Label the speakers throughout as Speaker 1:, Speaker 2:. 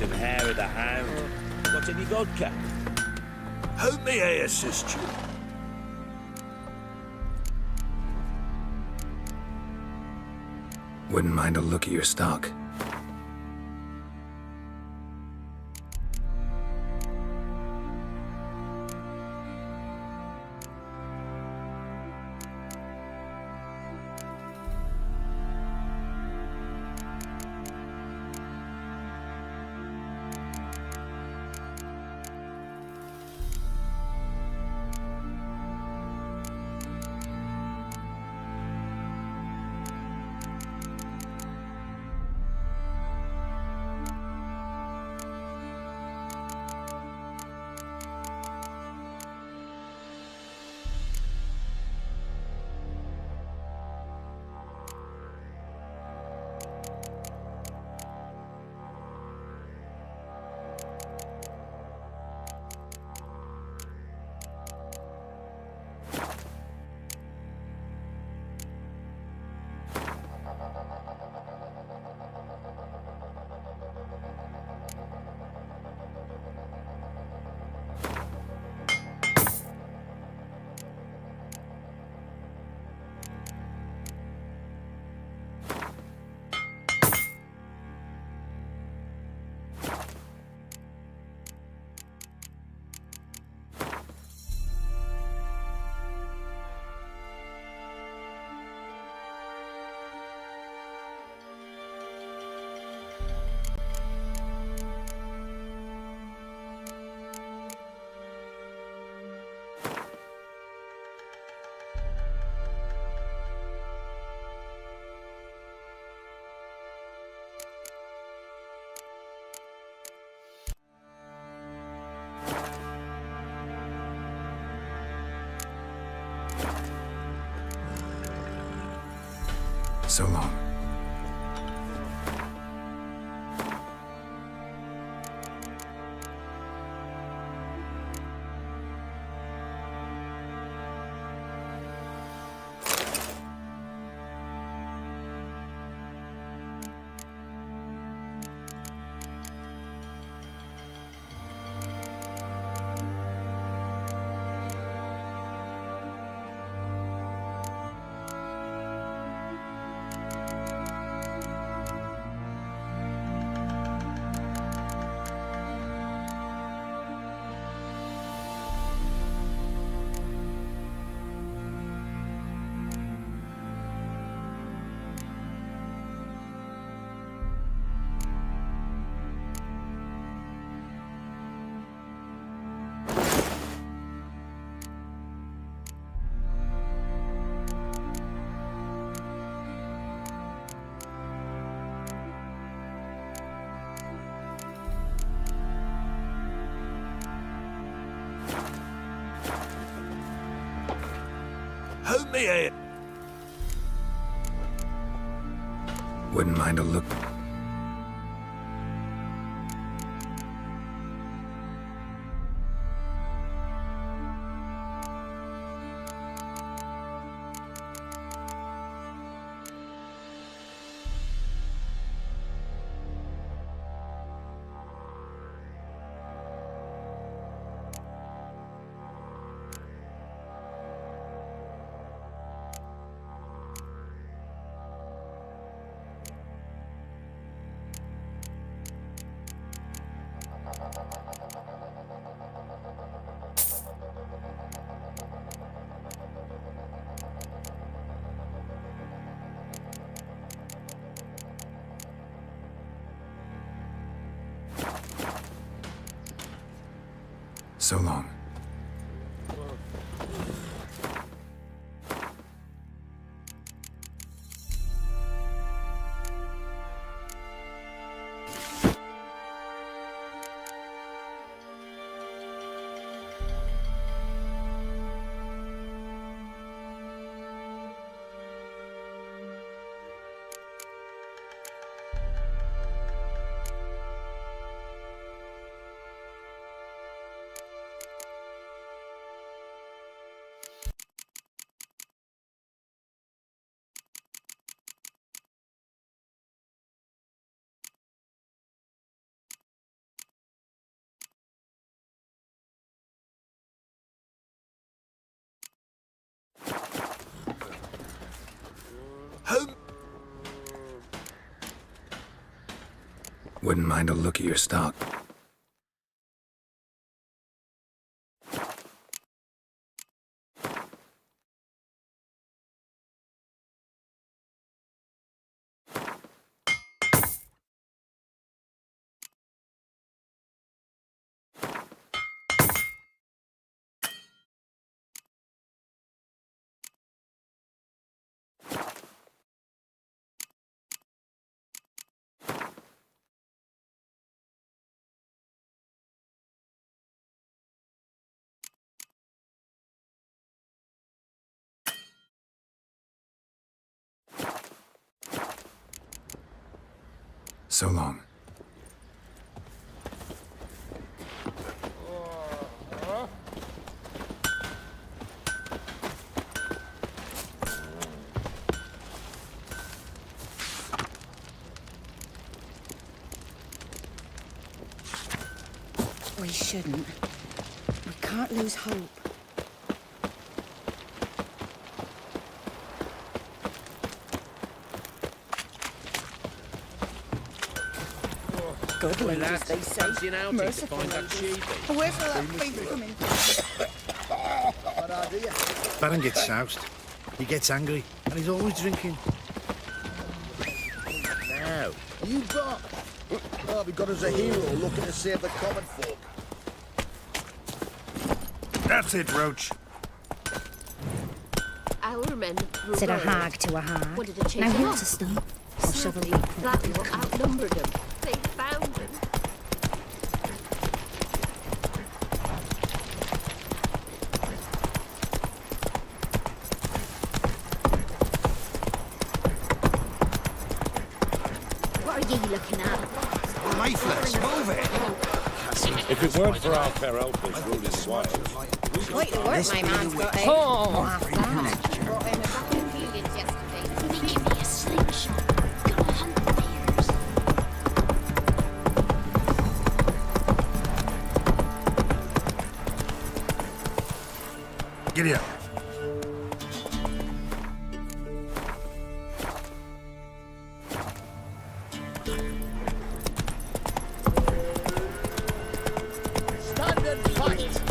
Speaker 1: and hair of the hound. Got any vodka?
Speaker 2: How may I assist you?
Speaker 3: Wouldn't mind a look at your stock. So long.
Speaker 2: How may I...
Speaker 3: Wouldn't mind a look. So long.
Speaker 2: Who...
Speaker 3: Wouldn't mind a look at your stock. So long.
Speaker 4: We shouldn't. We can't lose hope. Good
Speaker 1: Well,
Speaker 4: ladies,
Speaker 1: lads,
Speaker 4: they say.
Speaker 1: fancy an outing to
Speaker 4: Merciful
Speaker 1: find that
Speaker 4: ladies.
Speaker 1: sheep.
Speaker 4: Where's all that faith coming from?
Speaker 5: Baron gets soused. He gets angry, and he's always drinking.
Speaker 1: Now,
Speaker 6: You got? Oh, we got us a hero looking to save the common folk.
Speaker 2: That's it, Roach.
Speaker 7: Our men were
Speaker 4: Said a
Speaker 7: royal.
Speaker 4: hag to a hag.
Speaker 7: Wanted to chase
Speaker 4: Now
Speaker 7: them
Speaker 4: who's
Speaker 7: off.
Speaker 4: to stop? I'll shove a
Speaker 7: Sadly,
Speaker 4: leap.
Speaker 7: that lot outnumbered them. They found them. What are ye looking at?
Speaker 2: Lifeless, move it!
Speaker 1: if it weren't for our fair elders ruling the wilds,
Speaker 4: Quite the work my man's got, eh?
Speaker 7: Oh.
Speaker 4: Half that.
Speaker 7: Brought him a back in Helians yesterday. They give me a slingshot. Go hunt bears.
Speaker 2: Giddy up.
Speaker 6: Stand and fight!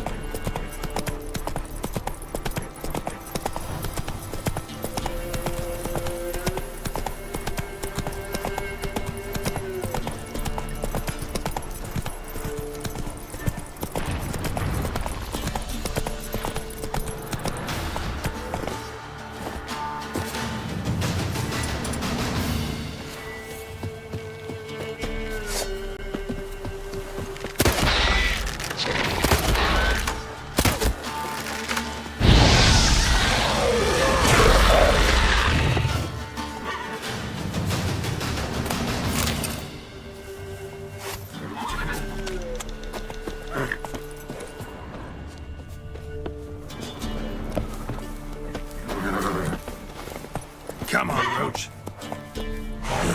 Speaker 2: Come on, Roach.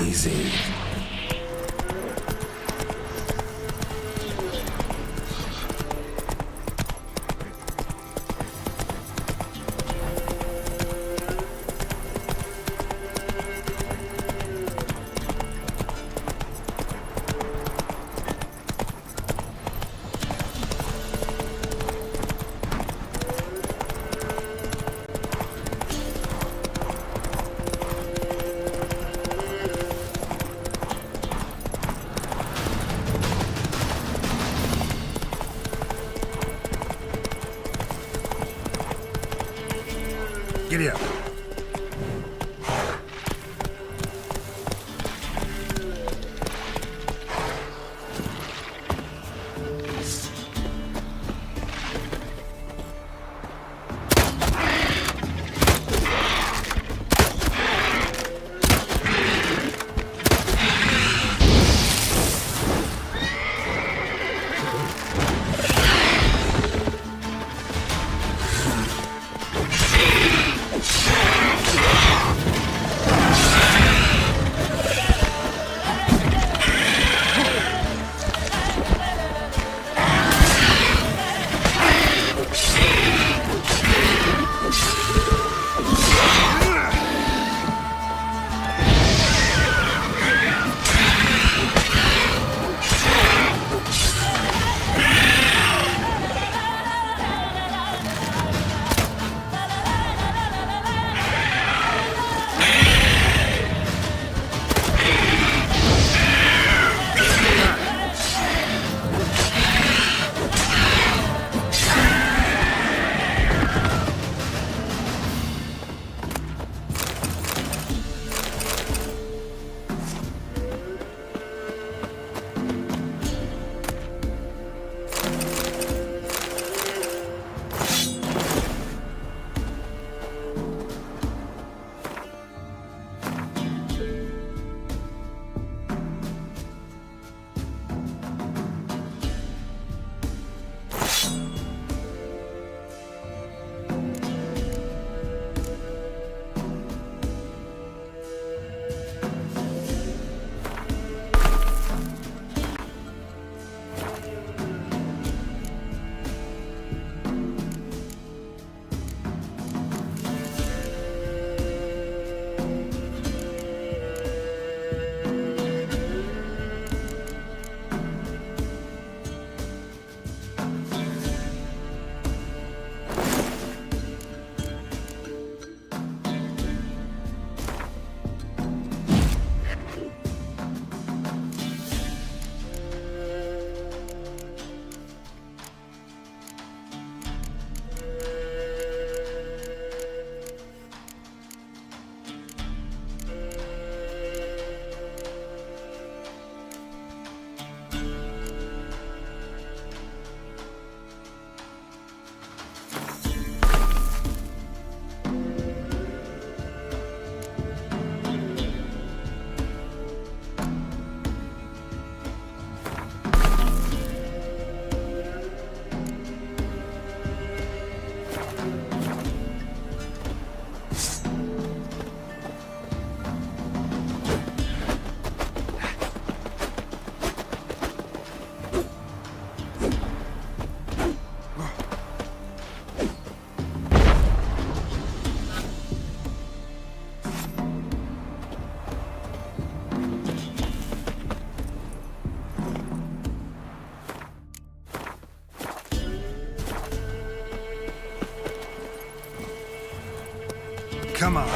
Speaker 3: Easy.
Speaker 2: Giddy up. Come on.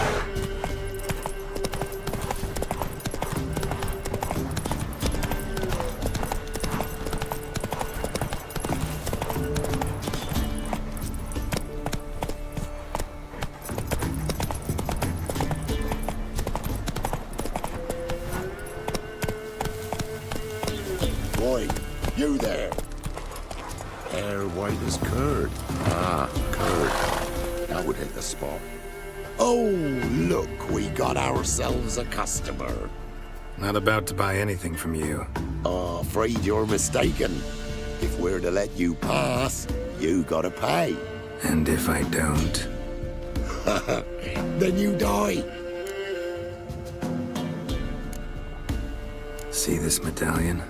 Speaker 1: Boy, you there. Hair white as curd. Ah, curd. That would hit the spot. Oh, look, we got ourselves a customer.
Speaker 3: Not about to buy anything from you.
Speaker 1: Oh, afraid you're mistaken. If we're to let you pass, you gotta pay.
Speaker 3: And if I don't?
Speaker 1: Then you die.
Speaker 3: See this medallion?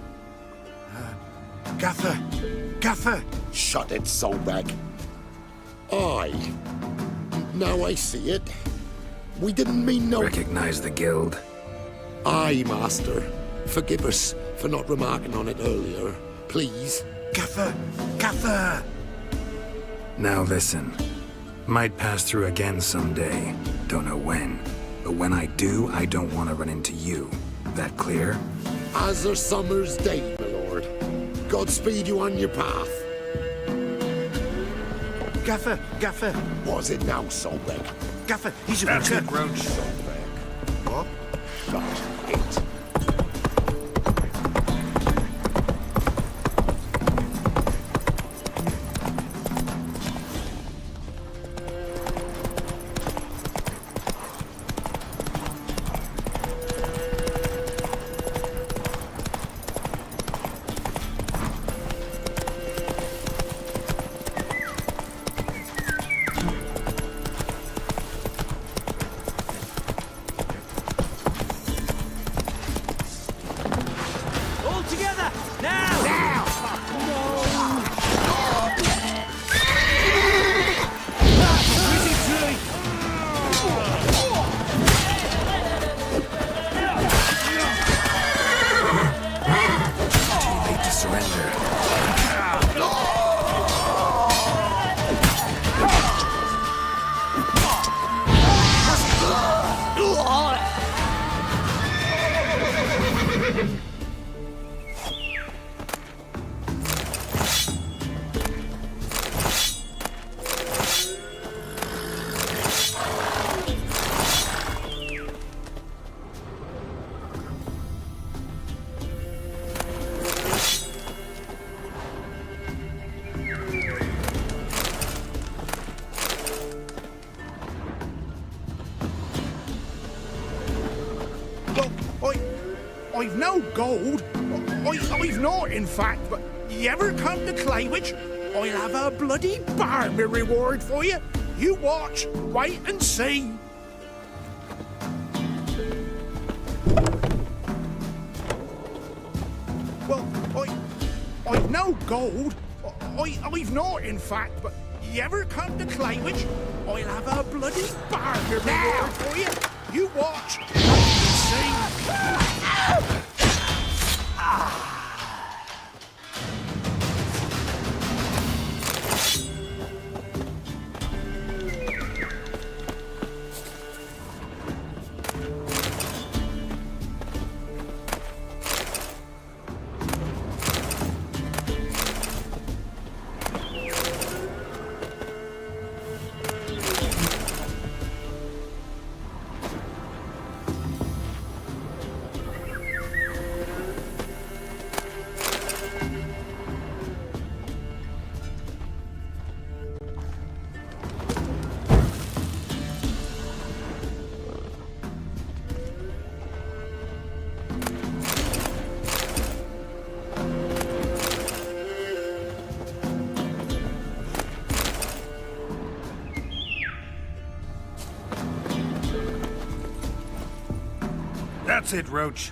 Speaker 2: Gaffer! Gaffer!
Speaker 1: Shut it, Solbeck. Aye. Now I see it. We didn't mean no...
Speaker 3: Recognize the guild?
Speaker 1: Aye, Master. Forgive us for not remarking on it earlier. Please.
Speaker 2: Gaffer! Gaffer!
Speaker 3: Now listen. Might pass through again someday. Don't know when. But when I do, I don't want to run into you. That clear?
Speaker 1: As a summer's day, my lord. Godspeed you on your path.
Speaker 2: Gaffer! Gaffer!
Speaker 1: Was it now, Solbeck?
Speaker 2: Gaffer! He's a
Speaker 6: That's
Speaker 2: witcher!
Speaker 6: it, Roach.
Speaker 1: Solbeck.
Speaker 2: What?
Speaker 1: Shut it.
Speaker 5: All together! Now! Now!
Speaker 3: Too late to surrender.
Speaker 2: Well, I've no gold. I've not, in fact, but you ever come to Claywich, I'll have a bloody barmy reward for you. You watch, wait and see. Well, I've no gold. I've not, in fact, but you ever come to Claywich, I'll have a bloody barmy reward for you. You watch, wait and see.
Speaker 6: That's it, Roach.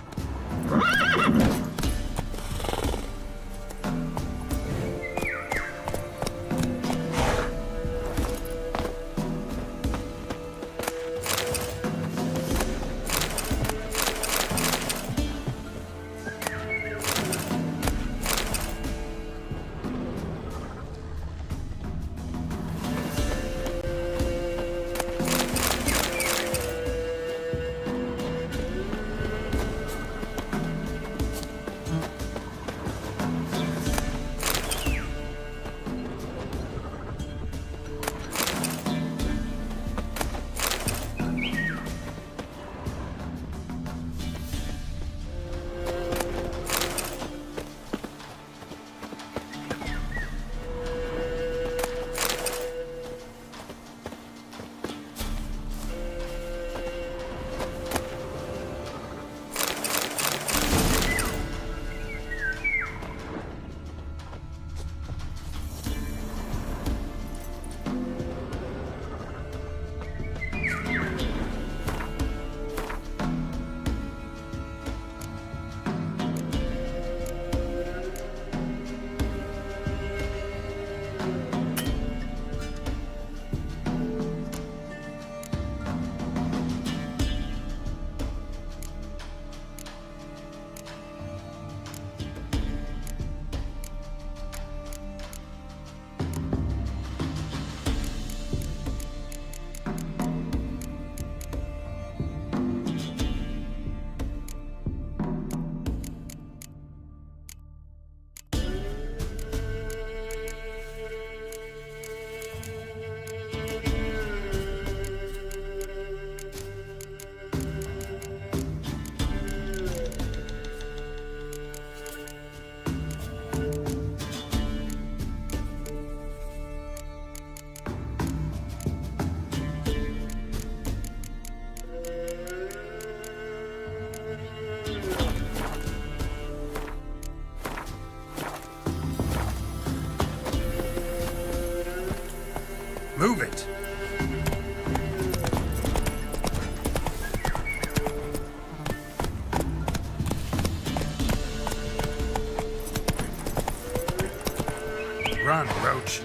Speaker 3: on, Roach.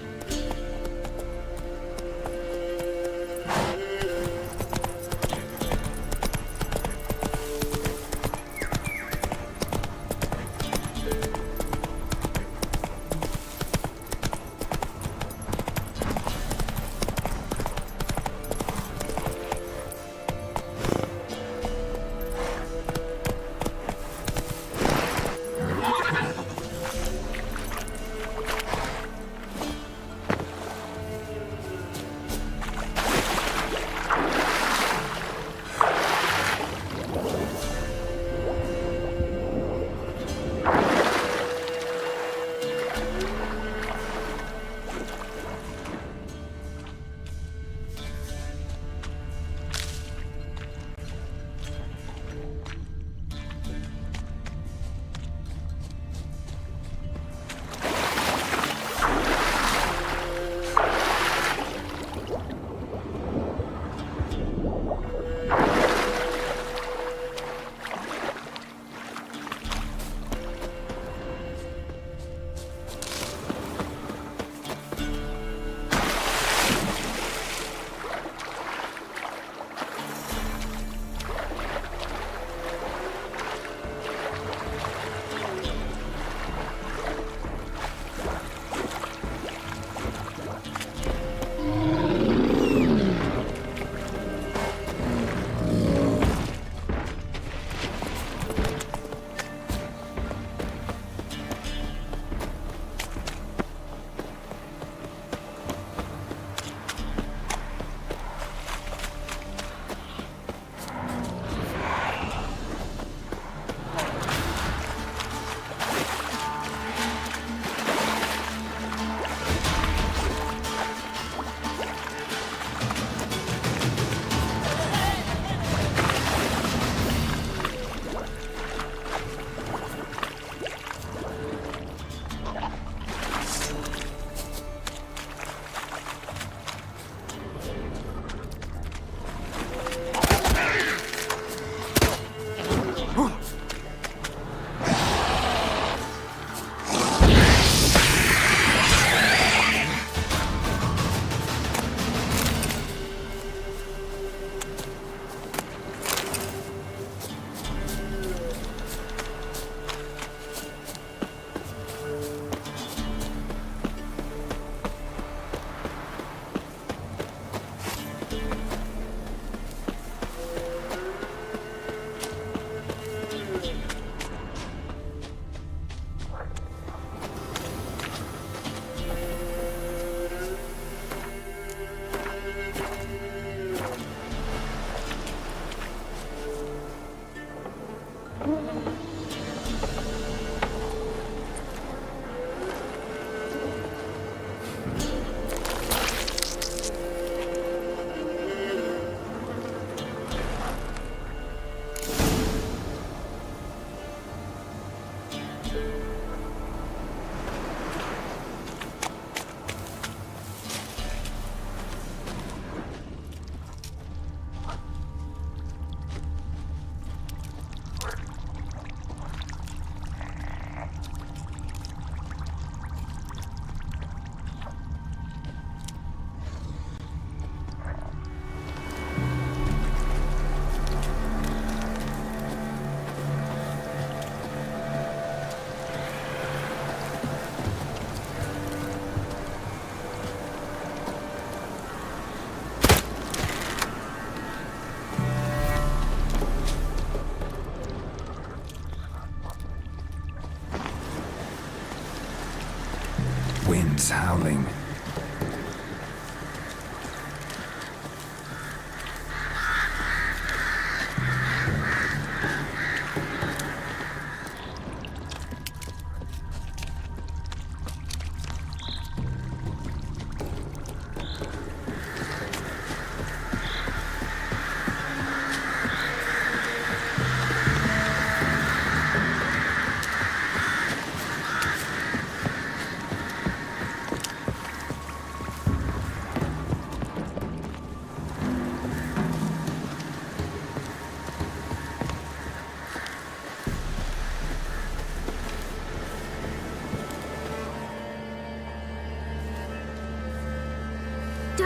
Speaker 3: Wind's howling.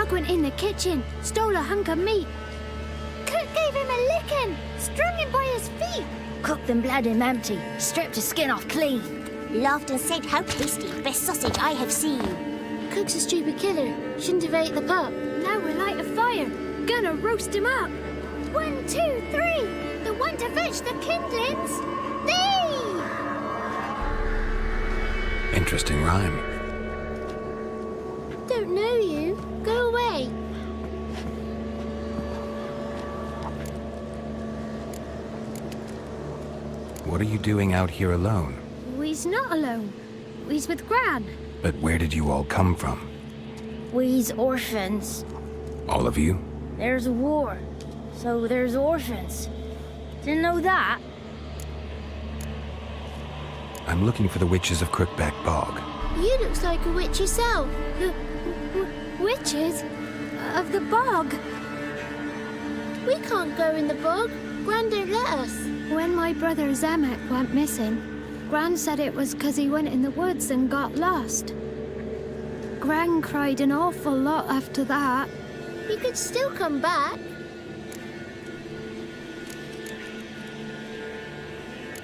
Speaker 7: dog went in the kitchen, stole a hunk of meat. Cook gave him a licking, strung him by his feet.
Speaker 4: Cooked and bled him empty, stripped his skin off clean.
Speaker 7: Laughed and said, how tasty, best sausage I have seen. Cook's a stupid killer, shouldn't have ate the pup. Now we'll light a fire, gonna roast him up. 1, 2, 3, the one to fetch the kindlings, thee!
Speaker 3: Interesting rhyme.
Speaker 7: Don't know you, go away.
Speaker 3: What are you doing out here alone?
Speaker 7: We's not alone, we's with Gran.
Speaker 3: But where did you all come from?
Speaker 4: We's orphans.
Speaker 3: All of you?
Speaker 4: There's a war, so there's orphans. Didn't know that?
Speaker 3: I'm looking for the witches of Crookback Bog.
Speaker 7: You looks like a witch yourself. The witches of the bog. We can't go in the bog. Gran don't let us. When my brother Zemek went missing, Gran said it was 'cause he went in the woods and got lost. Gran cried an awful lot after that. He could still come back.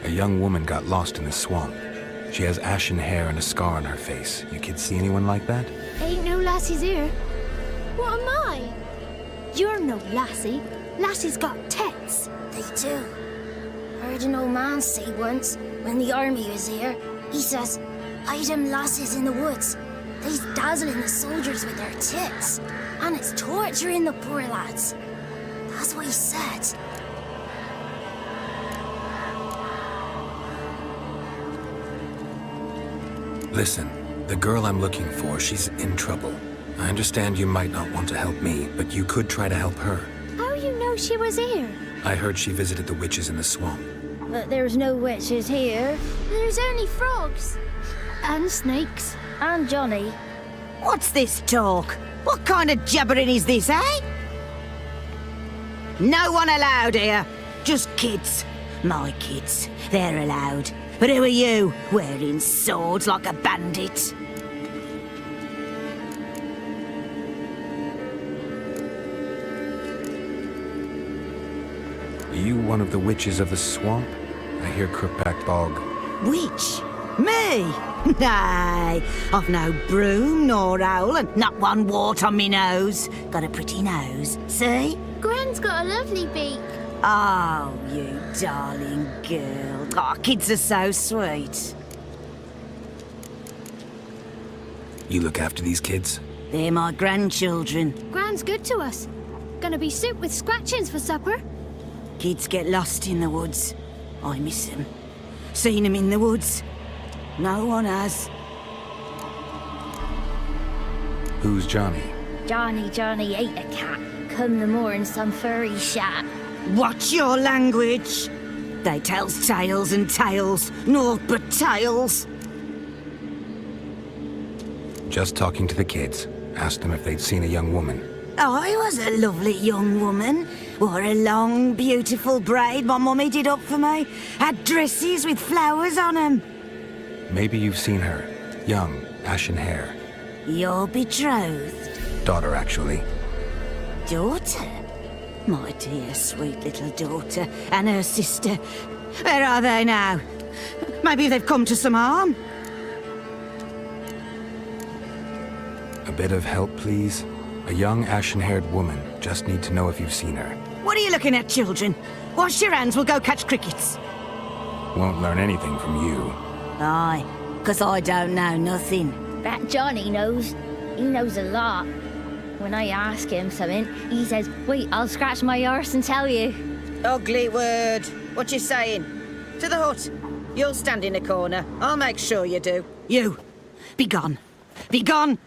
Speaker 3: A young woman got lost in the swamp. She has ashen hair and a scar on her face. You kids see anyone like that?
Speaker 7: Ain't no lassies here. What am I? You're no lassie. Lassie's got tits.
Speaker 4: They do. Heard an old man say once, when the army was here, he says, "Hide them lasses in the woods. They's dazzling the soldiers with their tits, and it's torturing the poor lads." That's what he said.
Speaker 3: Listen, the girl I'm looking for, she's in trouble. I understand you might not want to help me, but you could try to help her.
Speaker 7: How you know she was here?
Speaker 3: I heard she visited the witches in the swamp.
Speaker 4: But there's no witches here.
Speaker 7: There's only frogs. And snakes.
Speaker 4: And Johnny.
Speaker 8: What's this talk? What kind of jabbering is this, eh? No one allowed here. Just kids. My kids. They're allowed. But who are you, wearing swords like a bandit?
Speaker 3: Are you one of the witches of the swamp? I hear Crookback Bog.
Speaker 8: Witch? Me? Nay, I've no broom nor owl and not one wart on me nose. Got a pretty nose, see?
Speaker 7: Gran's got a lovely beak.
Speaker 8: Oh, you darling girl. Oh, kids are so sweet.
Speaker 3: You look after these kids?
Speaker 8: They're my grandchildren.
Speaker 7: Gran's good to us. Gonna be soup with scratchings for supper.
Speaker 8: Kids get lost in the woods. I miss them. Seen them in the woods. No one has.
Speaker 3: Who's Johnny?
Speaker 4: Johnny ate a cat. Come the more in some furry shat.
Speaker 8: Watch your language. They tells tales and tales, naught but tales.
Speaker 3: Just talking to the kids. Asked them if they'd seen a young woman.
Speaker 8: I was a lovely young woman. Wore a long, beautiful braid my mummy did up for me. Had dresses with flowers on 'em.
Speaker 3: Maybe you've seen her. Young, ashen hair.
Speaker 8: Your betrothed?
Speaker 3: Daughter, actually.
Speaker 8: Daughter? My dear, sweet little daughter and her sister. Where are they now? Maybe they've come to some harm.
Speaker 3: A bit of help, please? A young, ashen-haired woman. Just need to know if you've seen her.
Speaker 8: What are you looking at, children? Wash your hands, we'll go catch crickets.
Speaker 3: Won't learn anything from you.
Speaker 8: Aye, 'cause I don't know nothing.
Speaker 4: That Johnny knows. He knows a lot. When I ask him something, he says, "Wait, I'll scratch my arse and tell you."
Speaker 8: Ugly word. What you saying? To the hut. You'll stand in a corner. I'll make sure you do. You, be gone. Be gone.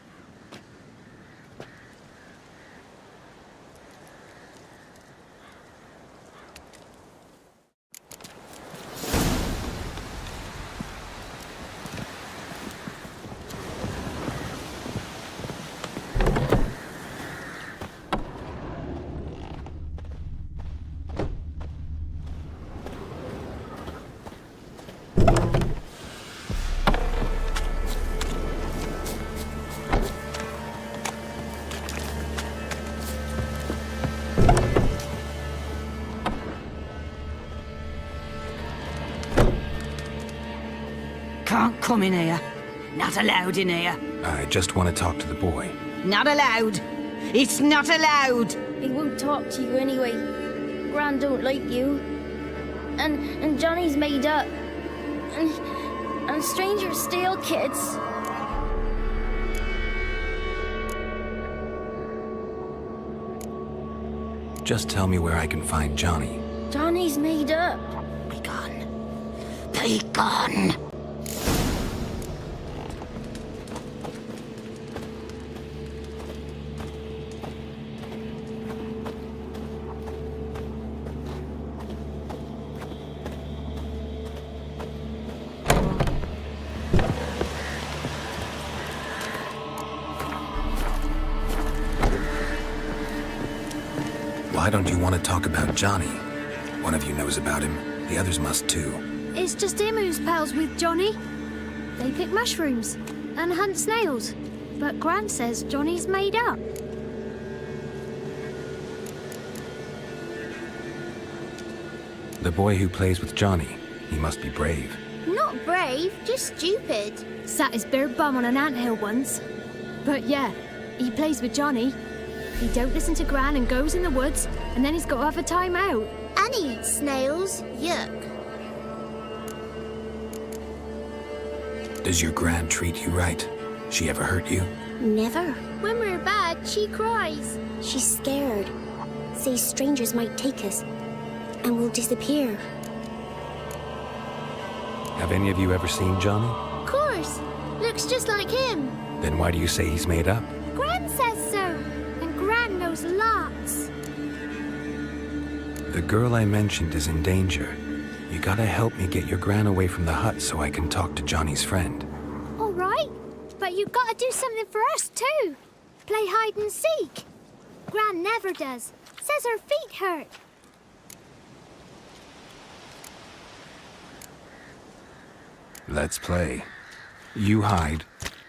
Speaker 8: can't come in here. Not allowed in here.
Speaker 3: I just want to talk to the boy.
Speaker 8: Not allowed. It's not allowed.
Speaker 4: He won't talk to you anyway. Gran don't like you. And Johnny's made up. And strangers steal kids.
Speaker 3: Just tell me where I can find Johnny.
Speaker 4: Johnny's made up.
Speaker 8: Be gone. Be gone.
Speaker 3: Why don't you want to talk about Johnny? One of you knows about him. The others must too.
Speaker 7: It's just him who's pals with Johnny. They pick mushrooms and hunt snails. But Gran says Johnny's made up.
Speaker 3: The boy who plays with Johnny, he must be brave.
Speaker 7: Not brave, just stupid. Sat his bare bum on an anthill once. But yeah, he plays with Johnny. He don't listen to Gran and goes in the woods, and then he's got to have a time out. And he eats snails. Yuck.
Speaker 3: Does your Gran treat you right? She ever hurt you?
Speaker 4: Never.
Speaker 7: When we're bad, she cries.
Speaker 4: She's scared. Says strangers might take us. And we'll disappear.
Speaker 3: Have any of you ever seen Johnny?
Speaker 7: Of course. Looks just like him.
Speaker 3: Then why do you say he's made up?
Speaker 7: Gran says so. And Gran knows lots.
Speaker 3: The girl I mentioned is in danger. You gotta help me get your Gran away from the hut so I can talk to Johnny's friend.
Speaker 7: All right. But you gotta do something for us too. Play hide and seek. Gran never does. Says her feet hurt.
Speaker 3: Let's play. You hide,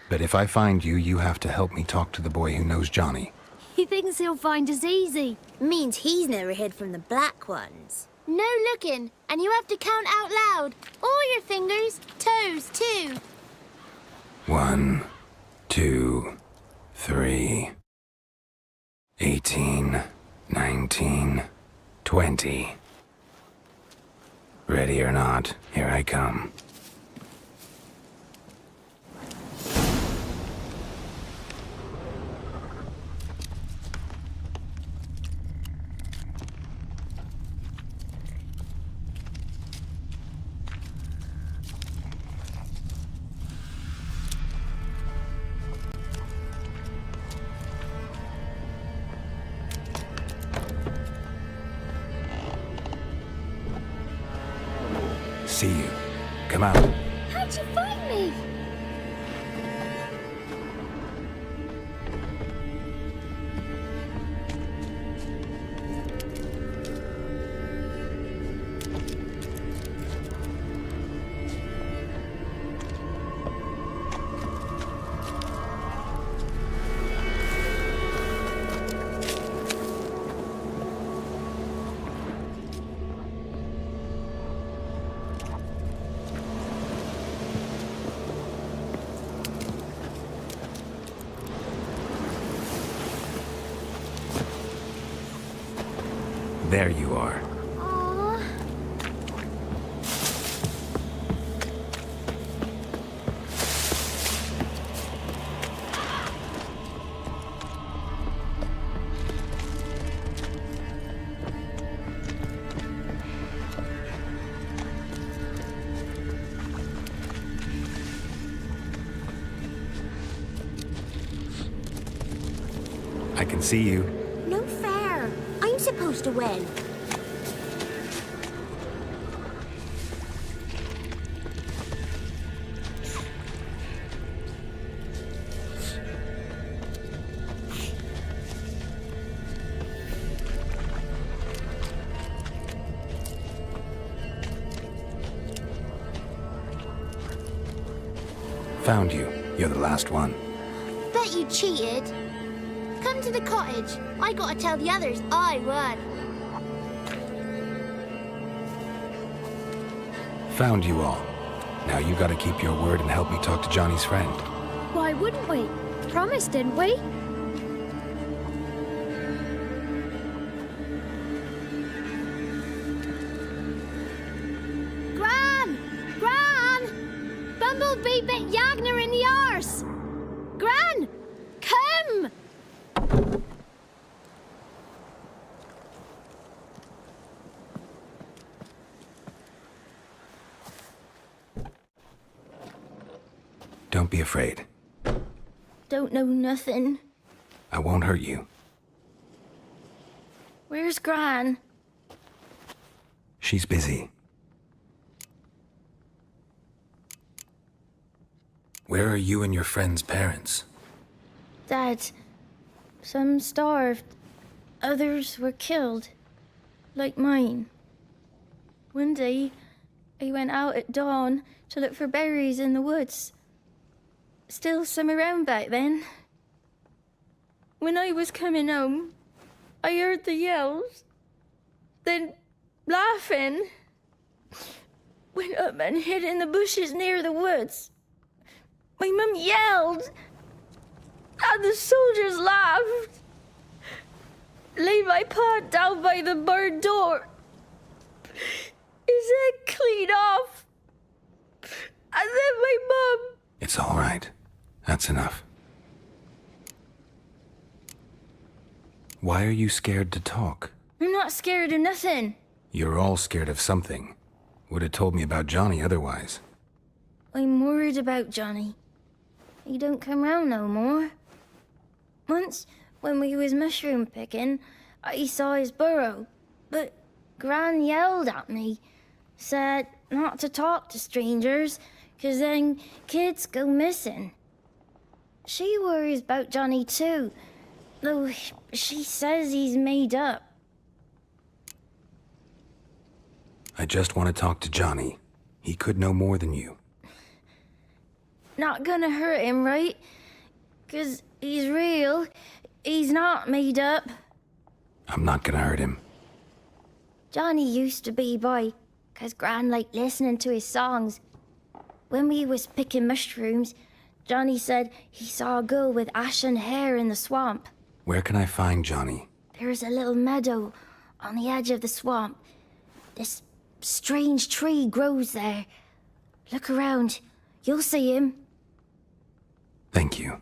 Speaker 3: but if I find you, you have to help me talk to the boy who knows Johnny.
Speaker 7: He thinks he'll find us easy.
Speaker 9: Means he's never hid from the black ones.
Speaker 7: No looking, and you have to count out loud. All your fingers, toes too.
Speaker 3: 1, 2, 3, 18, 19, 20. Ready or not, here I come. See you. Come out.
Speaker 7: How'd you find me?
Speaker 3: There you are.
Speaker 7: Aww.
Speaker 3: I can see you.
Speaker 9: No fair. I'm supposed to win.
Speaker 3: Found you. You're the last one.
Speaker 7: Bet you cheated. Come to the cottage. I gotta tell the others I won.
Speaker 3: Found you all. Now you gotta keep your word and help me talk to Johnny's friend.
Speaker 7: Why wouldn't we? Promised, didn't we? Gran! Gran! Bumblebee bit Yagner in the arse! Gran! Come!
Speaker 3: Don't be afraid.
Speaker 4: Don't know nothing.
Speaker 3: I won't hurt you.
Speaker 4: Where's Gran?
Speaker 3: She's busy. Where are you and your friend's parents?
Speaker 4: Dad. Some starved. Others were killed. Like mine. One day, I went out at dawn to look for berries in the woods. Still some around back then. When I was coming home, I heard the yells. Then, laughing, went up and hid in the bushes near the woods. My mum yelled, and the soldiers laughed. Laid my pa down by the barn door. His head clean off. And then my mum...
Speaker 3: It's all right. That's enough. Why are you scared to talk?
Speaker 4: I'm not scared of nothing.
Speaker 3: You're all scared of something. Would have told me about Johnny otherwise.
Speaker 4: I'm worried about Johnny. He don't come round no more. Once, when we was mushroom picking, I saw his burrow. But Gran yelled at me. Said not to talk to strangers, 'cause then kids go missing. She worries about Johnny too, though she says he's made up.
Speaker 3: I just want to talk to Johnny. He could know more than you.
Speaker 4: Not gonna hurt him, right? 'Cause he's real. He's not made up.
Speaker 3: I'm not gonna hurt him.
Speaker 4: Johnny used to be boy, 'cause Gran liked listening to his songs. When we was picking mushrooms, Johnny said he saw a girl with ashen hair in the swamp.
Speaker 3: Where can I find Johnny?
Speaker 4: There's a little meadow on the edge of the swamp. This strange tree grows there. Look around. You'll see him.
Speaker 3: Thank you.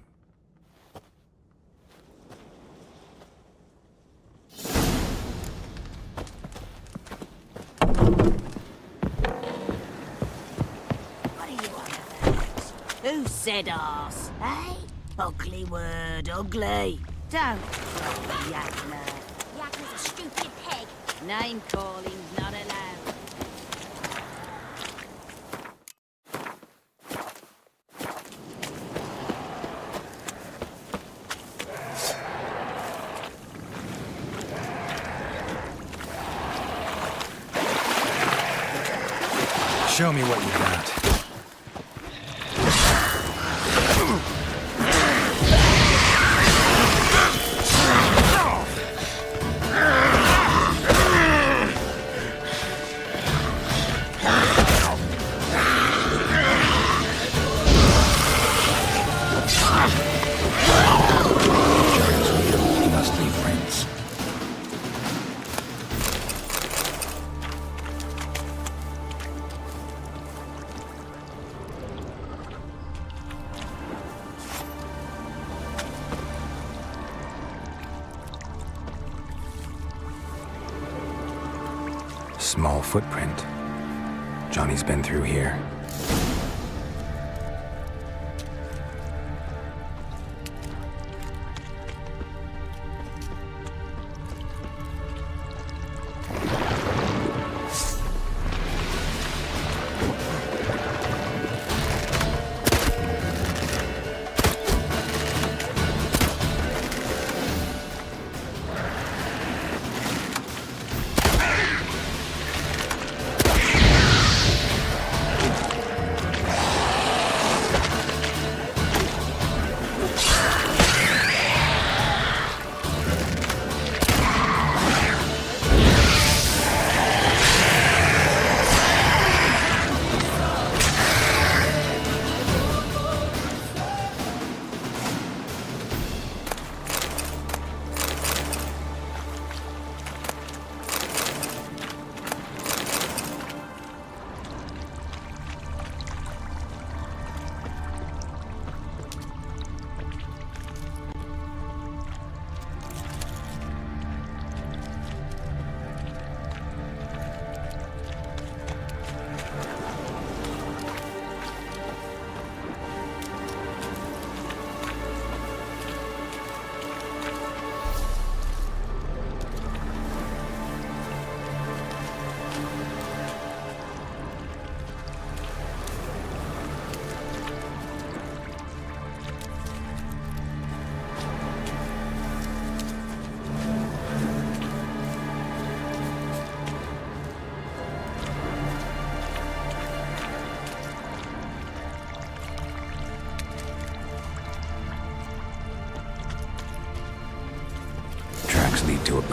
Speaker 8: What are you on about? Who said arse? Eh? Ugly word, ugly. Don't call Yagner.
Speaker 9: Yagner's a stupid pig.
Speaker 8: Name calling's not allowed.
Speaker 3: Show me what you got. Must be friends. Small footprint. Johnny's been through here.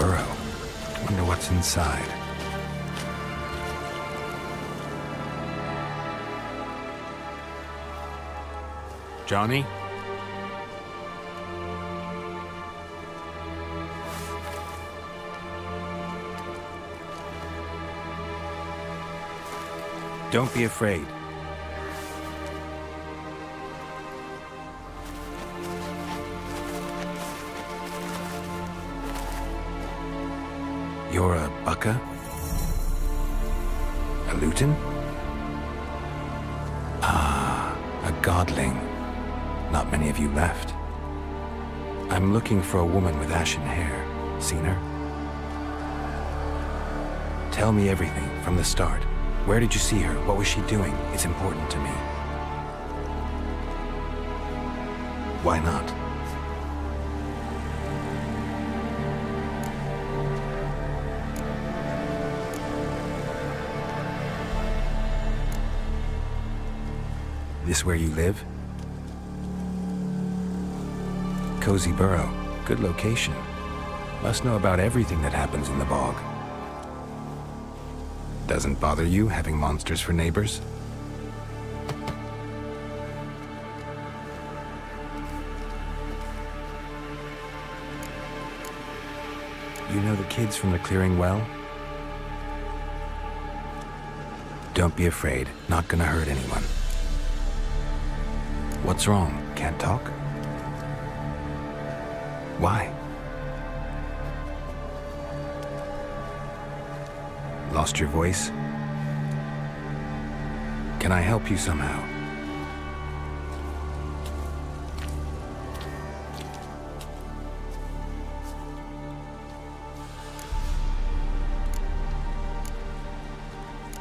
Speaker 3: burrow. Wonder what's inside. Johnny? Don't be afraid. You're a Bucka? A Luton? Ah, a godling. Not many of you left. I'm looking for a woman with ashen hair. Seen her? Tell me everything from the start. Where did you see her? What was she doing? It's important to me. Why not? This where you live? Cozy burrow. Good location. Must know about everything that happens in the bog. Doesn't bother you having monsters for neighbors? You know the kids from the clearing well? Don't be afraid. Not gonna hurt anyone. What's wrong? Can't talk? Why? Lost your voice? Can I help you somehow?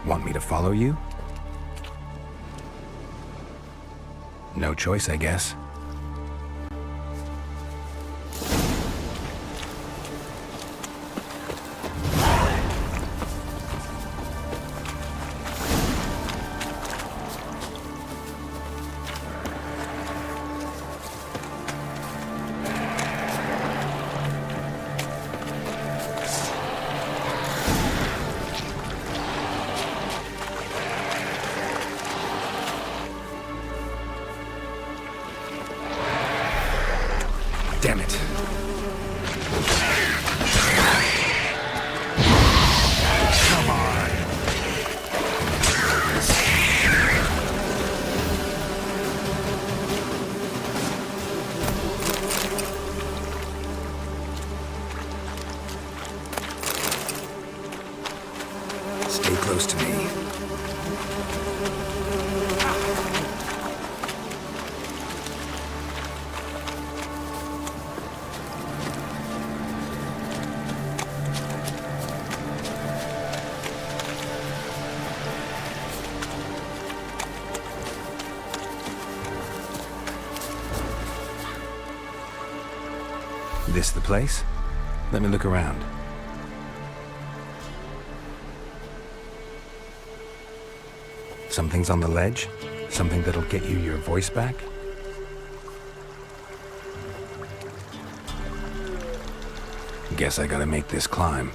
Speaker 3: Want me to follow you? No choice, I guess. Damn it. Come on. Stay close to me. This the place? Let me look around. Something's on the ledge? Something that'll get you your voice back? Guess I gotta make this climb.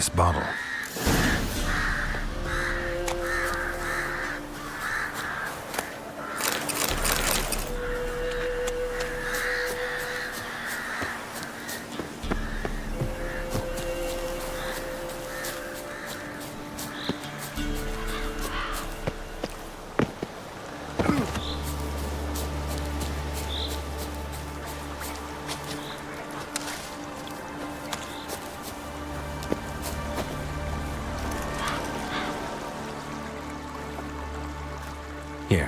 Speaker 3: this bottle. Here.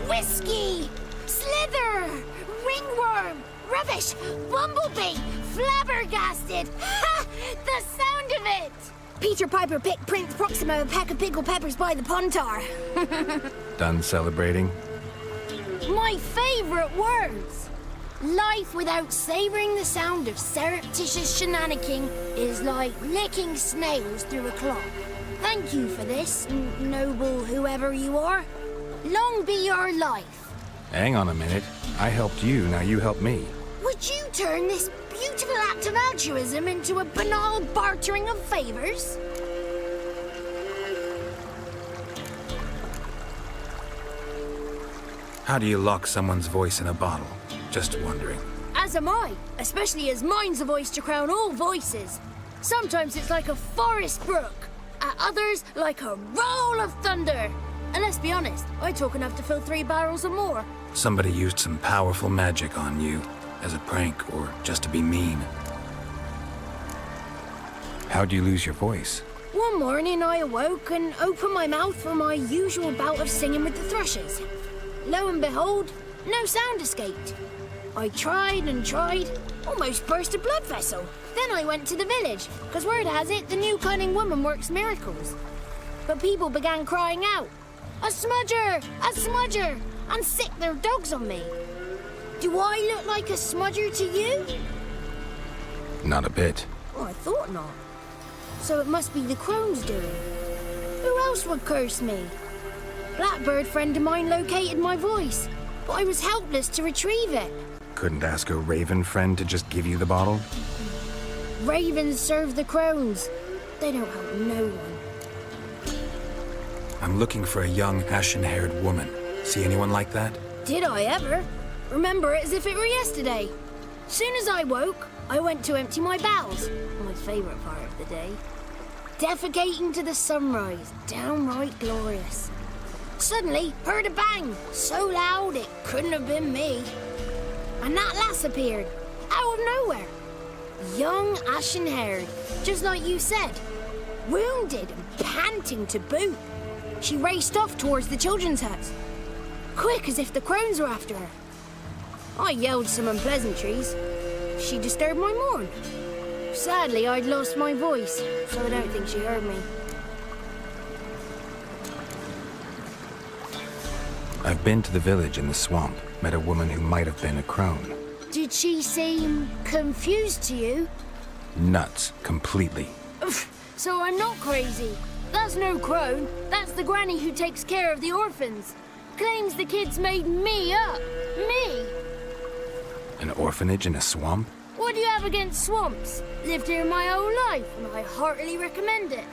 Speaker 9: Whiskey! Slither! Ringworm! Rubbish! Bumblebee! Flabbergasted! Ha! The sound of it!
Speaker 4: Peter Piper picked Prince Proximo a pack of pickled peppers by the pontar.
Speaker 3: Done celebrating?
Speaker 4: My favorite words! Life without savoring the sound of surreptitious shenanigans is like licking snails through a clock. Thank you for this, noble whoever you are. Long be your life.
Speaker 3: Hang on a minute. I helped you, now you help me.
Speaker 4: Would you turn this beautiful act of altruism into a banal bartering of favors?
Speaker 3: How do you lock someone's voice in a bottle? Just wondering.
Speaker 4: As am I, especially as mine's a voice to crown all voices. Sometimes it's like a forest brook, at others like a roll of thunder. And let's be honest, I talk enough to fill 3 barrels or more.
Speaker 3: Somebody used some powerful magic on you, as a prank or just to be mean. How'd you lose your voice?
Speaker 4: One morning I awoke and opened my mouth for my usual bout of singing with the thrushes. Lo and behold, no sound escaped. I tried and tried, almost burst a blood vessel. Then I went to the village, because word has it the new cunning woman works miracles. But people began crying out, "A smudger! A smudger!" and sicked their dogs on me. Do I look like a smudger to you?
Speaker 3: Not a bit.
Speaker 4: Oh, I thought not. So it must be the crone's doing. Who else would curse me? Blackbird friend of mine located my voice, but I was helpless to retrieve it.
Speaker 3: Couldn't ask a raven friend to just give you the bottle?
Speaker 4: Ravens serve the crones. They don't help no one.
Speaker 3: I'm looking for a young, ashen-haired woman. See anyone like that?
Speaker 4: Did I ever? Remember it as if it were yesterday. Soon as I woke, I went to empty my bowels. My favorite part of the day. Defecating to the sunrise. Downright glorious. Suddenly, heard a bang. So loud it couldn't have been me. And that lass appeared. Out of nowhere. Young, ashen-haired. Just like you said. Wounded and panting to boot. She raced off towards the children's huts. Quick as if the crones were after her. I yelled some unpleasantries. She disturbed my morn. Sadly, I'd lost my voice, so I don't think she heard me.
Speaker 3: I've been to the village in the swamp, met a woman who might have been a crone.
Speaker 4: Did she seem confused to you?
Speaker 3: Nuts, completely.
Speaker 4: So I'm not crazy. That's no crone. That's the granny who takes care of the orphans. Claims the kids made me up. Me!
Speaker 3: An orphanage in a swamp?
Speaker 4: What do you have against swamps? Lived here my whole life, and I heartily recommend it.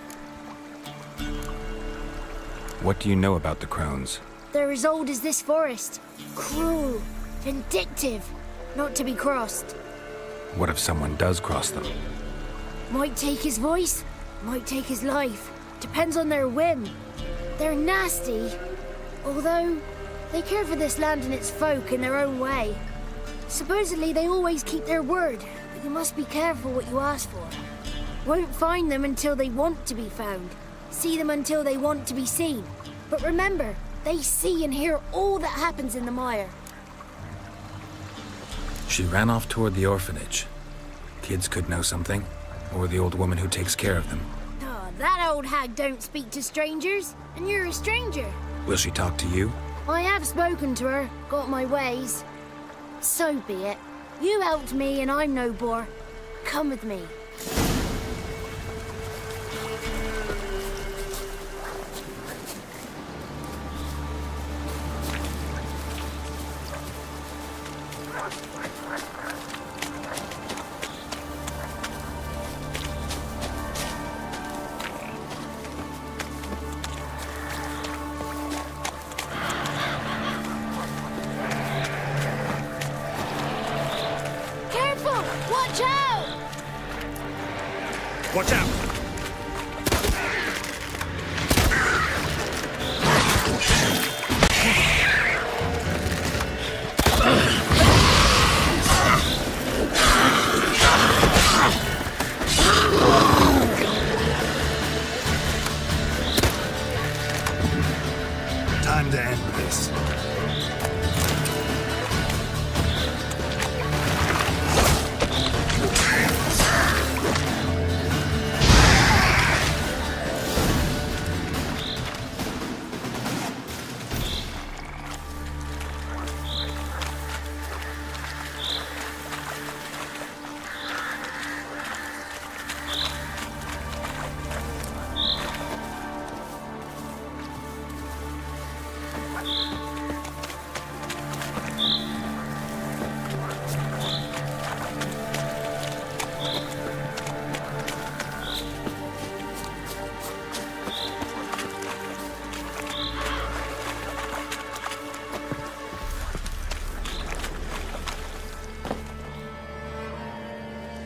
Speaker 3: What do you know about the crones?
Speaker 4: They're as old as this forest. Cruel, vindictive, not to be crossed.
Speaker 3: What if someone does cross them?
Speaker 4: Might take his voice, might take his life. Depends on their whim. They're nasty, although they care for this land and its folk in their own way. Supposedly they always keep their word, but you must be careful what you ask for. Won't find them until they want to be found. See them until they want to be seen. But remember, they see and hear all that happens in the mire.
Speaker 3: She ran off toward the orphanage. Kids could know something, or the old woman who takes care of them.
Speaker 4: Oh, that old hag don't speak to strangers, and you're a stranger.
Speaker 3: Will she talk to you?
Speaker 4: I have spoken to her, got my ways. So be it. You helped me and I'm no bore. Come with me.
Speaker 9: Watch out!
Speaker 5: Watch out!
Speaker 3: Time to end this.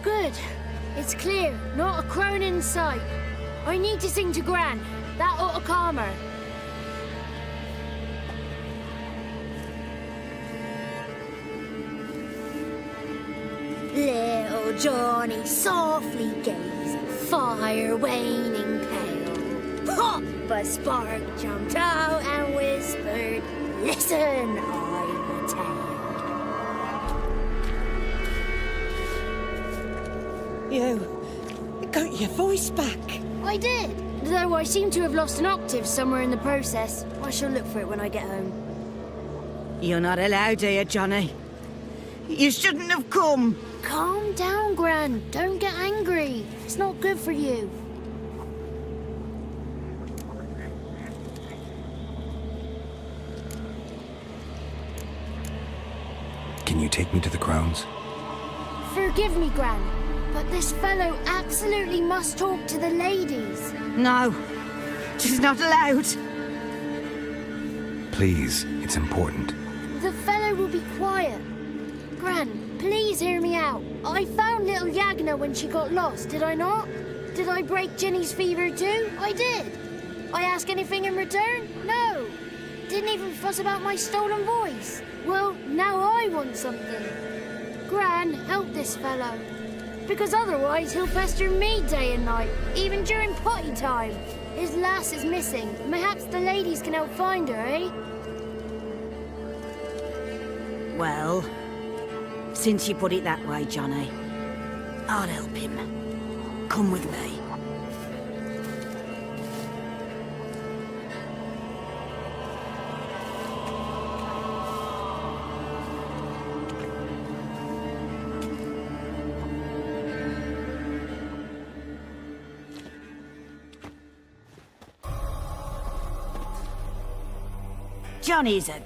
Speaker 9: Good. It's clear. Not a crone in sight. I need to sing to Gran. That ought to calm her. Little Johnny softly gazed, fire waning pale. Pop! A spark jumped out and whispered, "Listen, I'm a tale."
Speaker 8: You got your voice back.
Speaker 9: I did, though I seem to have lost an octave somewhere in the process. I shall look for it when I get home.
Speaker 8: You're not allowed here, Johnny. You shouldn't have come.
Speaker 9: Calm down, Gran. Don't get angry. It's not good for you.
Speaker 3: Can you take me to the Crones?
Speaker 9: Forgive me, Gran, but this fellow absolutely must talk to the ladies.
Speaker 8: No, she's not allowed.
Speaker 3: Please, it's important.
Speaker 9: The fellow will be quiet. Gran, please hear me out. I found little Yagna when she got lost, did I not? Did I break Ginny's fever too? I did. I ask anything in return? No. Didn't even fuss about my stolen voice. Well, now I want something. Gran, help this fellow. Because otherwise he'll pester me day and night, even during potty time. His lass is missing. Perhaps the ladies can help find her, eh?
Speaker 8: Well, since you put it that way, Johnny, I'll help him. Come with me. Johnny's a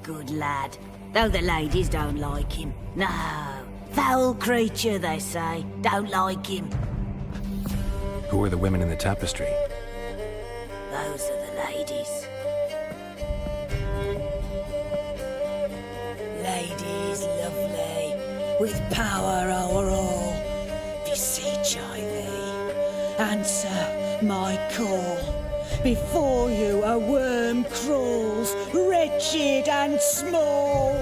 Speaker 8: good lad, though the ladies don't like him. No, foul creature, they say. Don't like him.
Speaker 3: Who are the women in the tapestry?
Speaker 8: Those are the ladies. Ladies lovely, with power o'er all. Beseech I thee, answer my call. Before you a worm crawls, wretched and small.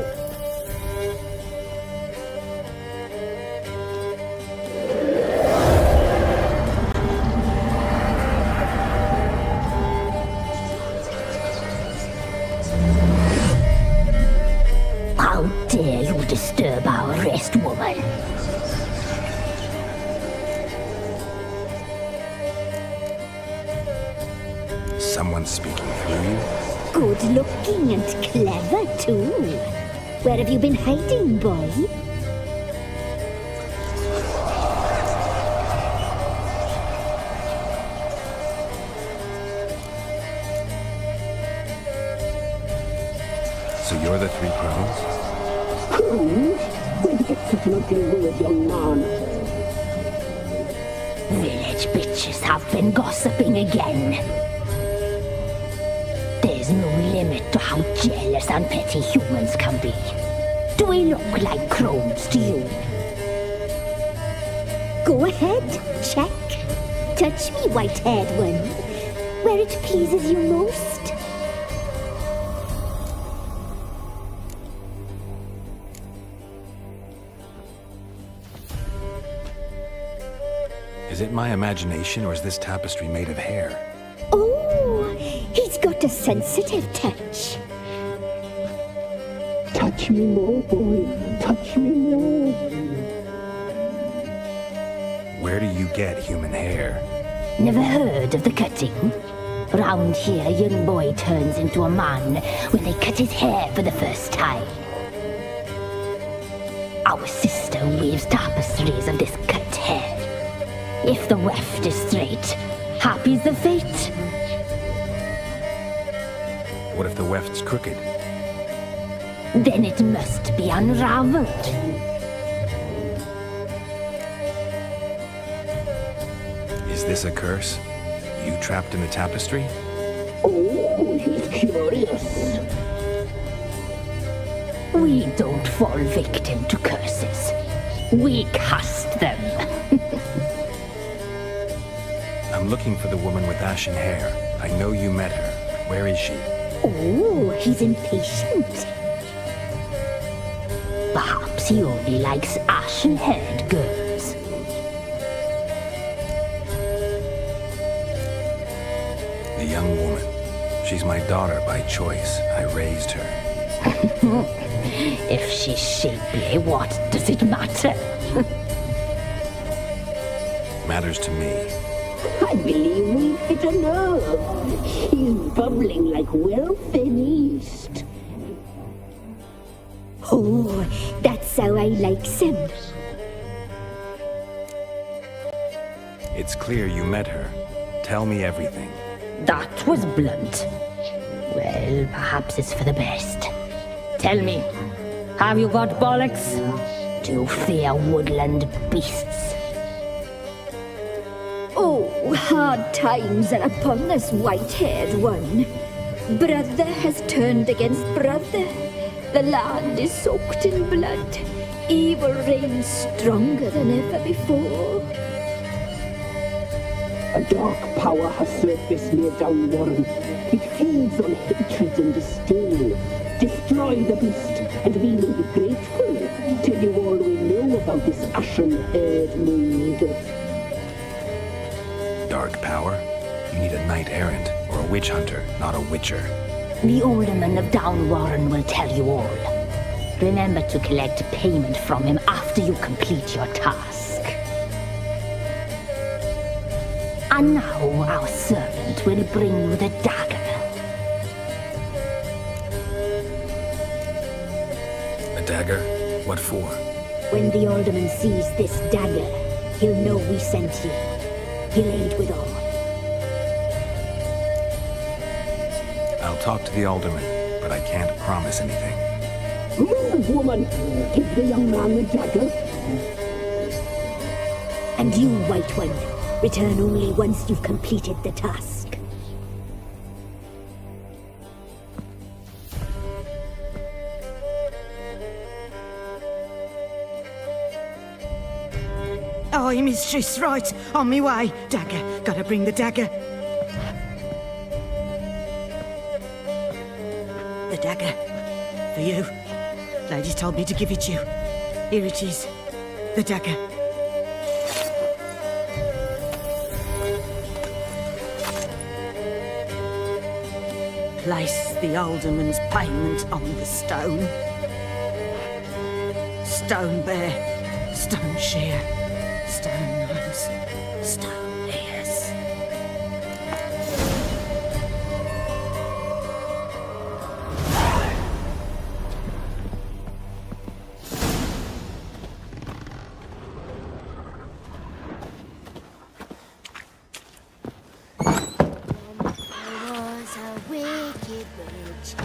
Speaker 4: How dare you disturb our rest, woman?
Speaker 3: Someone speaking through you?
Speaker 4: Good looking and clever, too. Where have you been hiding, boy?
Speaker 3: So you're the three crones?
Speaker 4: Who? It's nothing to do with young man. Village bitches have been gossiping again. There's no limit to how jealous and petty humans can be. Do we look like crones to you?
Speaker 10: Go ahead, check. Touch me, white-haired one, where it pleases you most.
Speaker 3: Is it my imagination, or is this tapestry made of hair?
Speaker 10: Oh, he's got a sensitive touch.
Speaker 11: Touch me more, boy. Touch me more.
Speaker 3: Where do you get human hair?
Speaker 10: Never heard of the cutting? Round here, a young boy turns into a man when they cut his hair for the first time. Our sister weaves tapestries of this cut hair. If the weft is straight, happy's the fate.
Speaker 3: What if the weft's crooked?
Speaker 10: Then it must be unraveled.
Speaker 3: Is this a curse? You trapped in the tapestry?
Speaker 11: Oh, he's curious.
Speaker 10: We don't fall victim to curses. We cast them.
Speaker 3: I'm looking for the woman with ashen hair. I know you met her. Where is she?
Speaker 10: Oh, he's impatient. Perhaps he only likes ashen-haired girls.
Speaker 3: The young woman. She's my daughter by choice. I raised her.
Speaker 10: If she's shapely, what does it matter?
Speaker 3: Matters to me.
Speaker 11: I believe we've hit a nerve. He's bubbling like well-fed yeast.
Speaker 10: Oh, that's how I likes him.
Speaker 3: It's clear you met her. Tell me everything.
Speaker 10: That was blunt. Well, perhaps it's for the best. Tell me, have you got bollocks? Do you fear woodland beasts? Oh, hard times are upon us, white-haired one. Brother has turned against brother. The land is soaked in blood. Evil reigns stronger than ever before.
Speaker 11: A dark power has surfaced near Downwarren. It feeds on hatred and disdain. Destroy the beast, and we will be grateful. Tell you all we know about this ashen-haired maid.
Speaker 3: Dark power? You need a knight-errant, or a witch-hunter, not a witcher.
Speaker 10: The alderman of Downwarren will tell you all. Remember to collect payment from him after you complete your task. And now our servant will bring you the dagger.
Speaker 3: A dagger? What for?
Speaker 10: When the alderman sees this dagger, he'll know we sent you. He'll aid with all.
Speaker 3: I'll talk to the alderman, but I can't promise anything.
Speaker 11: Move, woman! Give the young man the dagger.
Speaker 10: And you, White One, return only once you've completed the task.
Speaker 8: Aye, mistress, right. On me way. Dagger. Gotta bring the dagger. The dagger. For you. Ladies told me to give it you. Here it is. The dagger. Place the alderman's payment on the stone. Stone bear. Stone shear. Stone nose, stone ears.
Speaker 9: Was a wicked witch.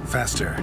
Speaker 3: Faster.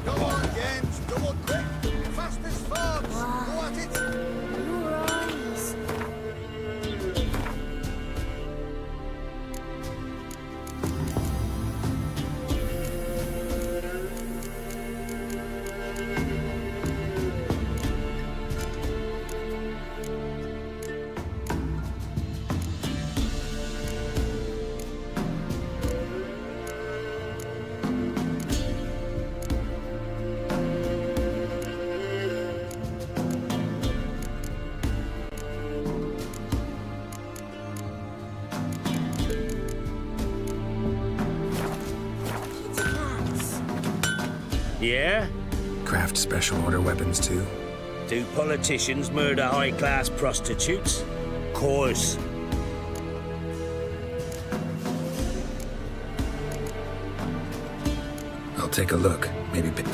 Speaker 6: Go on, James. Double quick. Fast as fox. Go at it.
Speaker 4: Your eyes. Cats.
Speaker 12: Yeah?
Speaker 3: Craft special order weapons too?
Speaker 12: Do politicians murder high-class prostitutes? Course.
Speaker 3: I'll take a look. Maybe pick.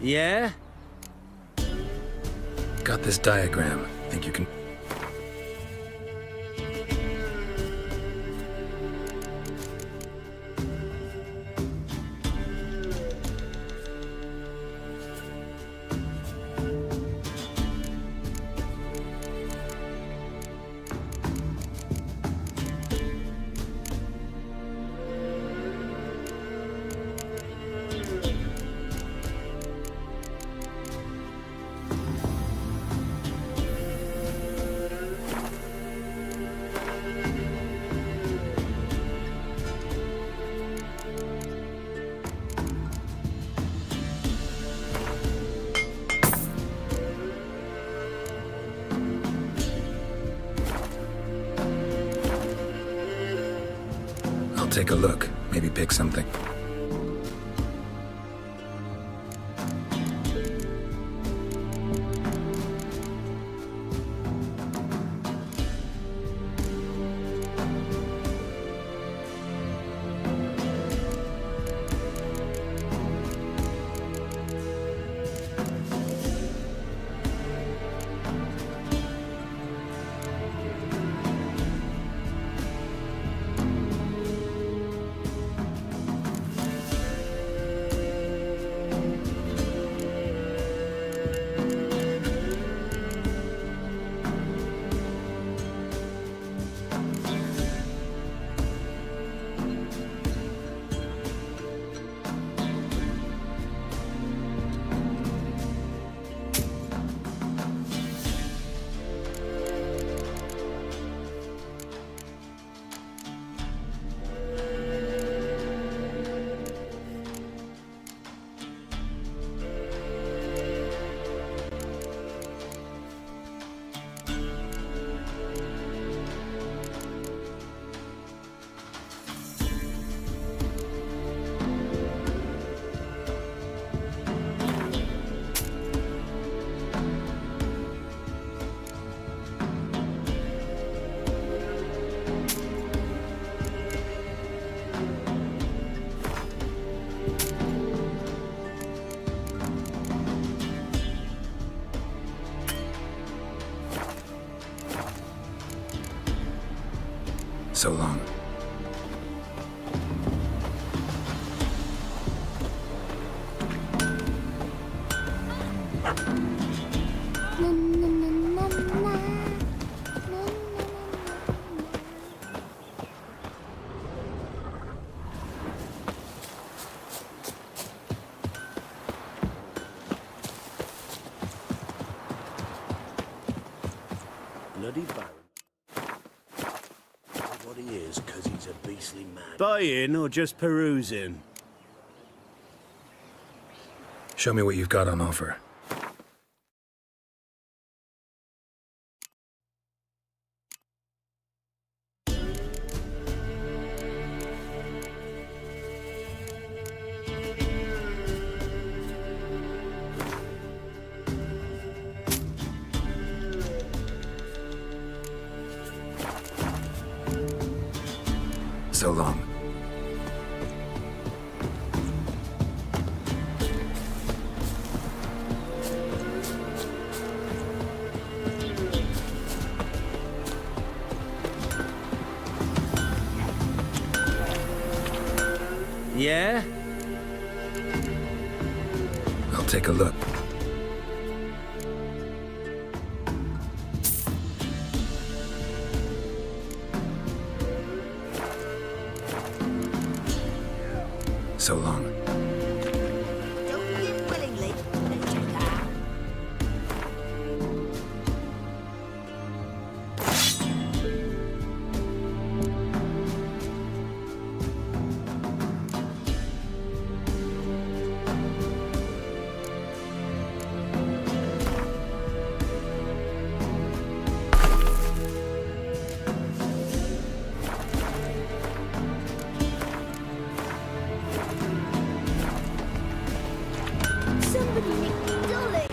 Speaker 12: Yeah?
Speaker 3: Got this diagram. Think you can... I'll take a look. Maybe pick something. So long.
Speaker 12: Bloody Baron. What he is, 'cause he's a beastly man.
Speaker 13: Buying or just perusing?
Speaker 3: Show me what you've got on offer. So long.
Speaker 12: Yeah?
Speaker 3: I'll take a look. So long.
Speaker 8: Don't give willingly. Don't do that.
Speaker 9: Somebody make me dolly.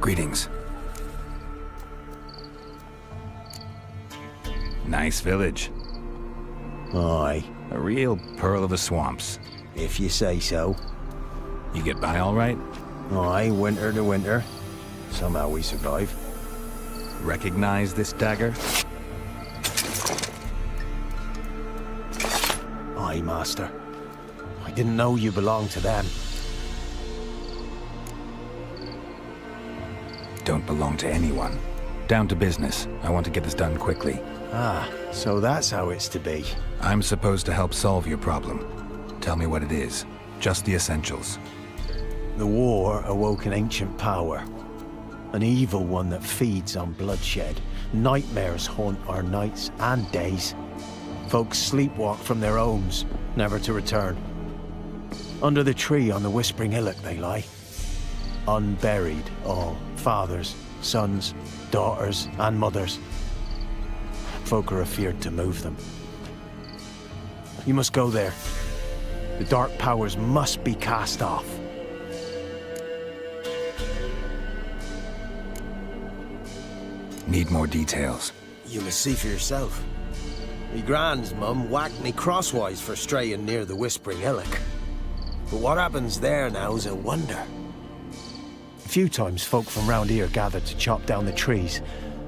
Speaker 3: Greetings. Nice village.
Speaker 12: Aye,
Speaker 3: A real pearl of the swamps.
Speaker 12: if you say so.
Speaker 3: You get by all right?
Speaker 12: Aye, winter to winter. Somehow we survive.
Speaker 3: Recognize this dagger?
Speaker 12: Aye, master. I didn't know you belonged to them.
Speaker 3: Don't belong to anyone. Down to business. I want to get this done quickly.
Speaker 12: Ah, so that's how it's to be.
Speaker 3: I'm supposed to help solve your problem. Tell me what it is. Just the essentials.
Speaker 12: The war awoke an ancient power. An evil one that feeds on bloodshed. Nightmares haunt our nights and days. Folks sleepwalk from their homes, never to return. Under the tree on the Whispering Hillock they lie. Unburied, all. Fathers, sons, daughters, and mothers. Folk are afeard to move them. You must go there. The dark powers must be cast off.
Speaker 3: Need more details.
Speaker 6: You must see for yourself. Me grand's mum whacked me crosswise for straying near the Whispering Hillock. But what happens there now's a wonder.
Speaker 12: A few times folk from round here gathered to chop down the trees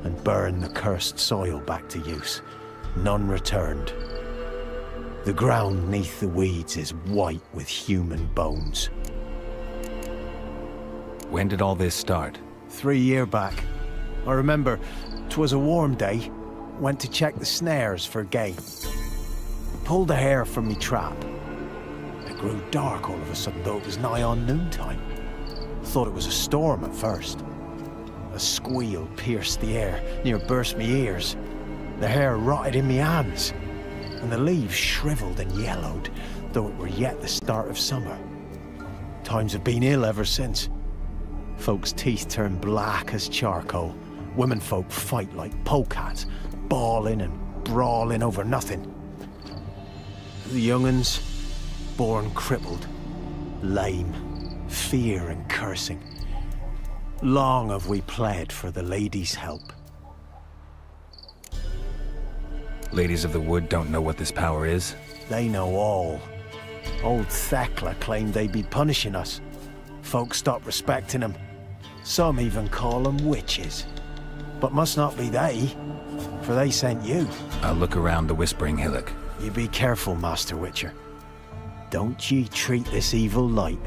Speaker 12: and burn the cursed soil back to use. None returned. The ground neath the weeds is white with human bones.
Speaker 3: When did all this start?
Speaker 12: 3 year back. I remember 'twas a warm day. Went to check the snares for game. Pulled a hare from me trap. It grew dark all of a sudden, though it was nigh on noontime. Thought it was a storm at first. A squeal pierced the air, near burst me ears. The hair rotted in me hands, and the leaves shriveled and yellowed, though it were yet the start of summer. Times have been ill ever since. Folks' teeth turn black as charcoal. Women folk fight like polecats, bawling and brawling over nothing. The young'uns, born crippled, lame, fear and cursing. Long have we pled for the ladies' help.
Speaker 3: Ladies of the Wood don't know what this power is?
Speaker 12: They know all. Old Thekla claimed they'd be punishing us. Folks stopped respecting them. Some even call them witches. But must not be they, for they sent you.
Speaker 3: I'll look around the Whispering Hillock.
Speaker 12: You be careful, Master Witcher. Don't ye treat this evil light.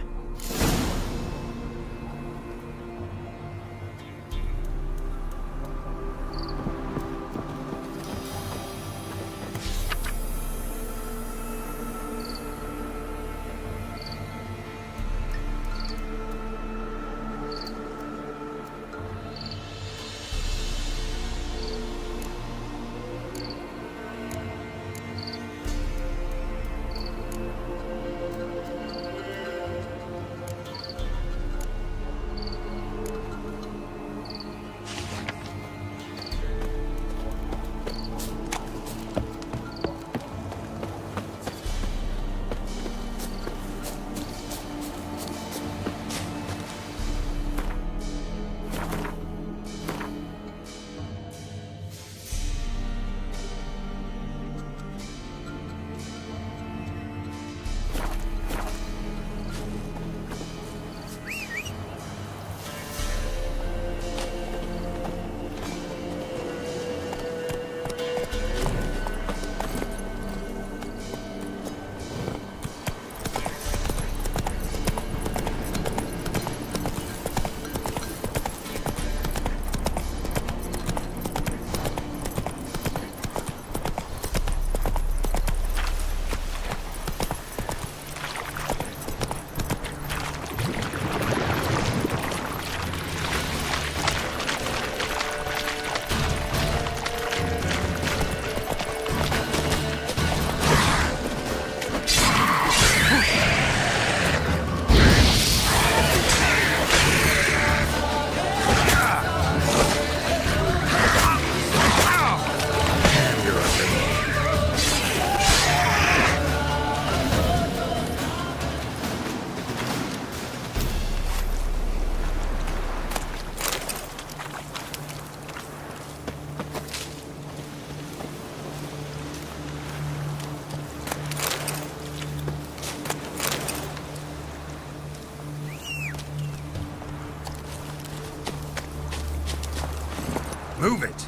Speaker 3: Move it!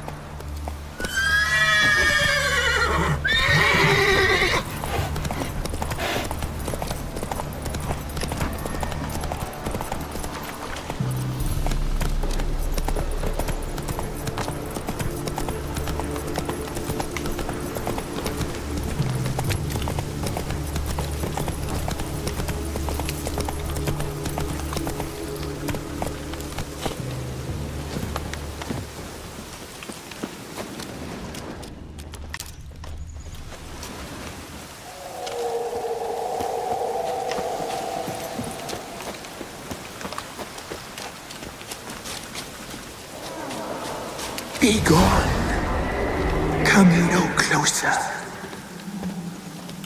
Speaker 14: Be gone. Come no closer.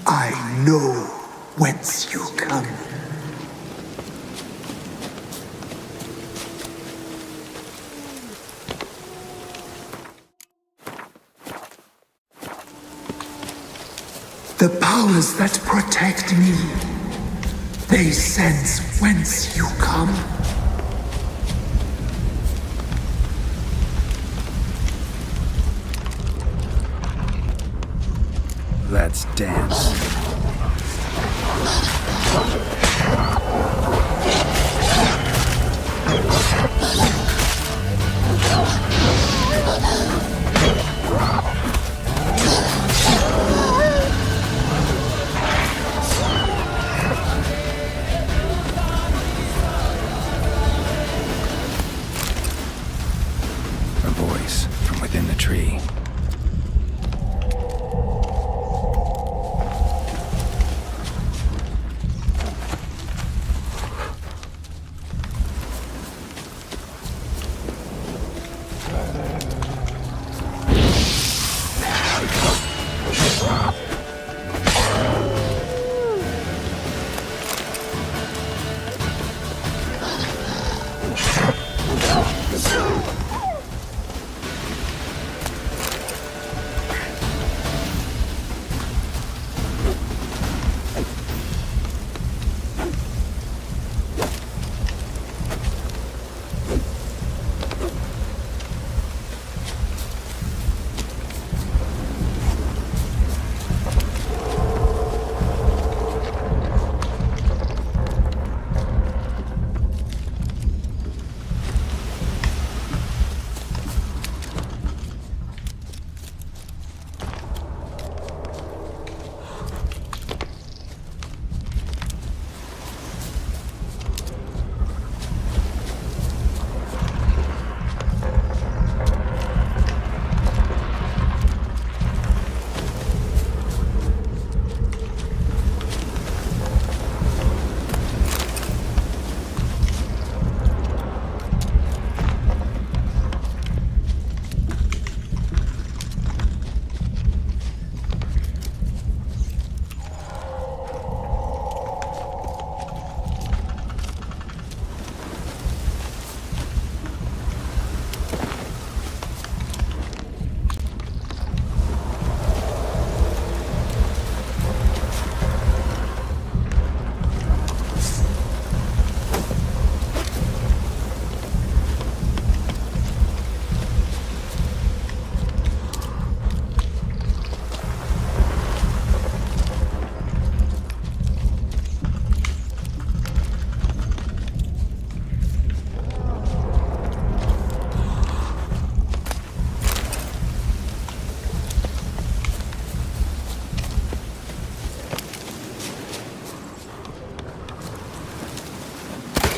Speaker 14: I know whence you come. The powers that protect me, they sense whence you come.
Speaker 3: Let's dance. A voice from within the tree.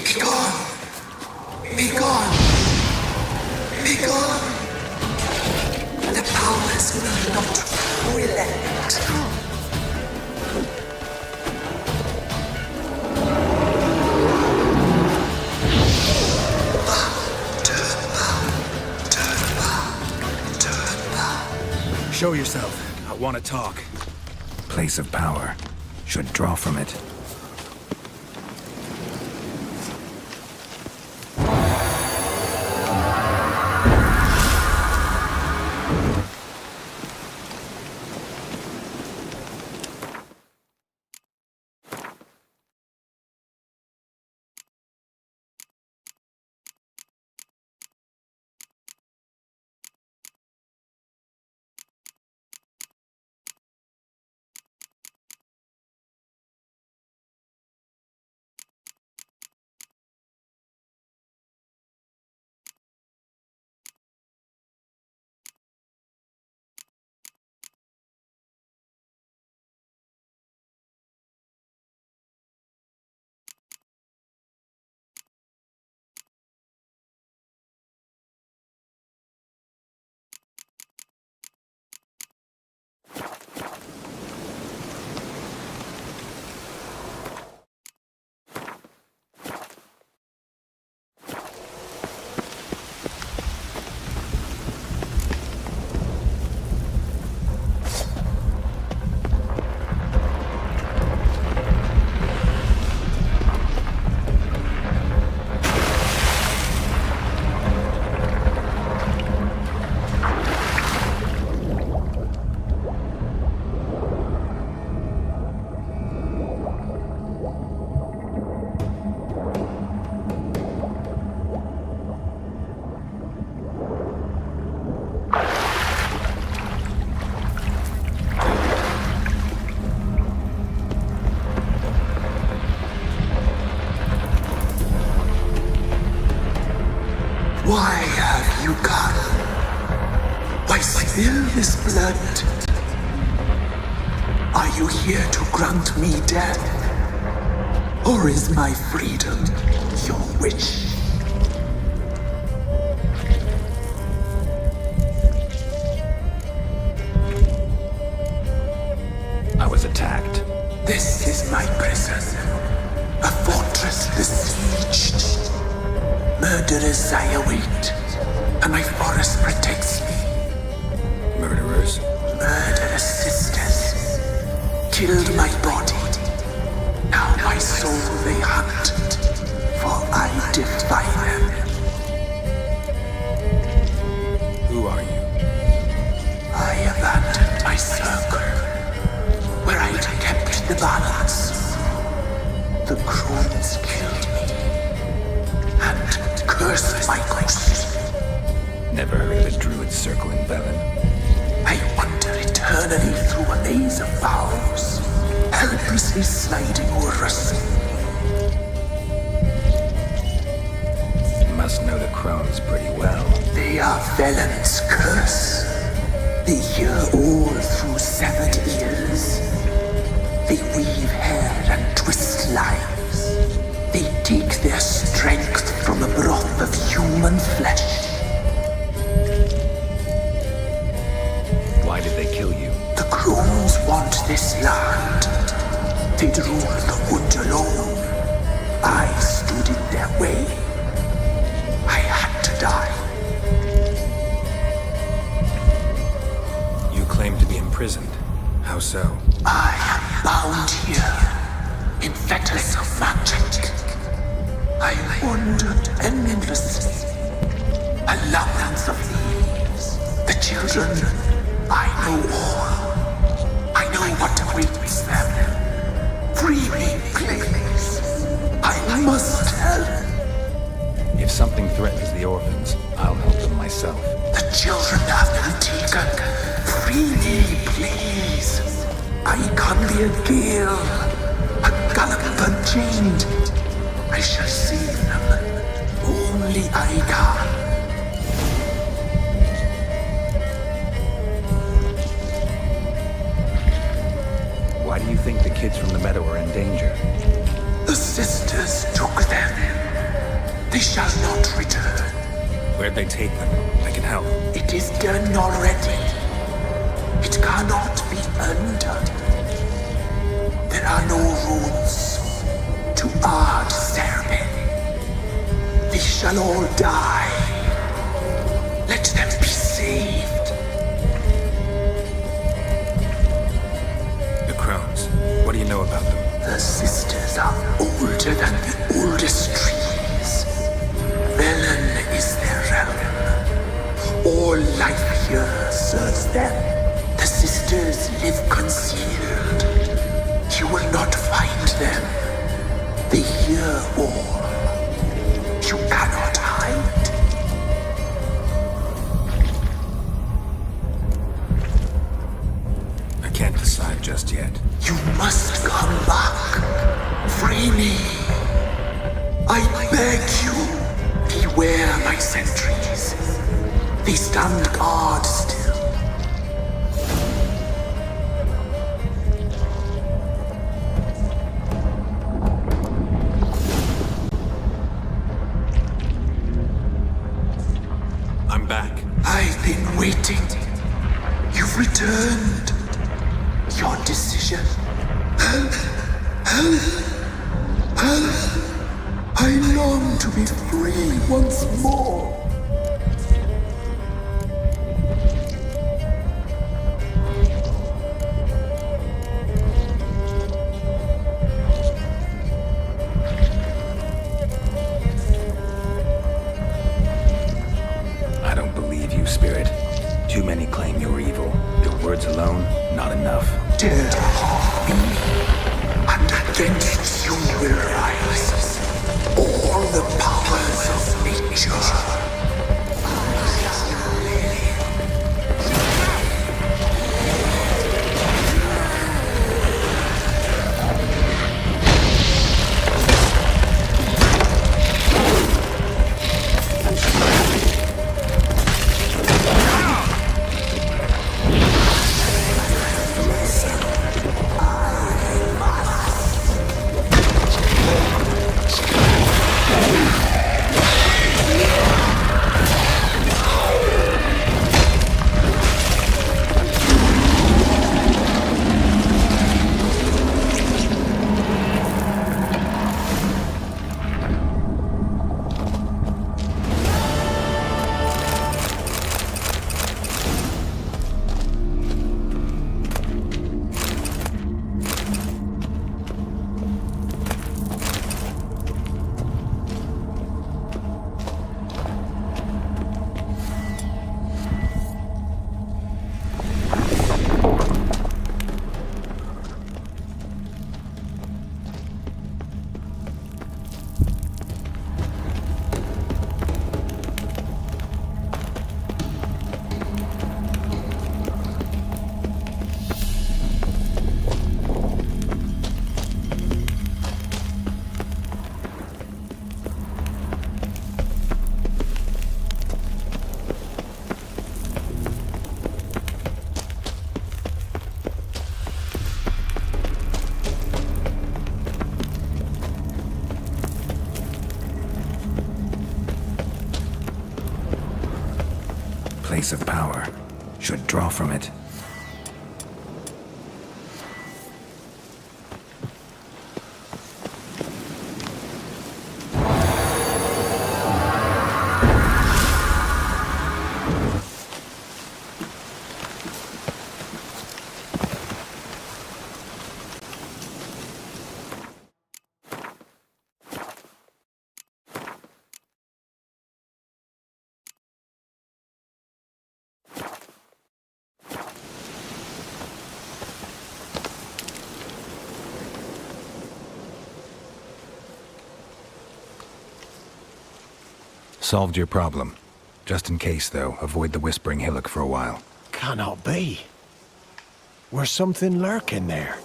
Speaker 14: Be gone. Be gone. Be gone. The powers will not relent.
Speaker 3: Show yourself. I want to talk. Place of power. Should draw from it.
Speaker 14: Why have you come? Why spill this blood? Are you here to grant me death? Or is my freedom your wish?
Speaker 3: I was attacked.
Speaker 14: This is my prison. A fortress besieged. Murderers I await, and my forest protects me.
Speaker 3: Murderers?
Speaker 14: Murderous sisters killed my body. Now my soul they hunt, for I defy them.
Speaker 3: Who are you?
Speaker 14: I abandoned my circle, where I'd kept the balance. The crones killed me, and cursed my ghost.
Speaker 3: Never heard of a druid circle in Velen.
Speaker 14: I wander eternally through a maze of vows, helplessly sliding over us.
Speaker 3: You must know the crones pretty well.
Speaker 14: They are Velen's curse. They hear all through severed ears. They weave hair and twist lives. They take their strength from a broth of human flesh.
Speaker 3: Why did they kill you?
Speaker 14: The crones want this land. They'd rule the wood alone. I stood in their way. I had to die.
Speaker 3: You claim to be imprisoned. How so?
Speaker 14: I am bound here, in fetters of magic. I wandered endlessly, a labyrinth of leaves. The children, I know all. I know what awaits them. Free me, please. I must help.
Speaker 3: If something threatens the orphans, I'll help them myself.
Speaker 14: The children have been taken. Free me, please. I can be a gale, a gallop unchained. I shall save them. Only I can.
Speaker 3: Why do you think the kids from the meadow are in danger?
Speaker 14: The sisters took them. They shall not return.
Speaker 3: Where'd they take them? I can help.
Speaker 14: It is done already. It cannot be undone. There are no rules to our ceremony. They shall all die. Let them be saved.
Speaker 3: The crones. What do you know about them?
Speaker 14: The sisters are older than the oldest trees. Velen is their realm. All life here serves them. The sisters live concealed. You will not find them. They hear all. You cannot hide.
Speaker 3: I can't decide just yet.
Speaker 14: You must come back. Free me. I beg you. Beware my sentries. They stand guard still.
Speaker 3: I'm back.
Speaker 14: I've been waiting. You've returned. Your decision. I long to be free once more.
Speaker 3: I don't believe you, Spirit. Too many claim you're evil. Your words alone, not enough.
Speaker 14: Dare harm me, and against you will rise all the powers of nature.
Speaker 3: place of power. Should draw from it. Solved your problem. Just in case, though, avoid the Whispering Hillock for a while.
Speaker 12: Cannot be. Where's something lurking there?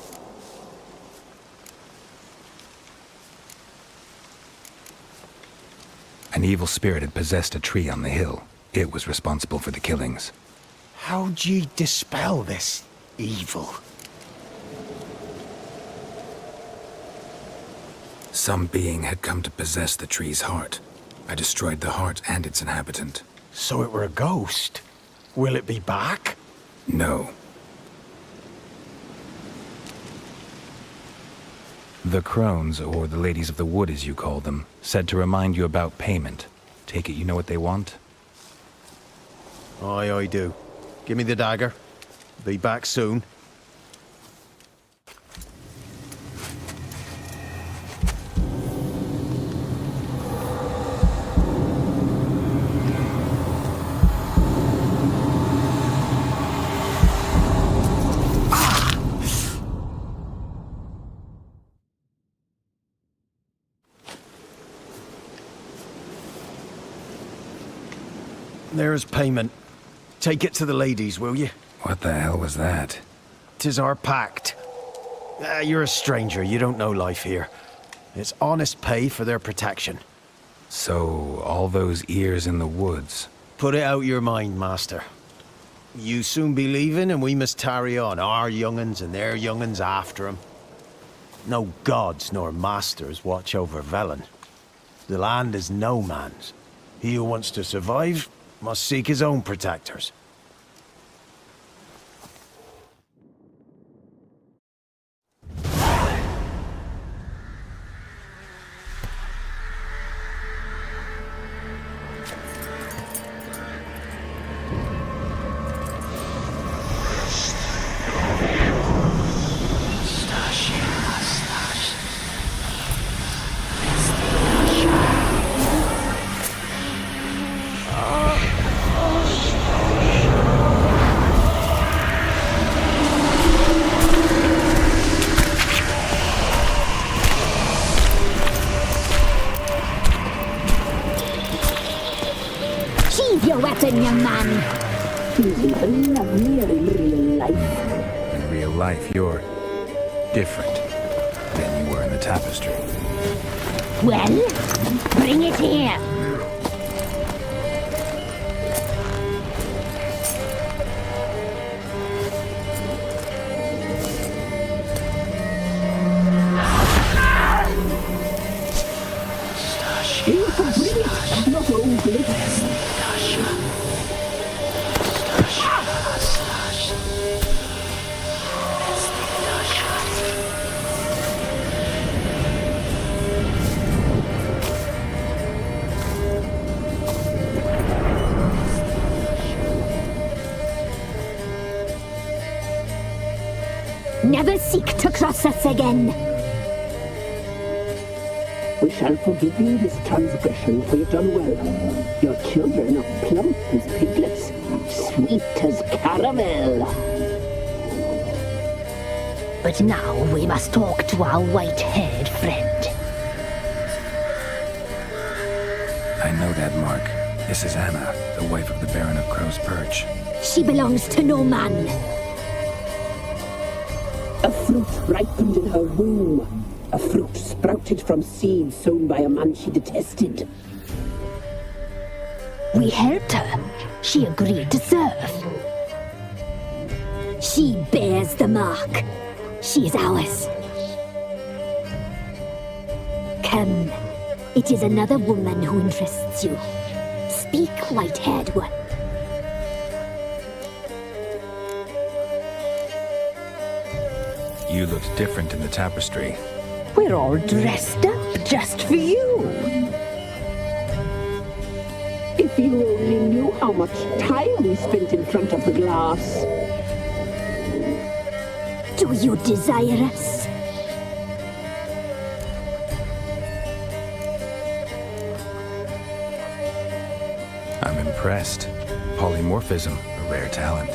Speaker 3: An evil spirit had possessed a tree on the hill. It was responsible for the killings.
Speaker 12: How'd ye dispel this evil?
Speaker 3: Some being had come to possess the tree's heart. I destroyed the heart and its inhabitant.
Speaker 12: So it were a ghost. Will it be back?
Speaker 3: No. The crones, or the ladies of the wood as you call them, said to remind you about payment. Take it you know what they want?
Speaker 12: Aye, I do. Give me the dagger. Be back soon. There's payment. Take it to the ladies, will you?
Speaker 3: What the hell was that?
Speaker 12: 'Tis our pact. You're a stranger, you don't know life here. It's honest pay for their protection.
Speaker 3: So, all those ears in the woods.
Speaker 12: Put it out your mind, master. You soon be leaving and we must tarry on, our young'uns and their young'uns after 'em. No gods nor masters watch over Velen. The land is no man's. He who wants to survive must seek his own protectors.
Speaker 10: Your weapon, young man.
Speaker 11: He's even lovelier in real life.
Speaker 3: In real life, you're different than you were in the tapestry.
Speaker 10: Well, bring it here.
Speaker 11: Not old lips.
Speaker 10: Never seek to cross us again.
Speaker 11: We shall forgive you this transgression, for you've done well. Your children are plump as piglets, sweet as caramel.
Speaker 10: But now we must talk to our white-haired friend.
Speaker 3: I know that mark. This is Anna, the wife of the Baron of Crow's Perch.
Speaker 10: She belongs to no man.
Speaker 11: A fruit ripened in her womb. A fruit sprouted from seeds sown by a man she detested.
Speaker 10: We helped her. She agreed to serve. She bears the mark. She is ours. Come. It is another woman who interests you. Speak, white-haired one.
Speaker 3: You looked different in the tapestry.
Speaker 11: We're all dressed up just for you. If you only knew how much time we spent in front of the glass.
Speaker 10: Do you desire us?
Speaker 3: I'm impressed. Polymorphism, a rare talent.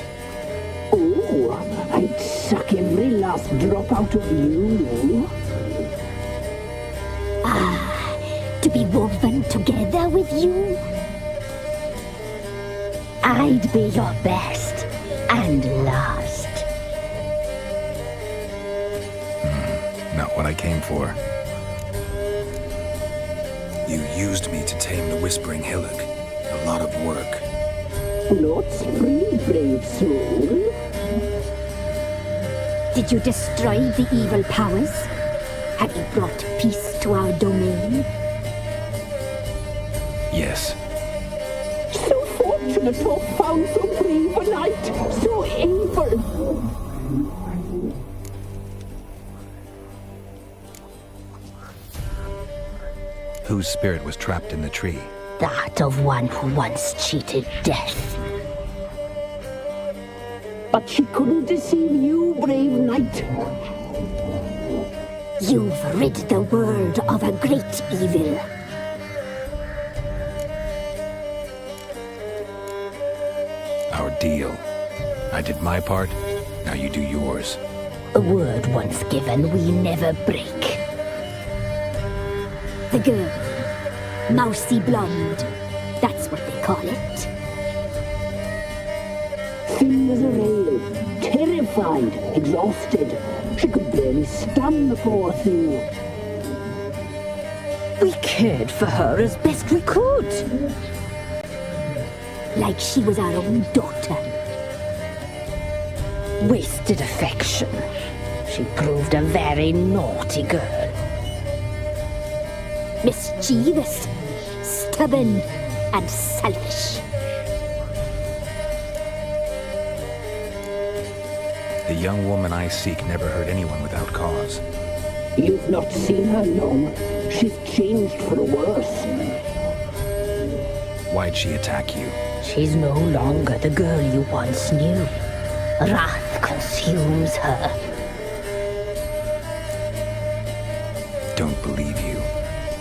Speaker 11: Oh, I'd suck every last drop out of you.
Speaker 10: To be woven together with you? I'd be your best and last.
Speaker 3: Not what I came for. You used me to tame the Whispering Hillock. A lot of work.
Speaker 11: Not free, brave soul.
Speaker 10: Did you destroy the evil powers? Have you brought peace to our domain?
Speaker 3: Yes.
Speaker 11: So fortunate to have found so brave a knight, so able.
Speaker 3: Whose spirit was trapped in the tree?
Speaker 10: That of one who once cheated death.
Speaker 11: But she couldn't deceive you, brave knight.
Speaker 10: You've rid the world of a great evil.
Speaker 3: Our deal. I did my part, now you do yours.
Speaker 10: A word once given, we never break. The girl, Mousy Blonde, that's what they call it.
Speaker 11: Thin as a rail, terrified, exhausted. She could barely stand the poor thing.
Speaker 10: We cared for her as best we could. Like she was our own daughter. Wasted affection. She proved a very naughty girl. Mischievous, stubborn, and selfish.
Speaker 3: The young woman I seek never hurt anyone without cause.
Speaker 11: You've not seen her long. She's changed for the worse.
Speaker 3: Why'd she attack you?
Speaker 10: She's no longer the girl you once knew. Wrath consumes her.
Speaker 3: Don't believe you.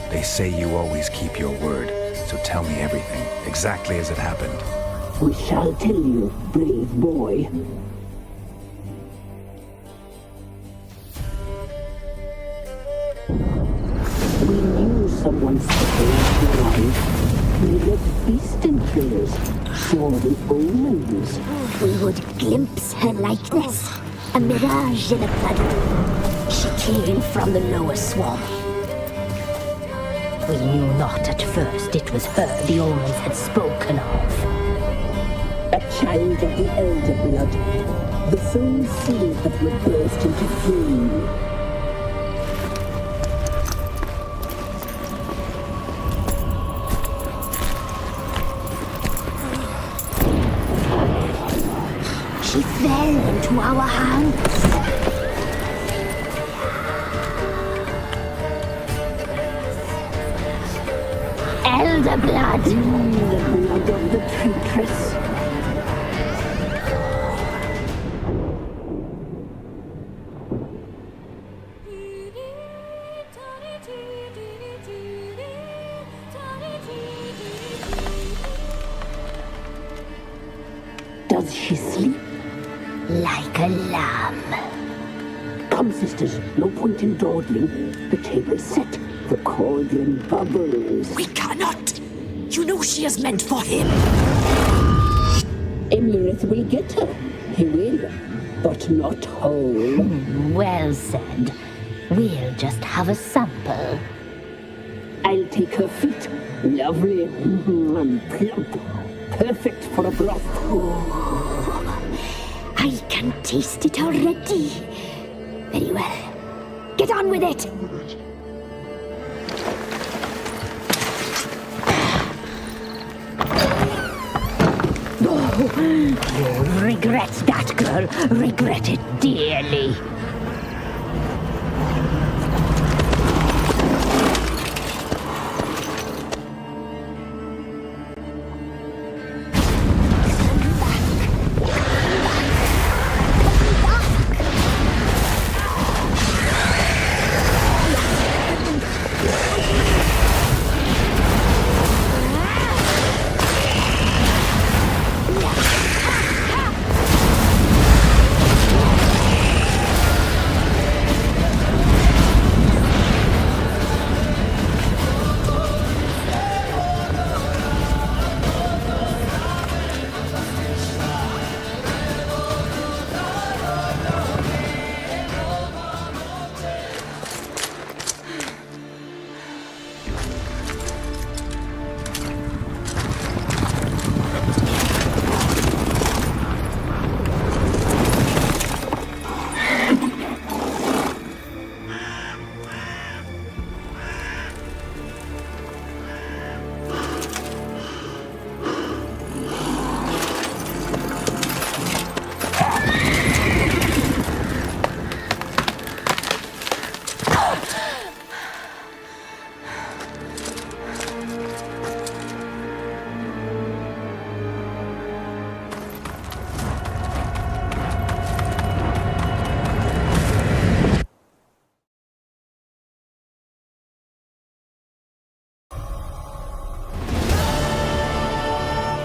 Speaker 3: They say you always keep your word, so tell me everything, exactly as it happened.
Speaker 11: We shall tell you, brave boy. We knew someone supposed to arrive. We left feasting trails, saw the omens.
Speaker 10: We would glimpse her likeness, a mirage in a flood. She came from the lower swamp. We knew not at first it was her the omens had spoken of.
Speaker 11: A child of the elder blood, the soul seed that would burst into flame.
Speaker 10: She fell into our hands. Elder blood.
Speaker 11: The blood of the traitress. Does she sleep?
Speaker 10: Like a lamb.
Speaker 11: Come, sisters, no point in dawdling. The table's set. The cauldron bubbles.
Speaker 8: We cannot! You know she is meant for him!
Speaker 11: Emirith will get her. He will, but not whole.
Speaker 10: Well said. We'll just have a sample.
Speaker 11: I'll take her feet. Lovely and plump. Perfect for a broth.
Speaker 10: I can taste it already. Very well. Get on with it! You'll regret that, girl. Regret it dearly.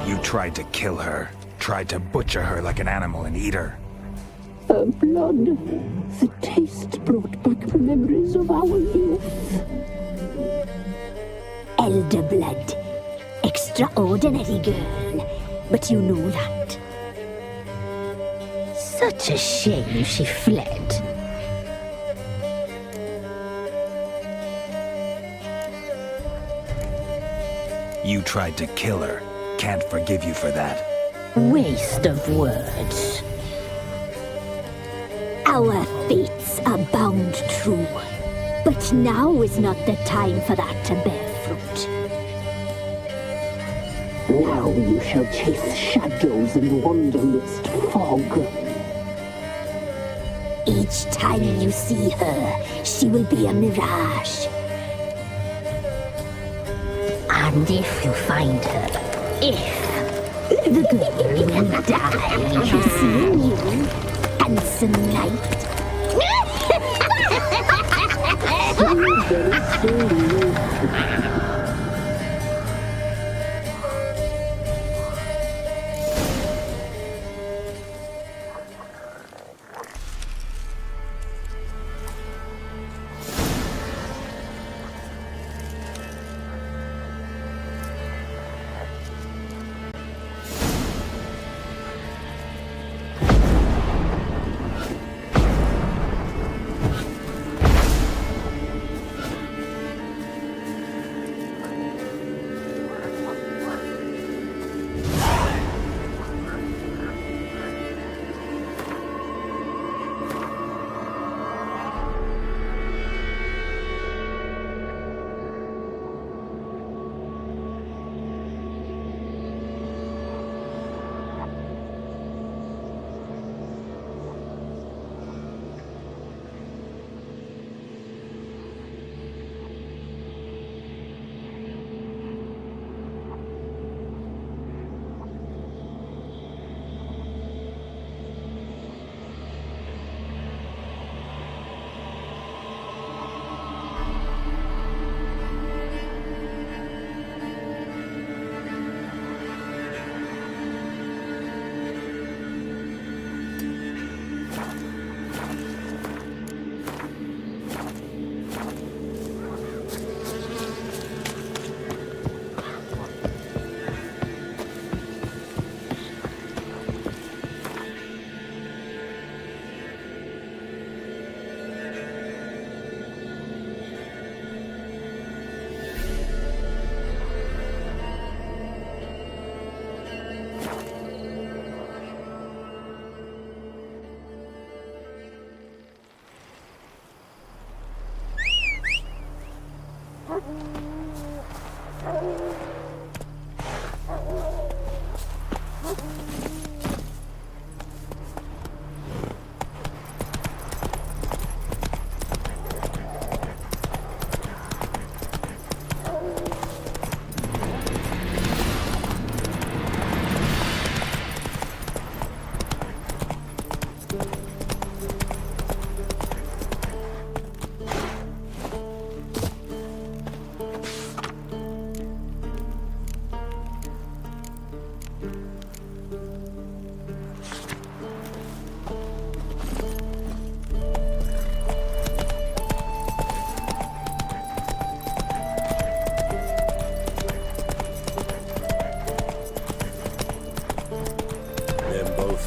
Speaker 3: You tried to kill her. Tried to butcher her like an animal and eat her.
Speaker 11: Her blood, the taste brought back memories of our youth.
Speaker 10: Elder blood. Extraordinary girl. But you know that. Such a shame she fled.
Speaker 3: You tried to kill her. Can't forgive you for that.
Speaker 10: Waste of words. Our fates are bound true. But now is not the time for that to bear fruit.
Speaker 11: Now you shall chase shadows and wander midst fog.
Speaker 10: Each time you see her, she will be a mirage. And if you find her, the girl will die seeing you, handsome knight.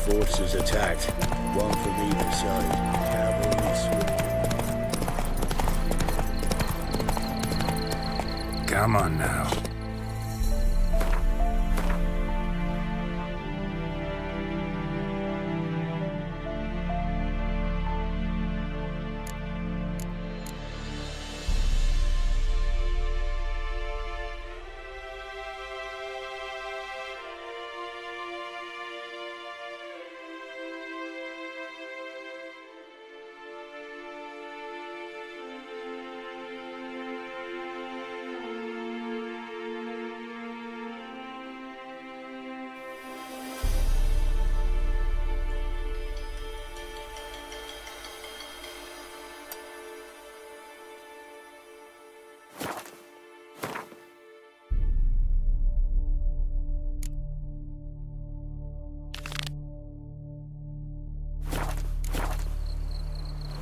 Speaker 13: Forces attacked, one from either side. Cavalry.
Speaker 3: Come on now.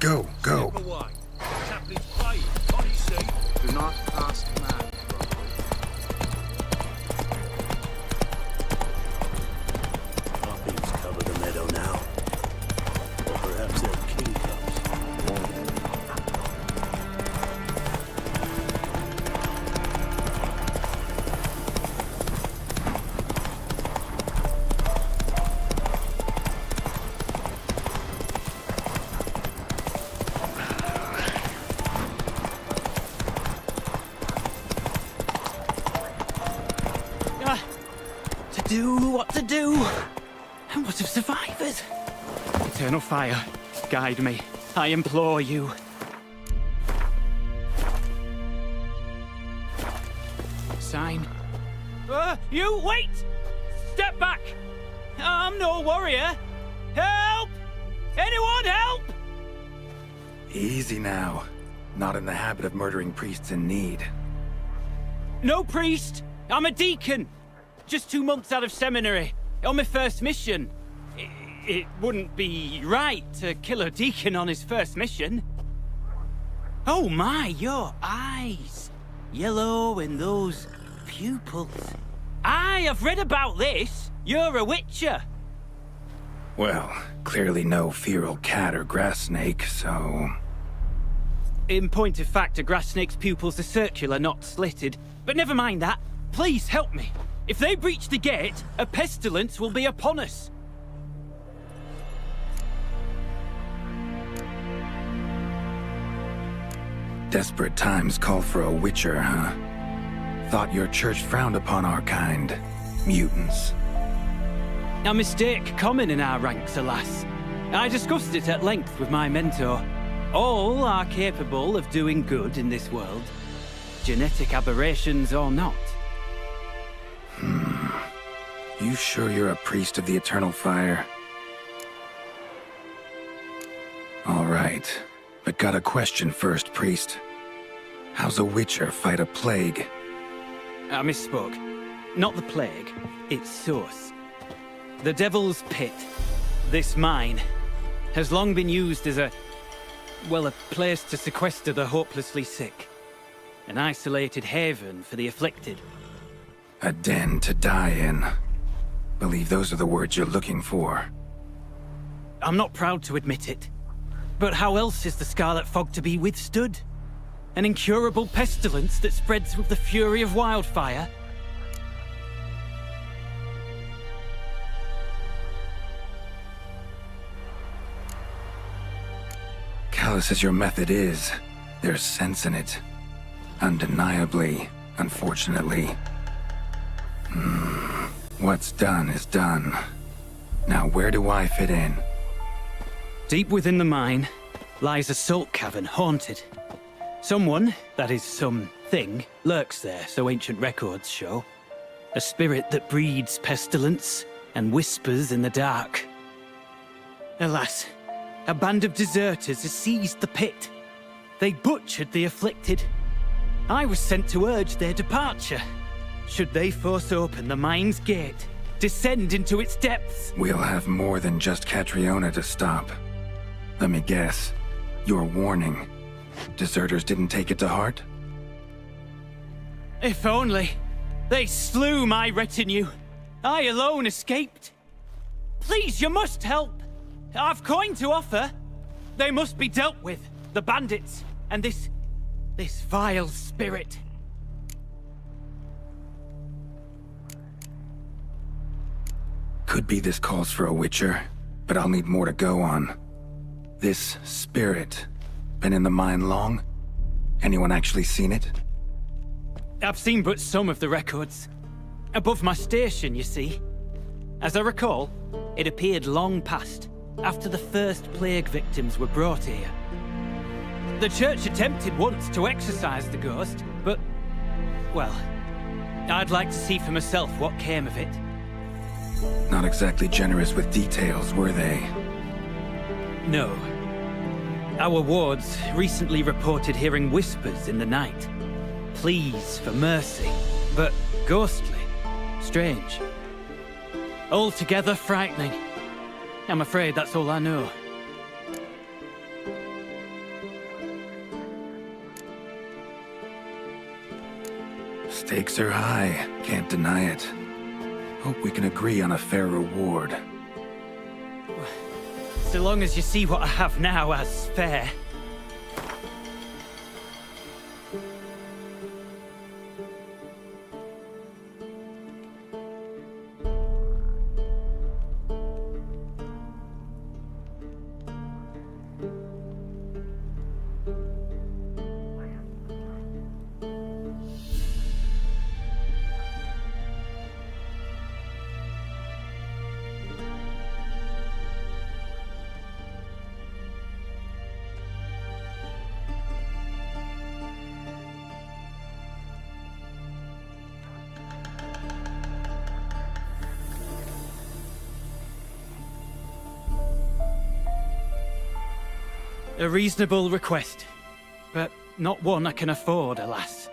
Speaker 3: Go, go.
Speaker 13: Step away. Chaplin's playing. On his seat.
Speaker 15: Do not ask man.
Speaker 13: Poppies cover the meadow now. Or perhaps they're kingcups.
Speaker 16: What to do? And what of survivors? Eternal fire, guide me. I implore you. Sign. You wait! Step back! I'm no warrior. Help! Anyone help!
Speaker 3: Easy now. Not in the habit of murdering priests in need.
Speaker 16: No priest! I'm a deacon! Just 2 months out of seminary, on my first mission. It wouldn't be right to kill a deacon on his first mission. Oh my, your eyes. Yellow and those pupils. Aye, I've read about this. You're a witcher.
Speaker 3: Well, clearly no feral cat or grass snake, so...
Speaker 16: In point of fact, a grass snake's pupils are circular, not slitted. But never mind that. Please help me. If they breach the gate, a pestilence will be upon us.
Speaker 3: Desperate times call for a witcher, huh? Thought your church frowned upon our kind. Mutants.
Speaker 16: A mistake common in our ranks, alas. I discussed it at length with my mentor. All are capable of doing good in this world. Genetic aberrations or not.
Speaker 3: You sure you're a priest of the Eternal Fire? All right, but got a question first, priest. How's a witcher fight a plague?
Speaker 16: I misspoke. Not the plague, its source. The Devil's Pit, this mine, has long been used as a place to sequester the hopelessly sick. An isolated haven for the afflicted.
Speaker 3: A den to die in. Believe those are the words you're looking for.
Speaker 16: I'm not proud to admit it. But how else is the Scarlet Fog to be withstood? An incurable pestilence that spreads with the fury of wildfire?
Speaker 3: Callous as your method is, there's sense in it. Undeniably, unfortunately. What's done is done. Now where do I fit in?
Speaker 16: Deep within the mine lies a salt cavern haunted. Someone, that is something, lurks there, so ancient records show. A spirit that breeds pestilence and whispers in the dark. Alas, a band of deserters has seized the pit. They butchered the afflicted. I was sent to urge their departure. Should they force open the mine's gate, descend into its depths...
Speaker 3: We'll have more than just Catriona to stop. Let me guess. Your warning. Deserters didn't take it to heart?
Speaker 16: If only. They slew my retinue. I alone escaped. Please, you must help. I've coin to offer. They must be dealt with. The bandits. And this vile spirit.
Speaker 3: Could be this calls for a witcher, but I'll need more to go on. This spirit, been in the mine long? Anyone actually seen it?
Speaker 16: I've seen but some of the records. Above my station, you see. As I recall, it appeared long past, after the first plague victims were brought here. The church attempted once to exorcise the ghost, but, well, I'd like to see for myself what came of it.
Speaker 3: Not exactly generous with details, were they?
Speaker 16: No. Our wards recently reported hearing whispers in the night. Pleas for mercy, but ghostly, strange. Altogether frightening. I'm afraid that's all I know.
Speaker 3: Stakes are high, can't deny it. Hope we can agree on a fair reward.
Speaker 16: So long as you see what I have now as fair. A reasonable request, but not one I can afford, alas.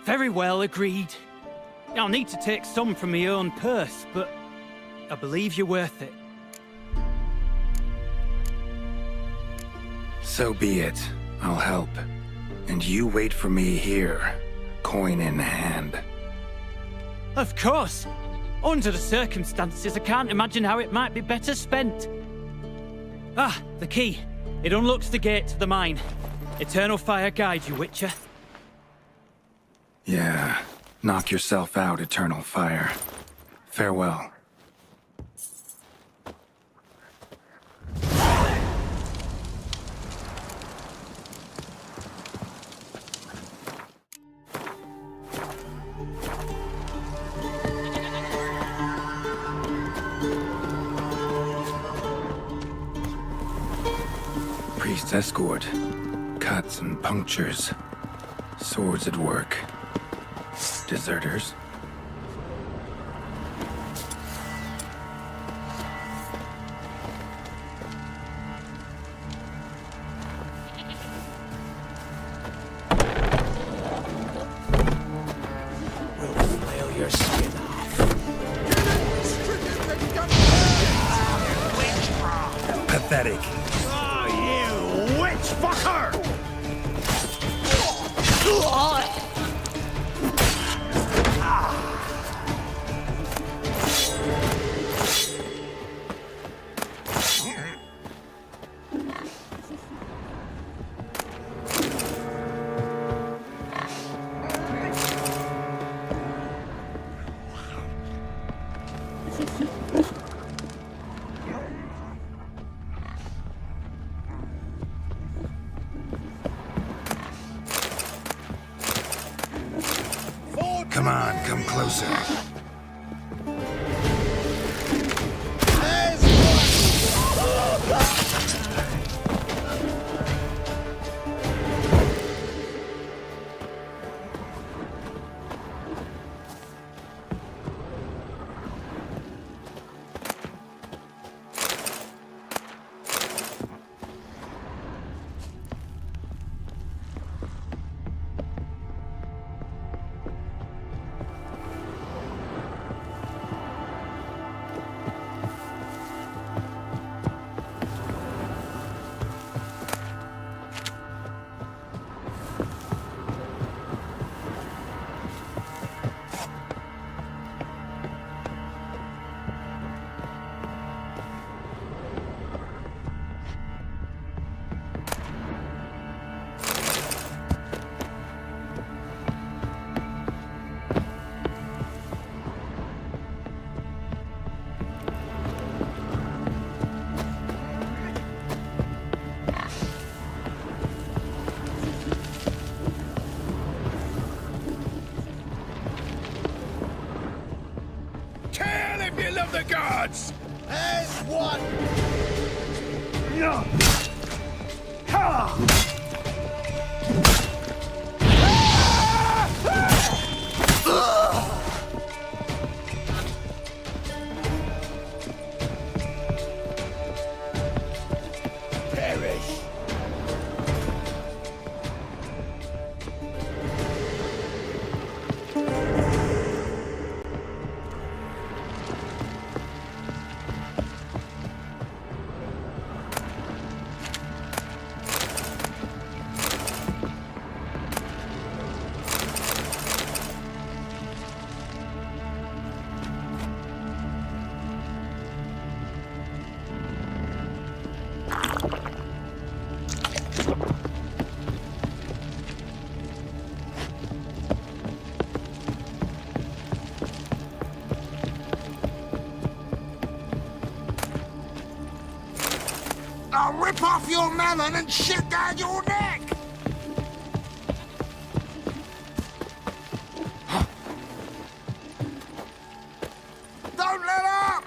Speaker 16: Very well, agreed. I'll need to take some from my own purse, but I believe you're worth it.
Speaker 3: So be it. I'll help. And you wait for me here, coin in hand.
Speaker 16: Of course! Under the circumstances, I can't imagine how it might be better spent. Ah, the key. It unlocks the gate to the mine. Eternal fire guide you, Witcher.
Speaker 3: Yeah. Knock yourself out, Eternal Fire. Farewell. Priest's escort. Cuts and punctures. Swords at work. Deserters.
Speaker 6: We'll flail your skin off.
Speaker 3: Pathetic.
Speaker 2: Oh, you witch fucker!
Speaker 3: Come on, come closer.
Speaker 2: Kill if you love the gods! As one! Perish! I'll rip off your melon and shit down your neck! Don't let up!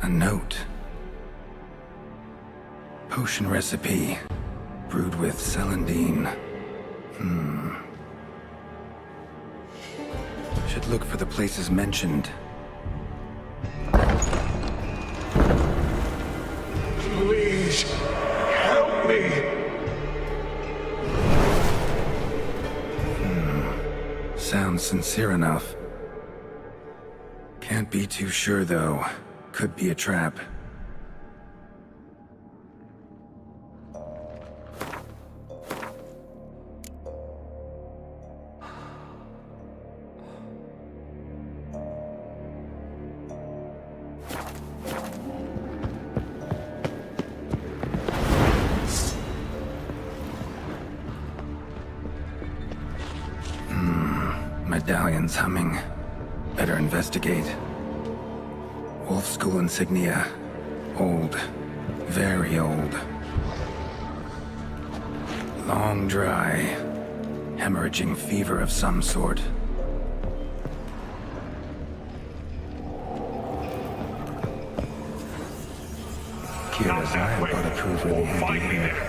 Speaker 3: A note. Potion recipe. Brewed with celandine. Should look for the places mentioned.
Speaker 14: Please, help me!
Speaker 3: Sounds sincere enough. Can't be too sure, though. Could be a trap. Medallion's humming. Better investigate. Wolf School insignia. Old. Very old. Long dry. Hemorrhaging fever of some sort. Kira's eye about to prove really handy here.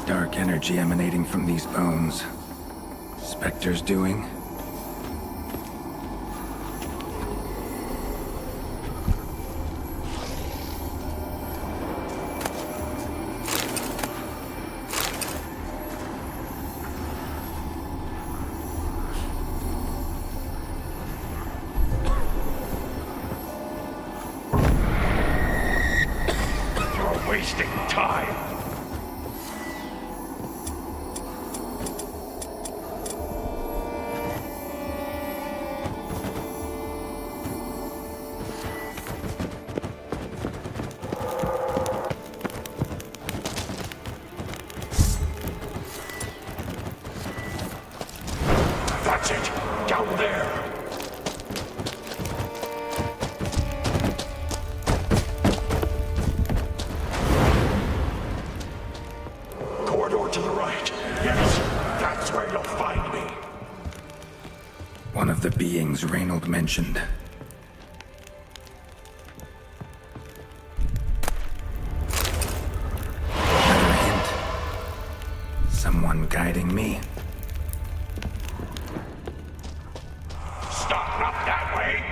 Speaker 3: Dark energy emanating from these bones. Spectre's doing?
Speaker 14: You're wasting time. That's it! Down there! Corridor to the right. Yes, that's where you'll find me.
Speaker 3: One of the beings Reynold mentioned. Another hint. Someone guiding me.
Speaker 14: Stop, not that way!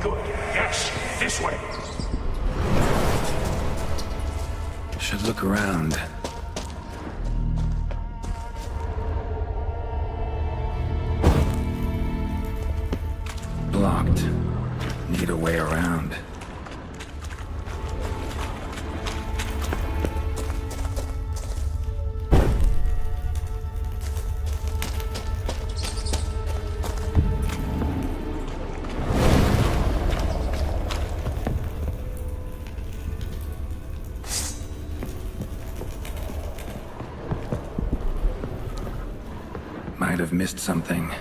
Speaker 14: Good. Yes, this way.
Speaker 3: Should look around. Blocked. Need a way around. might have missed something.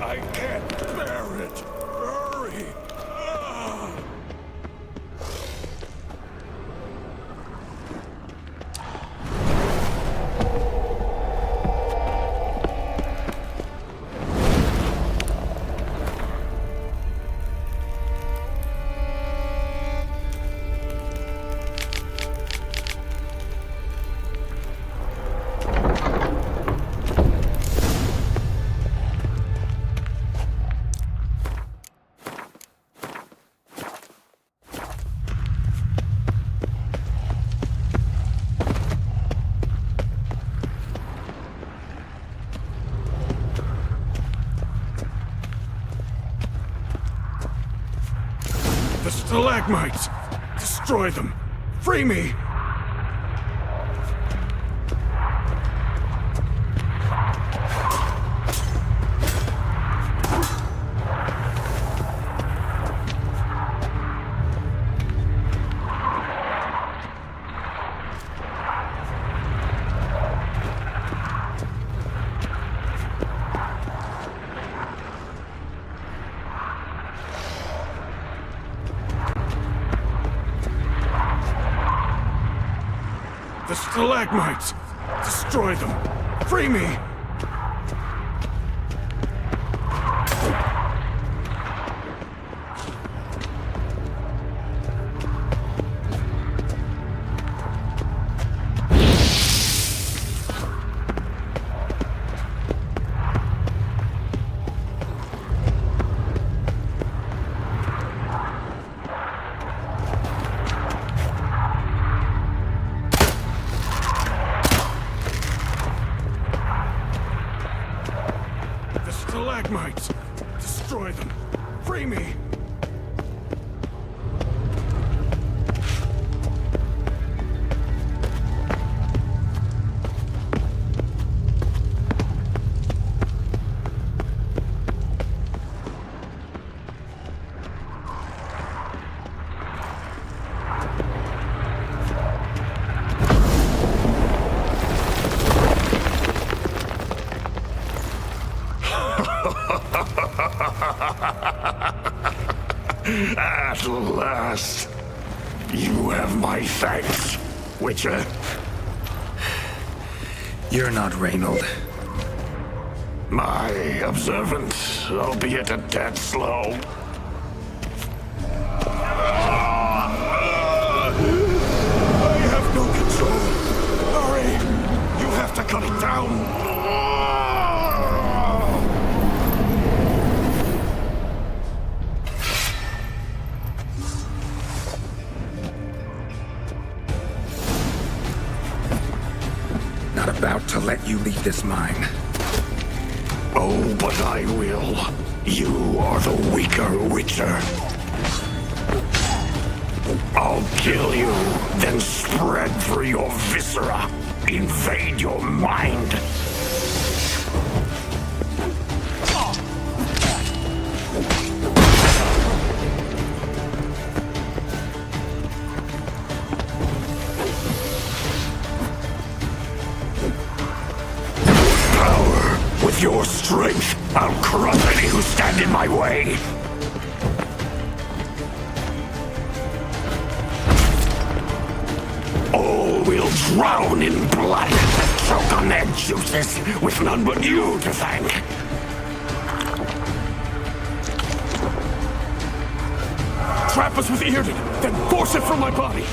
Speaker 1: I can't bear it. Hurry. The stalagmites! Destroy them! Free me! The stalagmites! Destroy them! Free me! The stalagmites! Destroy them! Free me! At last, you have my thanks, Witcher.
Speaker 3: You're not Reynold.
Speaker 1: My observance, albeit a tad slow. I have no control. Hurry! You have to cut it down.
Speaker 3: Not about to let you leave this mine.
Speaker 1: Oh, but I will. You are the weaker Witcher. I'll kill you, then spread through your viscera. Invade your mind. With your strength, I'll crush any who stand in my way. All will drown in blood, choke on their juices, with none but you to thank. Trap us with Earden, then force it from my body.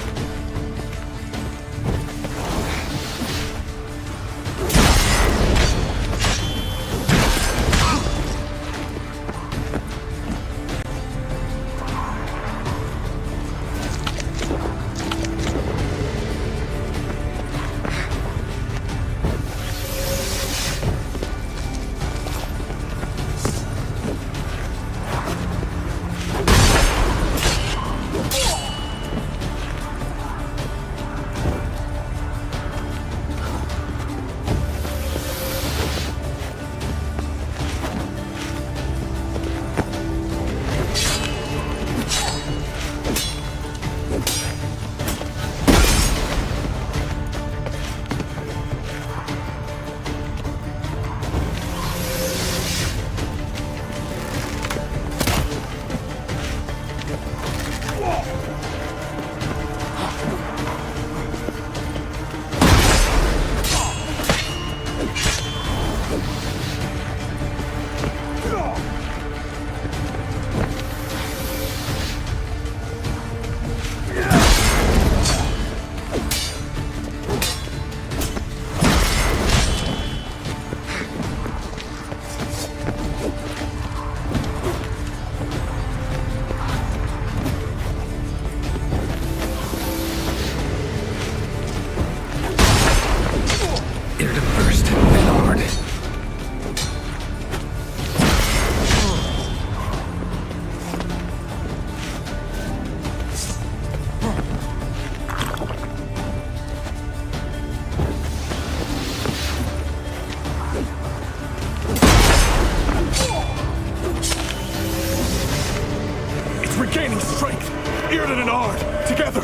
Speaker 17: and Ard, together!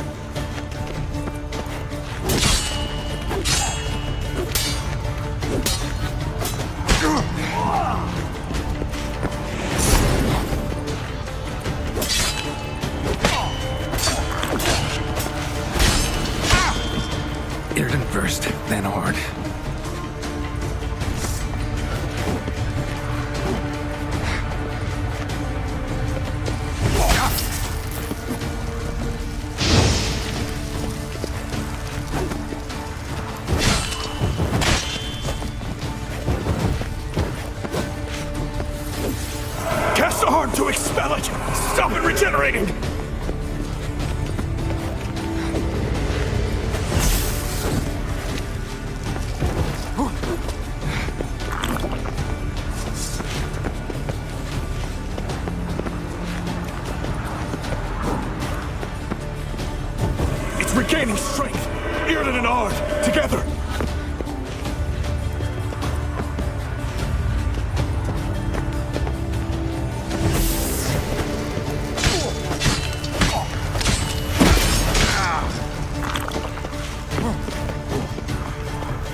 Speaker 3: Irden first, then Ard.
Speaker 17: Cast Ard to expel it! Stop it regenerating! It's regaining strength! Irden and Ard, together!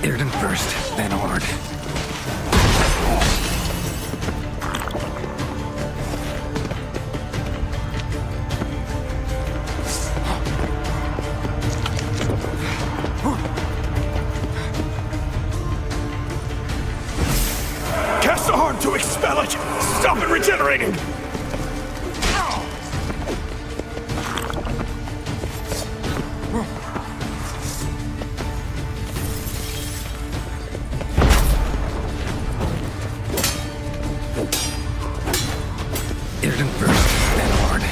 Speaker 3: Irden first, then Ard.
Speaker 17: Cast Ard to expel it! Stop it regenerating!
Speaker 3: Irden first, then Ard.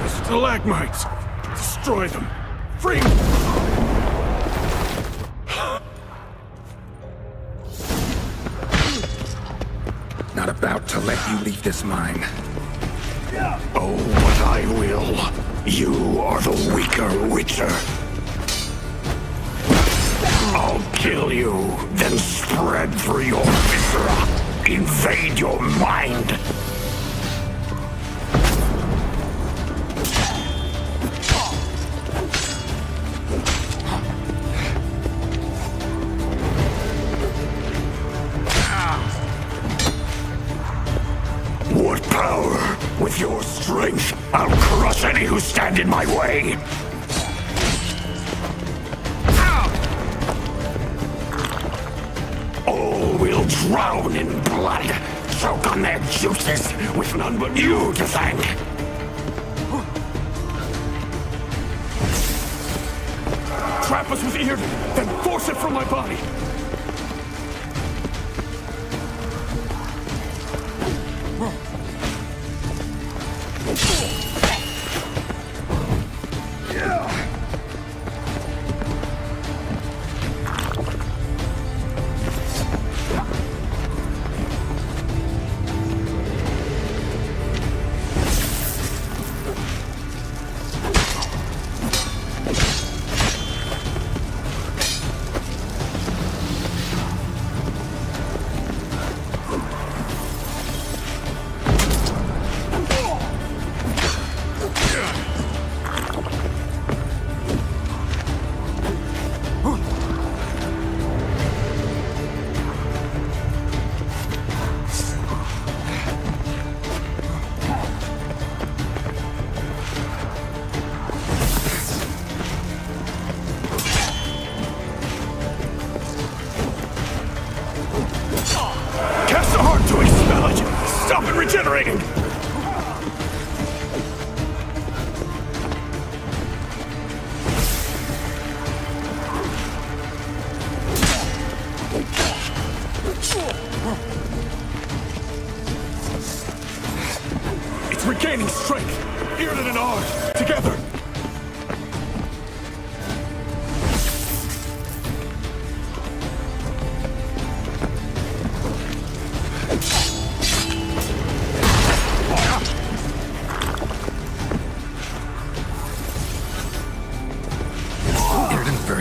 Speaker 17: The stalagmites! Destroy them! Free!
Speaker 3: Not about to let you leave this mine.
Speaker 17: Oh, but I will. You are the weaker Witcher. I'll kill you, then spread through your viscera. Invade your mind. What power? With your strength, I'll crush any who stand in my way. All will drown in blood, choke on their juices, with none but you to thank. Trap us with Irden, then force it from my body. Regenerating!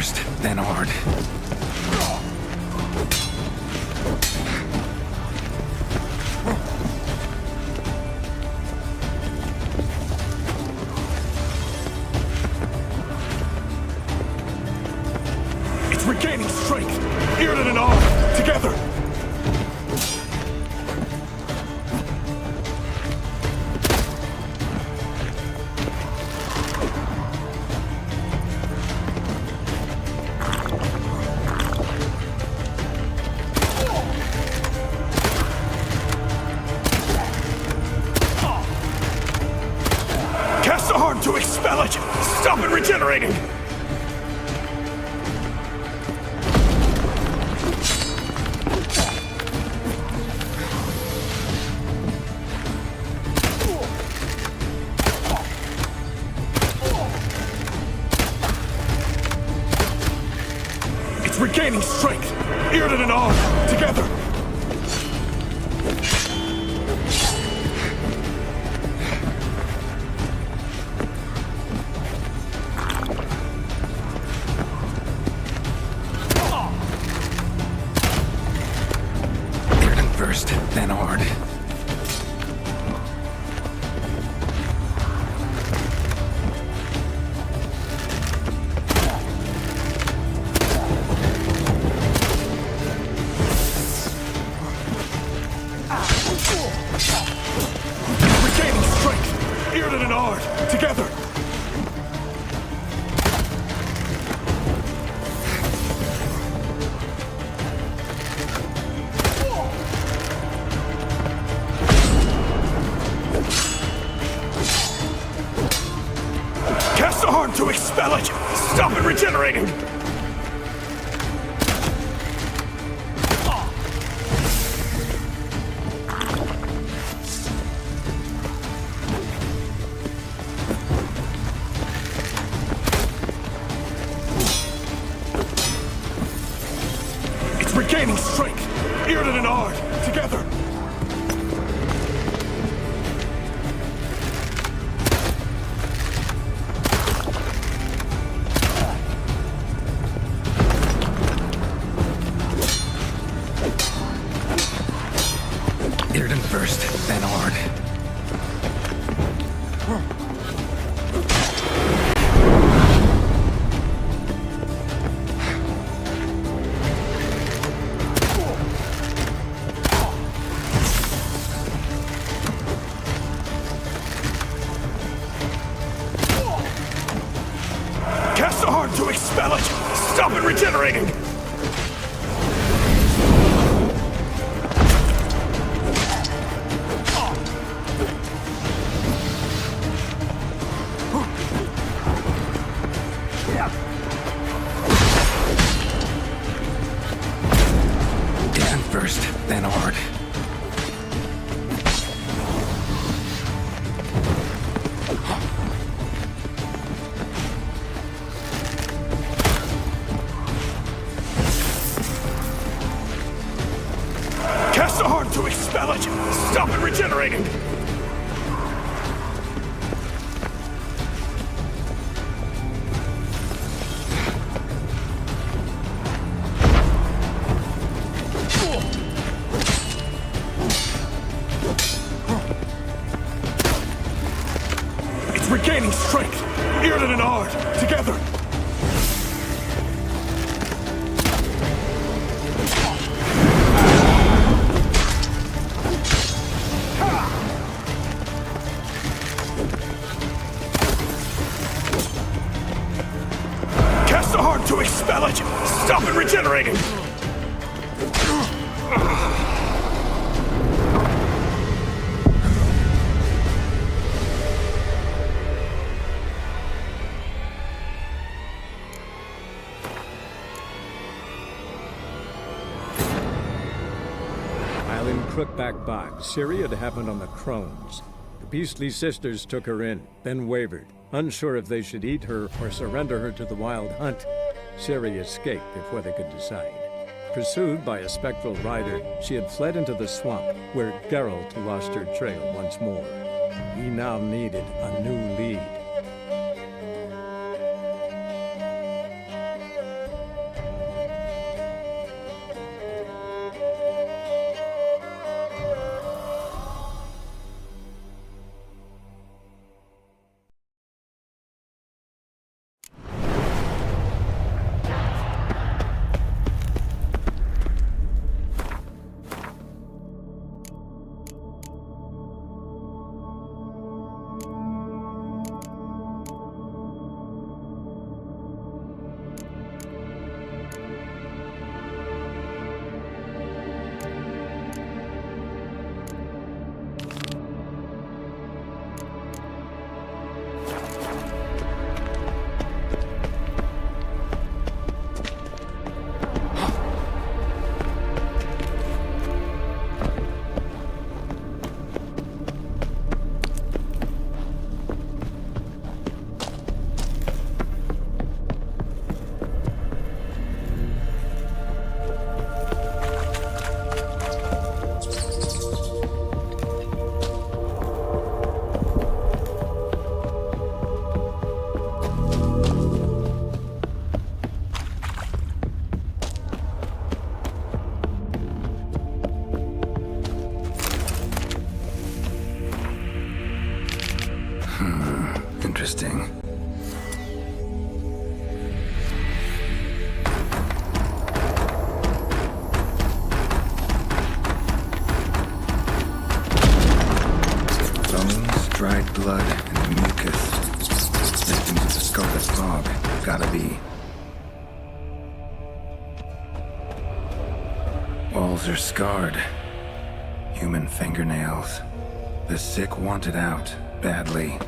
Speaker 3: first, then hard.
Speaker 17: It's regaining strength. Earden and arm, together. Cast a harm to expel it. Stop it regenerating. It's regaining strength. Earden and arm, together.
Speaker 3: Earden first, then hard.
Speaker 17: Regaining strength. Earden and Ard, together. Cast a harm to expel it. Stop it regenerating. It's regaining strength. Earden and Ard, together.
Speaker 3: Earden first, then hard.
Speaker 17: Cast a harm to expel it. Stop it regenerating.
Speaker 3: Earden first, then hard.
Speaker 17: Cast a harm to expel it. Stop it regenerating. It's regaining strength. Earden and Ard, together. Cast a harm to expel it. Stop it regenerating.
Speaker 18: While in Crookback Bog, Ciri had happened on the Crones. The beastly sisters took her in, then wavered, unsure if they should eat her or surrender her to the Wild Hunt. Ciri escaped before they could decide. Pursued by a spectral rider, she had fled into the swamp, where Geralt lost her trail once more. He now needed a new lead.
Speaker 3: blood and mucus. Victims of the Scarlet Fog. Gotta be. Walls are scarred. Human fingernails. The sick want it out, badly.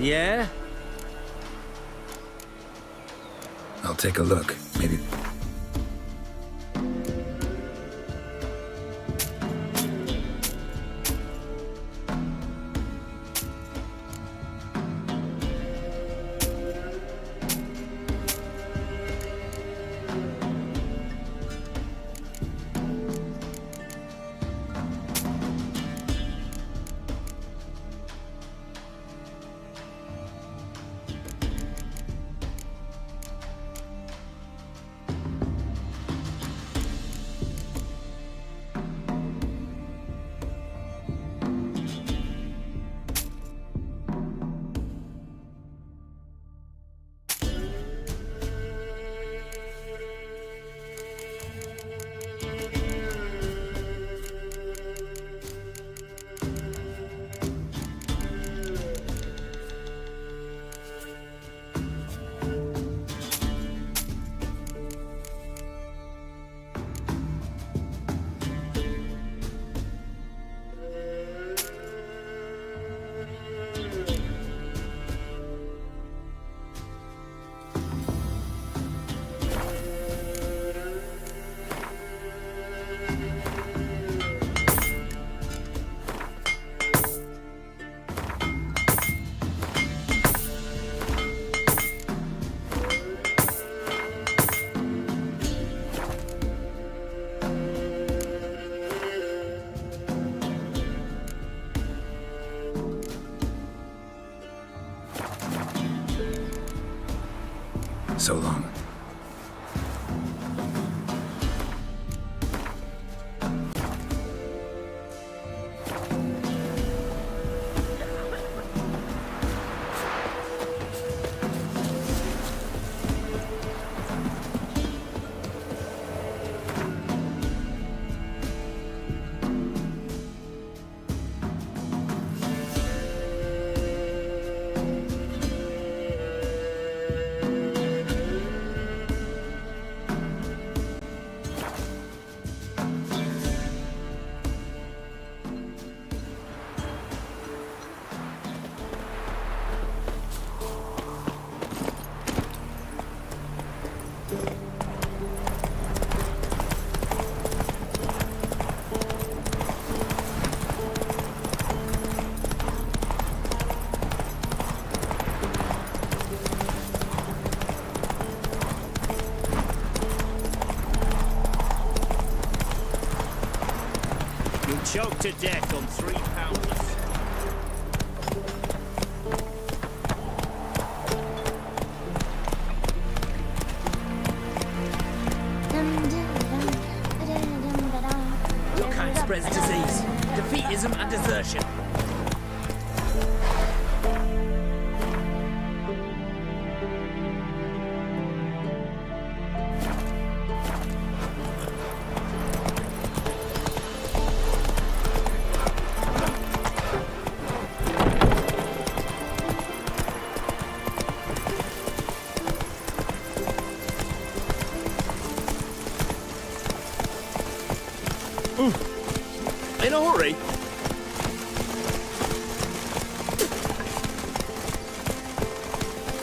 Speaker 16: Yeah?
Speaker 3: I'll take a look. Maybe... So long.
Speaker 19: Choked to death on 3 pounders.
Speaker 20: Your kind spreads disease, defeatism and desertion.
Speaker 19: In a hurry?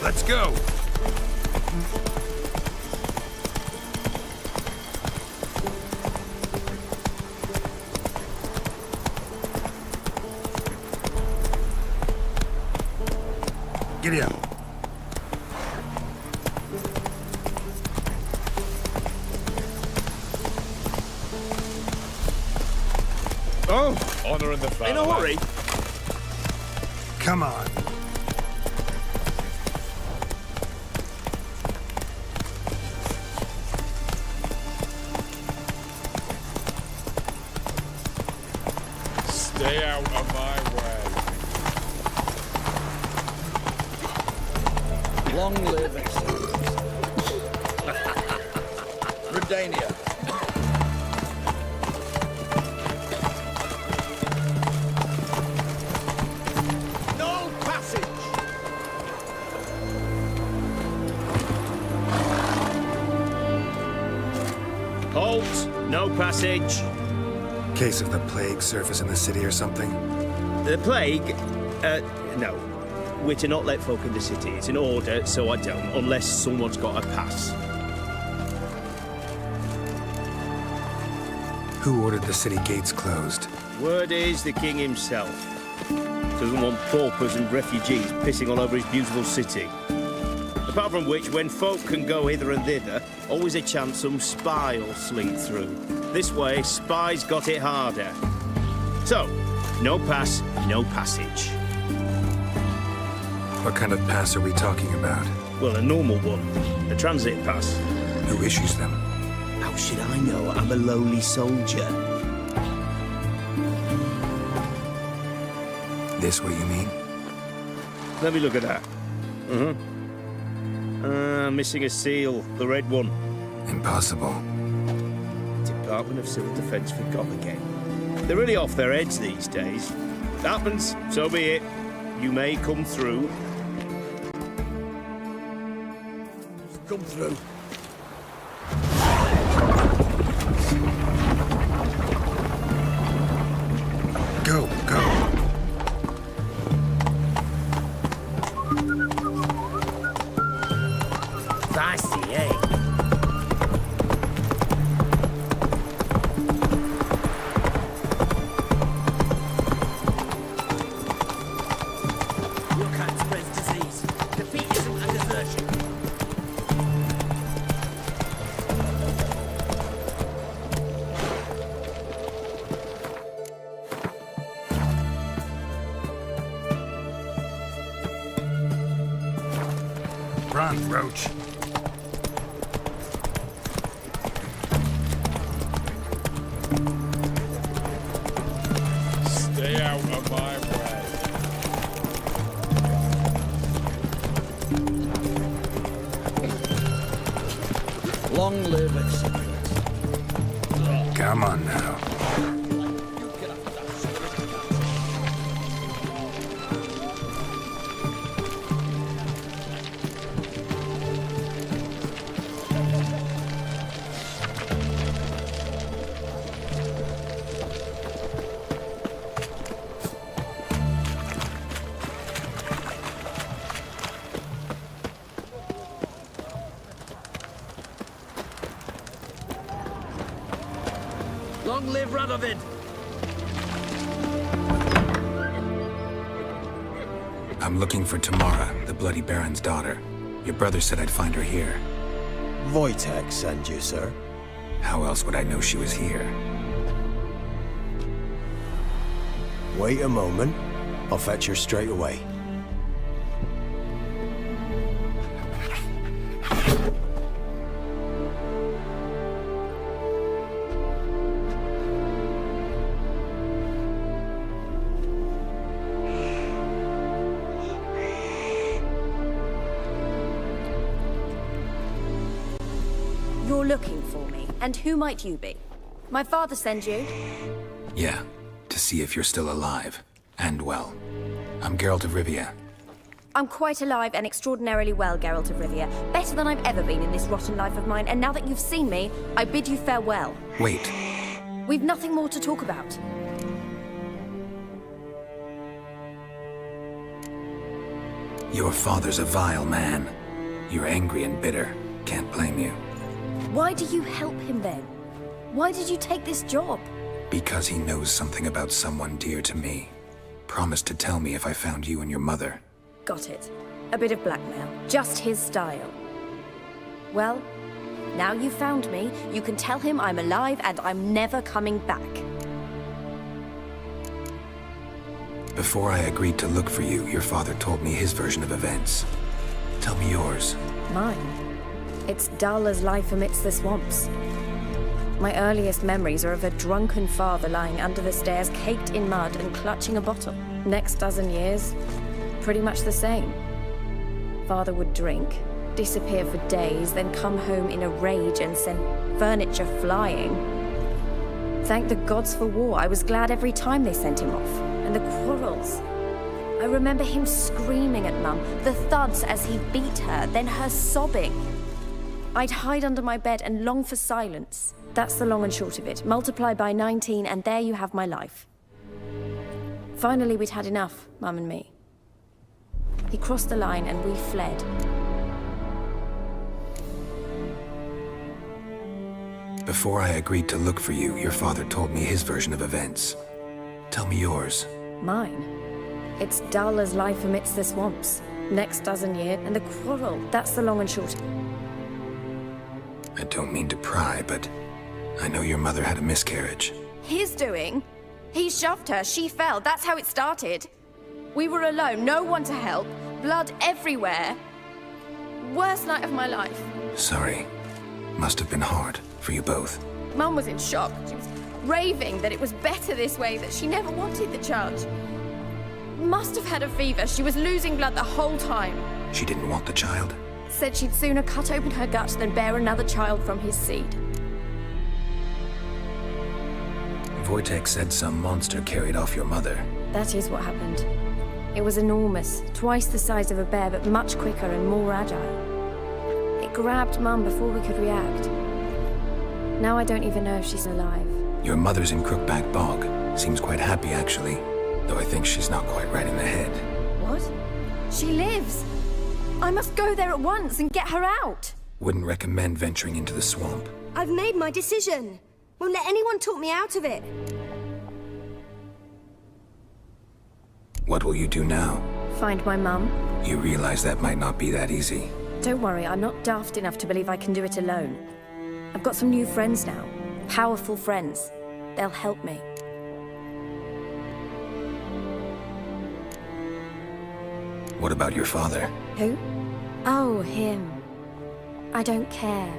Speaker 3: Let's go! Giddy up.
Speaker 19: Oh, honor in the family. In a hurry?
Speaker 3: Come on.
Speaker 19: Stay out of my way.
Speaker 21: Long live Redania.
Speaker 19: Halt! No passage.
Speaker 3: Case of the plague surface in the city or something?
Speaker 19: The plague? No. we're to not let folk in the city. It's an order, so I don't, unless someone's got a pass.
Speaker 3: Who ordered the city gates closed?
Speaker 19: Word is the king himself. Doesn't want paupers and refugees pissing all over his beautiful city. Apart from which, when folk can go hither and thither, always a chance some spy will slink through. This way, spies got it harder. So, no pass, no passage.
Speaker 3: What kind of pass are we talking about?
Speaker 19: Well, a normal one. A transit pass.
Speaker 3: Who issues them?
Speaker 19: How should I know? I'm a lowly soldier.
Speaker 3: This what you mean?
Speaker 19: Let me look at that. Missing a seal. The red one.
Speaker 3: Impossible.
Speaker 19: Department of Civil Defence forgot again. They're really off their heads these days. Happens, so be it. You may come through.
Speaker 6: Come through.
Speaker 3: Go, go.
Speaker 20: Fancy, eh? Your kind spreads disease, defeatism and desertion.
Speaker 3: Run, Roach.
Speaker 19: Stay out of my way.
Speaker 21: Long live it.
Speaker 3: Come on now.
Speaker 20: Long live Radovid!
Speaker 3: I'm looking for Tamara, the Bloody Baron's daughter. Your brother said I'd find her here.
Speaker 6: Wojtek sent you, sir.
Speaker 3: How else would I know she was here?
Speaker 6: Wait a moment. I'll fetch her straight away.
Speaker 7: You're looking for me, and who might you be? My father sent you?
Speaker 3: Yeah, to see if you're still alive. And well. I'm Geralt of Rivia.
Speaker 7: I'm quite alive and extraordinarily well, Geralt of Rivia. Better than I've ever been in this rotten life of mine, and now that you've seen me, I bid you farewell.
Speaker 3: Wait.
Speaker 7: We've nothing more to talk about.
Speaker 3: Your father's a vile man. You're angry and bitter. Can't blame you.
Speaker 7: Why do you help him then? Why did you take this job?
Speaker 3: Because he knows something about someone dear to me. Promised to tell me if I found you and your mother.
Speaker 7: Got it. A bit of blackmail. Just his style. Well, now you've found me, you can tell him I'm alive and I'm never coming back.
Speaker 3: Before I agreed to look for you, your father told me his version of events. Tell me yours.
Speaker 7: Mine? It's dull as life amidst the swamps. My earliest memories are of a drunken father lying under the stairs, caked in mud and clutching a bottle. Next dozen years, pretty much the same. Father would drink, disappear for days, then come home in a rage and send furniture flying. Thank the gods for war. I was glad every time they sent him off. And the quarrels. I remember him screaming at Mum, the thuds as he beat her, then her sobbing. I'd hide under my bed and long for silence. That's the long and short of it. Multiply by 19 and there you have my life. Finally, we'd had enough, Mum and me. He crossed the line and we fled.
Speaker 3: Before I agreed to look for you, your father told me his version of events. Tell me yours.
Speaker 7: Mine? It's dull as life amidst the swamps. Next dozen year, and the quarrel. That's the long and short.
Speaker 3: I don't mean to pry, but I know your mother had a miscarriage.
Speaker 7: His doing? He shoved her, she fell, that's how it started. We were alone, no one to help, blood everywhere. Worst night of my life.
Speaker 3: Sorry. Must have been hard for you both.
Speaker 7: Mum was in shock. She was raving that it was better this way, that she never wanted the child. Must have had a fever. She was losing blood the whole time.
Speaker 3: She didn't want the child?
Speaker 7: Said she'd sooner cut open her gut than bear another child from his seed.
Speaker 3: Wojtek said some monster carried off your mother.
Speaker 7: That is what happened. It was enormous, twice the size of a bear, but much quicker and more agile. It grabbed Mum before we could react. Now I don't even know if she's alive.
Speaker 3: Your mother's in Crookback Bog. Seems quite happy, actually. Though I think she's not quite right in the head.
Speaker 7: What? She lives! I must go there at once and get her out!
Speaker 3: Wouldn't recommend venturing into the swamp.
Speaker 5: I've made my decision. Won't let anyone talk me out of it.
Speaker 3: What will you do now?
Speaker 7: Find my mum.
Speaker 3: You realize that might not be that easy.
Speaker 7: Don't worry, I'm not daft enough to believe I can do it alone. I've got some new friends now. Powerful friends. They'll help me.
Speaker 3: What about your father?
Speaker 7: Who? Oh, him. I don't care.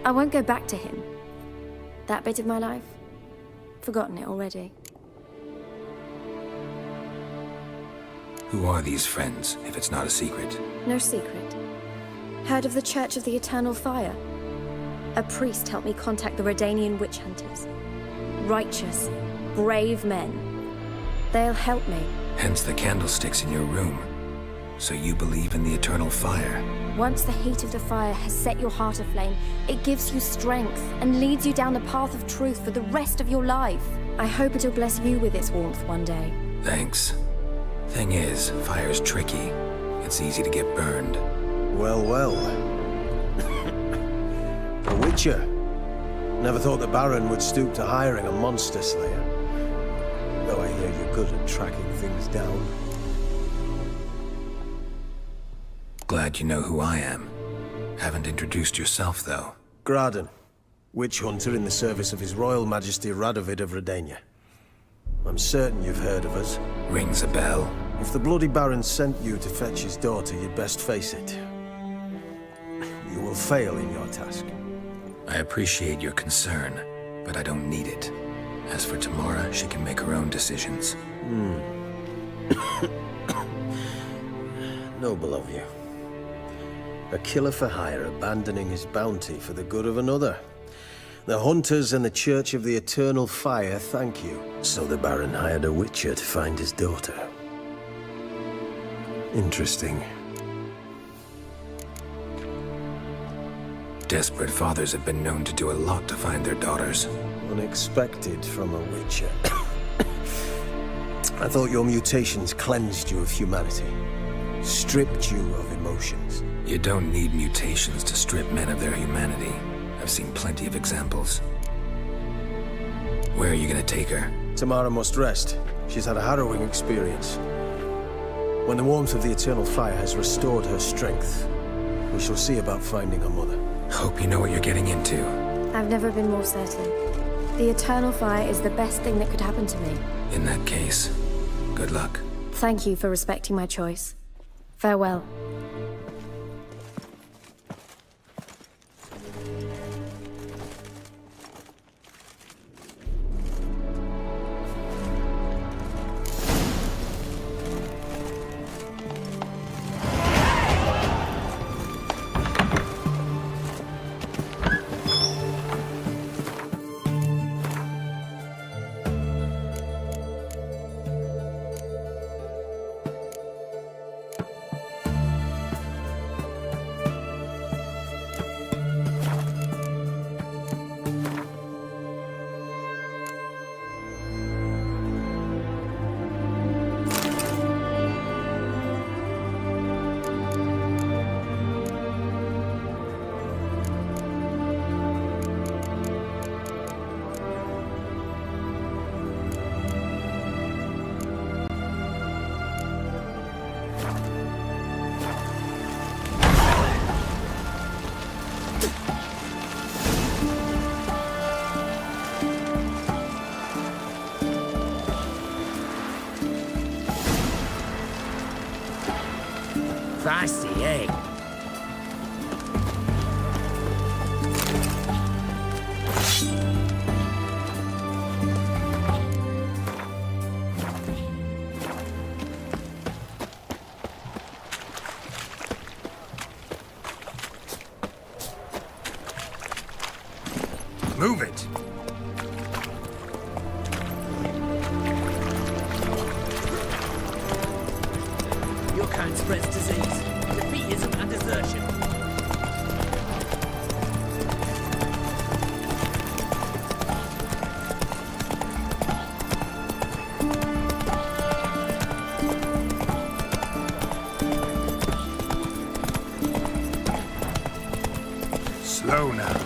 Speaker 7: I won't go back to him. That bit of my life? Forgotten it already.
Speaker 3: Who are these friends, if it's not a secret?
Speaker 7: No secret. Heard of the Church of the Eternal Fire? A priest helped me contact the Redanian witch hunters. Righteous, brave men. They'll help me.
Speaker 3: Hence the candlesticks in your room. So you believe in the eternal fire?
Speaker 7: Once the heat of the fire has set your heart aflame, it gives you strength and leads you down the path of truth for the rest of your life. I hope it'll bless you with its warmth one day.
Speaker 3: Thanks. Thing is, fire's tricky. It's easy to get burned.
Speaker 6: Well, well. A witcher. Never thought the Baron would stoop to hiring a monster slayer. Though I hear you're good at tracking things down.
Speaker 3: Glad you know who I am. Haven't introduced yourself, though.
Speaker 6: Graden, witch hunter in the service of His Royal Majesty Radovid of Redania. I'm certain you've heard of us.
Speaker 3: Rings a bell.
Speaker 6: If the Bloody Baron sent you to fetch his daughter, you'd best face it. You will fail in your task.
Speaker 3: I appreciate your concern, but I don't need it. As for Tamara, she can make her own decisions.
Speaker 6: Noble of you. A killer for hire abandoning his bounty for the good of another. The hunters and the Church of the Eternal Fire thank you. So the Baron hired a witcher to find his daughter. Interesting.
Speaker 3: Desperate fathers have been known to do a lot to find their daughters.
Speaker 6: Unexpected from a witcher. I thought your mutations cleansed you of humanity. Stripped you of emotions.
Speaker 3: You don't need mutations to strip men of their humanity. I've seen plenty of examples. Where are you gonna take her?
Speaker 6: Tamara must rest. She's had a harrowing experience. When the warmth of the Eternal Fire has restored her strength, we shall see about finding her mother.
Speaker 3: Hope you know what you're getting into.
Speaker 7: I've never been more certain. The Eternal Fire is the best thing that could happen to me.
Speaker 3: In that case, good luck.
Speaker 7: Thank you for respecting my choice. Farewell.
Speaker 20: Spicy, eh?
Speaker 3: Move it!
Speaker 20: Your kind spreads disease, defeatism, and desertion.
Speaker 3: Slow now.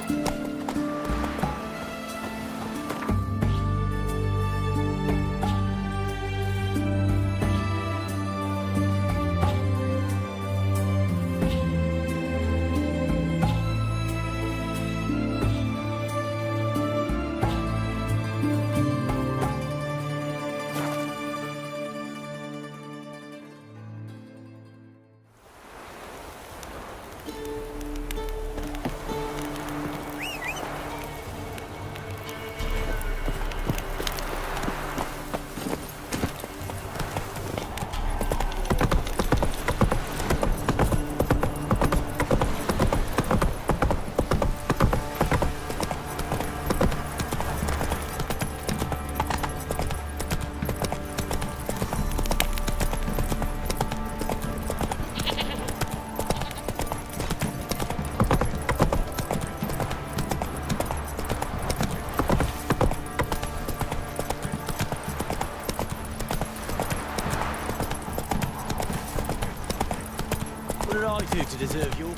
Speaker 20: What did I do to deserve your...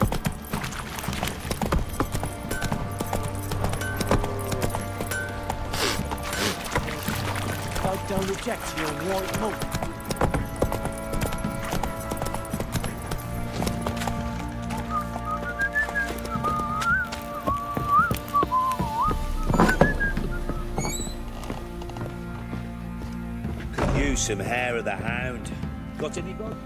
Speaker 20: I don't reject your white malt.
Speaker 19: Could use some hair of the hound. Got any, bud?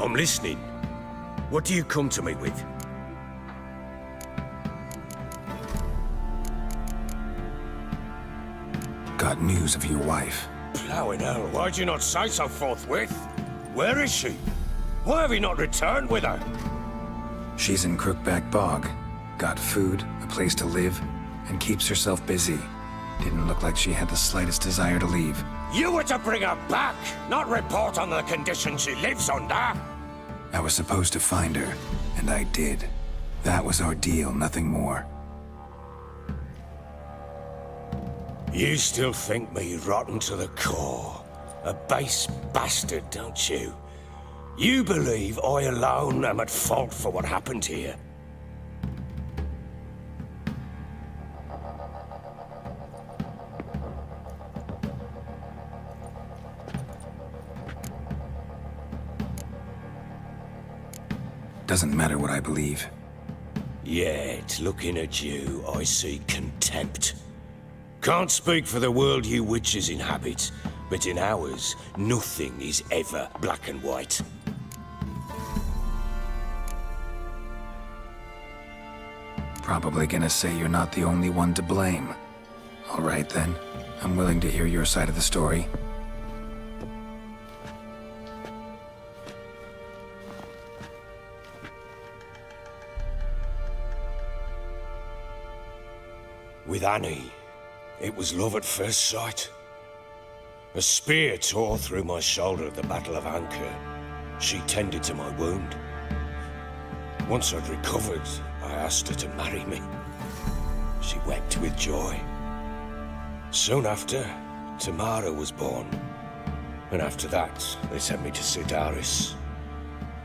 Speaker 17: I'm listening. What do you come to me with?
Speaker 3: Got news of your wife.
Speaker 17: Plowing hell, why'd you not say so forthwith? Where is she? Why have you not returned with her?
Speaker 3: She's in Crookback Bog. Got food, a place to live, and keeps herself busy. Didn't look like she had the slightest desire to leave.
Speaker 17: You were to bring her back, not report on the conditions she lives under.
Speaker 3: I was supposed to find her, and I did. That was our deal, nothing more.
Speaker 17: You still think me rotten to the core. A base bastard, don't you? You believe I alone am at fault for what happened here.
Speaker 3: Doesn't matter what I believe.
Speaker 17: Yet, looking at you, I see contempt. Can't speak for the world you witches inhabit, but in ours, nothing is ever black and white.
Speaker 3: Probably gonna say you're not the only one to blame. All right then, I'm willing to hear your side of the story.
Speaker 17: With Annie, it was love at first sight. A spear tore through my shoulder at the Battle of Anchor. She tended to my wound. Once I'd recovered, I asked her to marry me. She wept with joy. Soon after, Tamara was born. And after that, they sent me to Sidaris.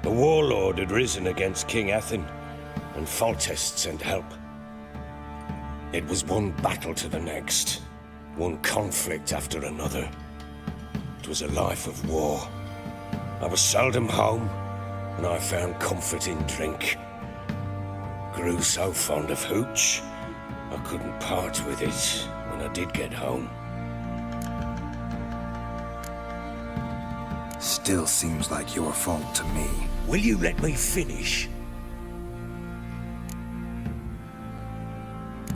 Speaker 17: The warlord had risen against King Ethan, and Foltest sent help. It was one battle to the next, one conflict after another. It was a life of war. I was seldom home, and I found comfort in drink. grew so fond of hooch, I couldn't part with it when I did get home.
Speaker 3: Still seems like your fault to me.
Speaker 17: Will you let me finish?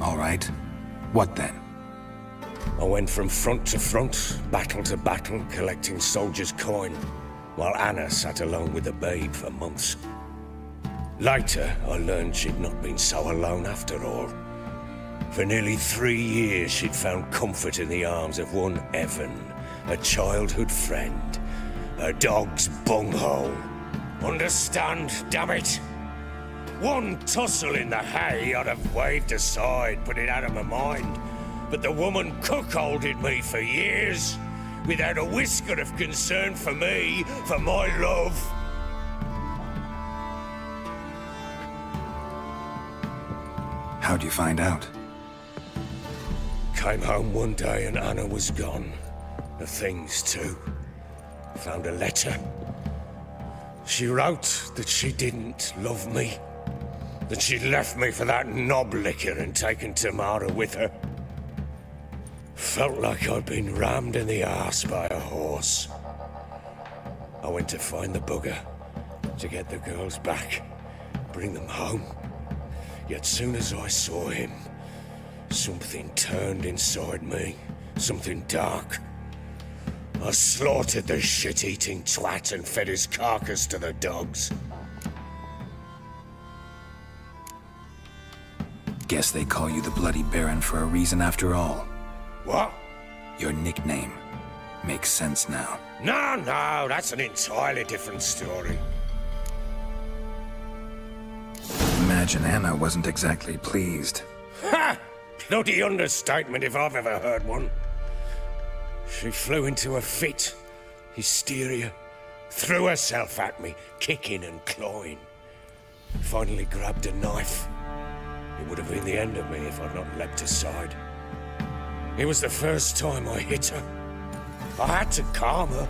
Speaker 3: All right. What then?
Speaker 17: I went from front to front, battle to battle, collecting soldiers' coin, while Anna sat alone with the babe for months. Later, I learned she'd not been so alone after all. For nearly 3 years, she'd found comfort in the arms of one Evan, a childhood friend. A dog's bunghole. Understand, damn it? One tussle in the hay I'd have waved aside, put it out of my mind. But the woman cuckolded me for years, without a whisker of concern for me, for my love.
Speaker 3: How'd you find out?
Speaker 17: Came home one day and Anna was gone. The things too. Found a letter. She wrote that she didn't love me. That she'd left me for that knob licker and taken Tamara with her. Felt like I'd been rammed in the arse by a horse. I went to find the bugger, to get the girls back, bring them home. Yet soon as I saw him, something turned inside me, something dark. I slaughtered the shit-eating twat and fed his carcass to the dogs.
Speaker 3: Guess they call you the Bloody Baron for a reason after all.
Speaker 17: What?
Speaker 3: Your nickname. Makes sense now.
Speaker 17: No, that's an entirely different story.
Speaker 3: Imagine Anna wasn't exactly pleased.
Speaker 17: Ha! Bloody understatement if I've ever heard one. She flew into a fit, hysteria, threw herself at me, kicking and clawing. Finally grabbed a knife. It would have been the end of me if I'd not leapt aside. It was the first time I hit her. I had to calm her.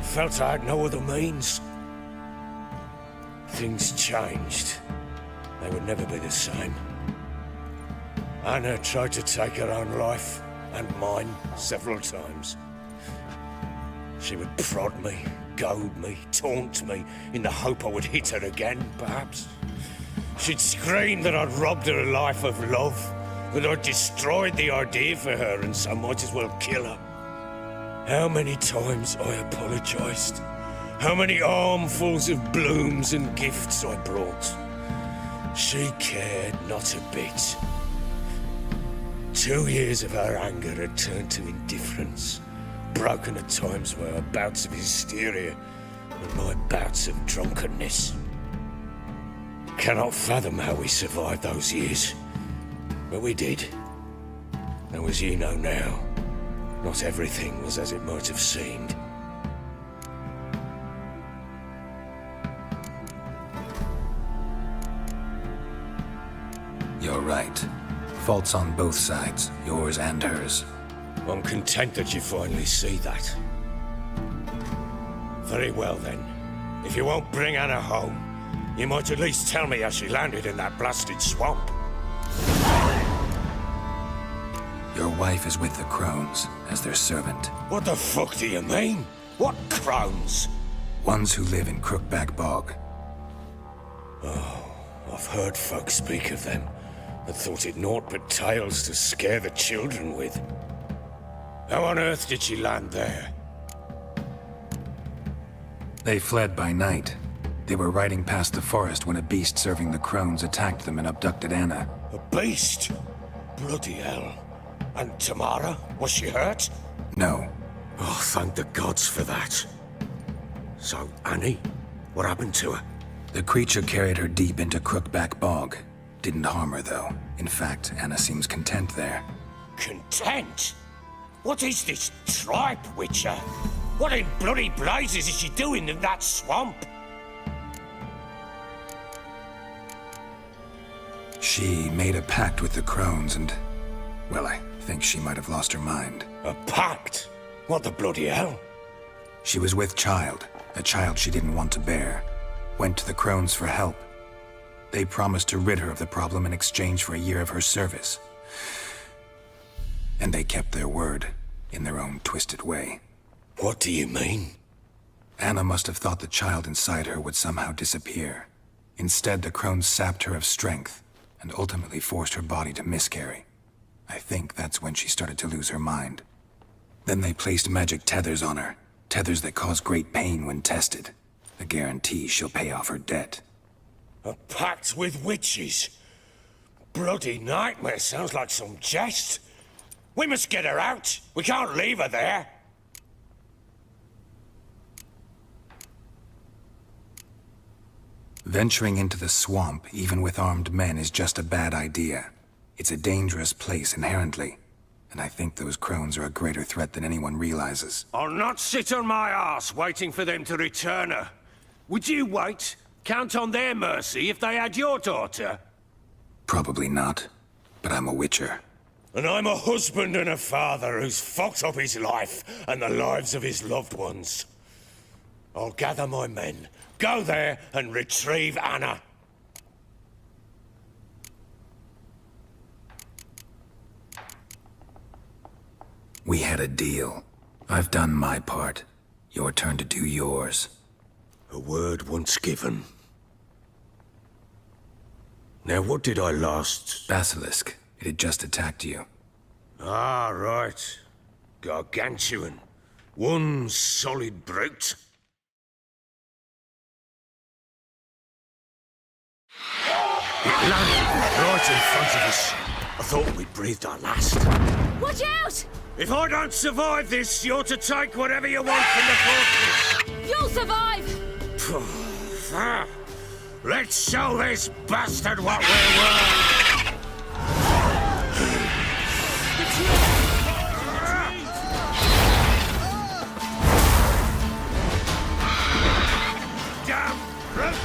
Speaker 17: Felt I had no other means. Things changed. They would never be the same. Anna tried to take her own life, and mine, several times. She would prod me, goad me, taunt me, in the hope I would hit her again, perhaps. She'd scream that I'd robbed her a life of love, that I'd destroyed the idea for her and so might as well kill her. How many times I apologized. How many armfuls of blooms and gifts I brought. She cared not a bit. 2 years of her anger had turned to indifference, broken at times by her bouts of hysteria and my bouts of drunkenness. Cannot fathom how we survived those years, but we did. And as you know now, not everything was as it might have seemed.
Speaker 3: You're right. Faults on both sides, yours and hers.
Speaker 17: I'm content that you finally see that. Very well then. If you won't bring Anna home, you might at least tell me how she landed in that blasted swamp.
Speaker 3: Your wife is with the Crones, as their servant.
Speaker 17: What the fuck do you mean? What Crones?
Speaker 3: Ones who live in Crookback Bog.
Speaker 17: Oh, I've heard folk speak of them, and thought it naught but tales to scare the children with. How on earth did she land there?
Speaker 3: They fled by night. They were riding past the forest when a beast serving the Crones attacked them and abducted Anna.
Speaker 17: A beast? Bloody hell. And Tamara? Was she hurt?
Speaker 3: No.
Speaker 17: Oh, thank the gods for that. So, Annie? What happened to her?
Speaker 3: The creature carried her deep into Crookback Bog. Didn't harm her, though. In fact, Anna seems content there.
Speaker 17: Content? What is this tripe, Witcher? What in bloody blazes is she doing in that swamp?
Speaker 3: She made a pact with the Crones and... well, I think she might have lost her mind.
Speaker 17: A pact? What the bloody hell?
Speaker 3: She was with child, a child she didn't want to bear. Went to the Crones for help. They promised to rid her of the problem in exchange for a year of her service. And they kept their word, in their own twisted way.
Speaker 17: What do you mean?
Speaker 3: Anna must have thought the child inside her would somehow disappear. Instead, the crones sapped her of strength, and ultimately forced her body to miscarry. I think that's when she started to lose her mind. Then they placed magic tethers on her, tethers that cause great pain when tested. A guarantee she'll pay off her debt.
Speaker 17: A pact with witches? Bloody nightmare, sounds like some jest. We must get her out. We can't leave her there.
Speaker 3: Venturing into the swamp, even with armed men, is just a bad idea. It's a dangerous place inherently, and I think those crones are a greater threat than anyone realizes.
Speaker 17: I'll not sit on my arse waiting for them to return her. Would you wait? Count on their mercy if they had your daughter?
Speaker 3: Probably not, but I'm a witcher.
Speaker 17: And I'm a husband and a father who's fucked up his life and the lives of his loved ones. I'll gather my men, go there and retrieve Anna.
Speaker 3: We had a deal. I've done my part. Your turn to do yours.
Speaker 17: A word once given. Now, what did I last...
Speaker 3: Basilisk. It had just attacked you.
Speaker 17: Ah, right. Gargantuan. One solid brute. It landed right in front of us. I thought we'd breathed our last.
Speaker 7: Watch out!
Speaker 17: If I don't survive this, you're to take whatever you want from the fortress.
Speaker 7: You'll survive!
Speaker 17: Let's show this bastard what we're worth! Damn brute!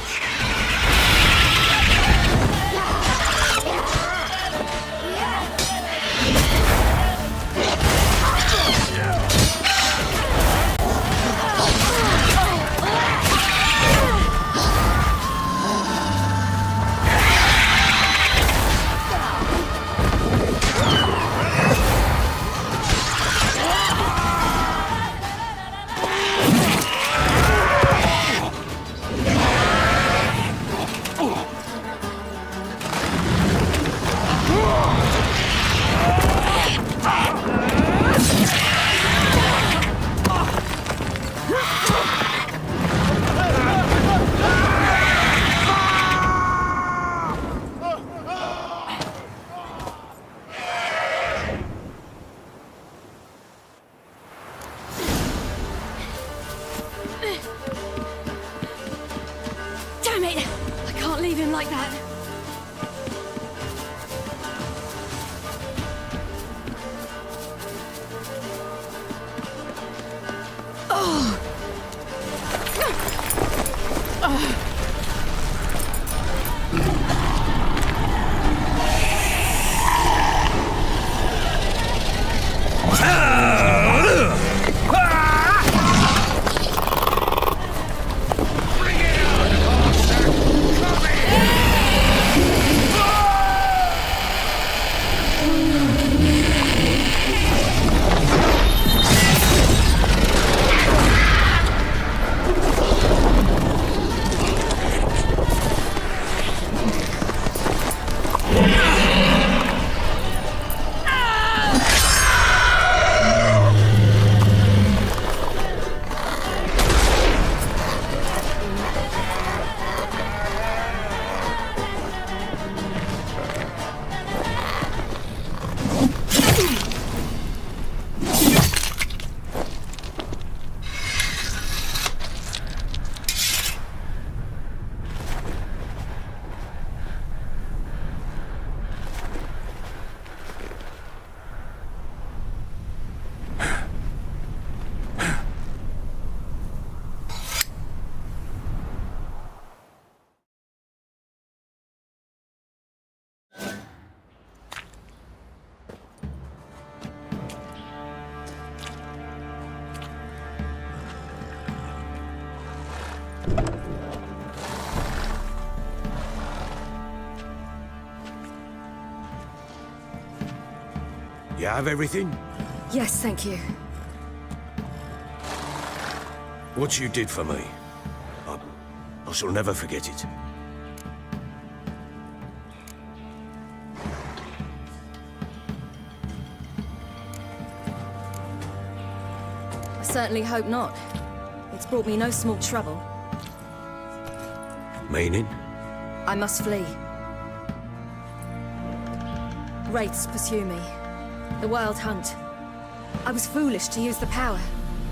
Speaker 7: Damn it! I can't leave him like that. Oh!
Speaker 17: have everything?
Speaker 7: Yes, thank you.
Speaker 17: What you did for me, I shall never forget it.
Speaker 7: I certainly hope not. It's brought me no small trouble.
Speaker 17: Meaning?
Speaker 7: I must flee. Wraiths pursue me. The Wild Hunt. I was foolish to use the power.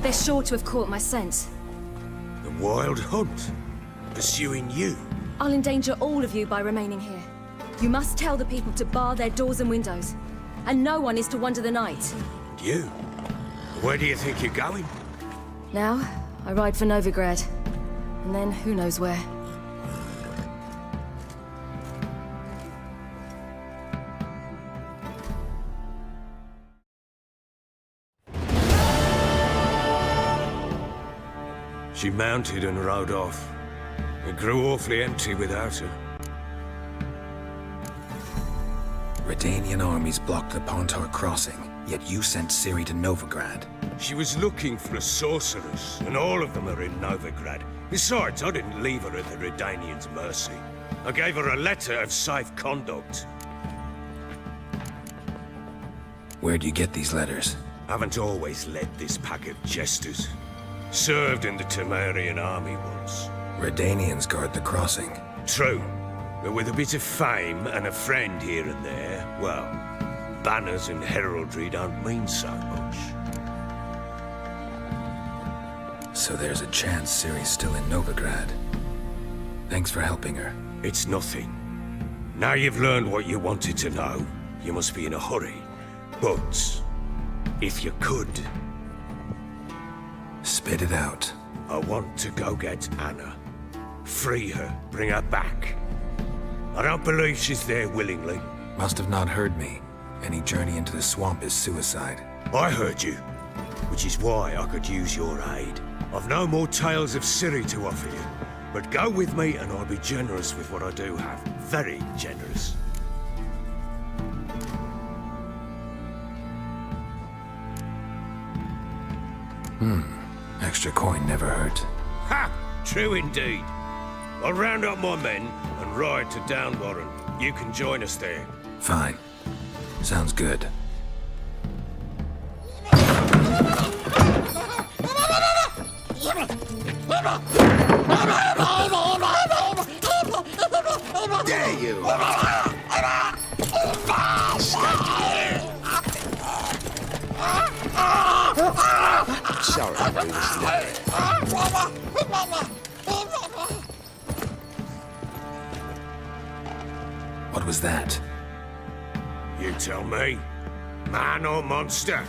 Speaker 7: They're sure to have caught my scent.
Speaker 17: The Wild Hunt? Pursuing you?
Speaker 7: I'll endanger all of you by remaining here. You must tell the people to bar their doors and windows. And no one is to wander the night.
Speaker 17: And you? Where do you think you're going?
Speaker 7: Now, I ride for Novigrad. And then, who knows where.
Speaker 17: She mounted and rode off. It grew awfully empty without her.
Speaker 3: Redanian armies blocked the Pontar crossing, yet you sent Ciri to Novigrad.
Speaker 17: She was looking for a sorceress, and all of them are in Novigrad. Besides, I didn't leave her at the Redanians' mercy. I gave her a letter of safe conduct.
Speaker 3: Where'd you get these letters?
Speaker 17: Haven't always led this pack of jesters. Served in the Temerian army once.
Speaker 3: Redanians guard the crossing.
Speaker 17: True, but with a bit of fame and a friend here and there, well, banners and heraldry don't mean so much.
Speaker 3: So there's a chance Ciri's still in Novigrad. Thanks for helping her.
Speaker 17: It's nothing. Now you've learned what you wanted to know, you must be in a hurry. But, if you could...
Speaker 3: Spit it out.
Speaker 17: I want to go get Anna. Free her, bring her back. I don't believe she's there willingly.
Speaker 3: Must have not heard me. Any journey into the swamp is suicide.
Speaker 17: I heard you, which is why I could use your aid. I've no more tales of Ciri to offer you, but go with me and I'll be generous with what I do have. Very generous.
Speaker 3: Extra coin never hurt.
Speaker 17: Ha! True indeed. I'll round up my men and ride to Downwarren. You can join us there.
Speaker 3: Fine. Sounds good.
Speaker 1: Dare you! Sorry, I was late.
Speaker 3: What was that?
Speaker 17: You tell me. Man or monster?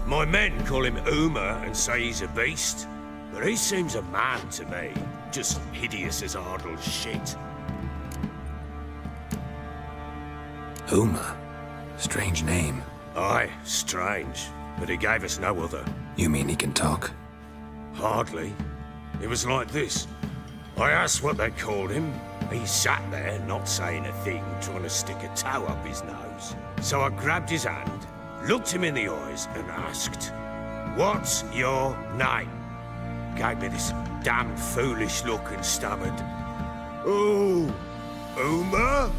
Speaker 17: My men call him Uma and say he's a beast. But he seems a man to me. Just hideous as Ardle's shit.
Speaker 3: Uma? Strange name.
Speaker 17: Aye, strange. But he gave us no other.
Speaker 3: You mean he can talk?
Speaker 17: Hardly. It was like this. I asked what they called him. He sat there, not saying a thing, trying to stick a toe up his nose. So I grabbed his hand, looked him in the eyes, and asked, "What's your name?" Gave me this damn foolish look and stammered, "Oh, Uma?"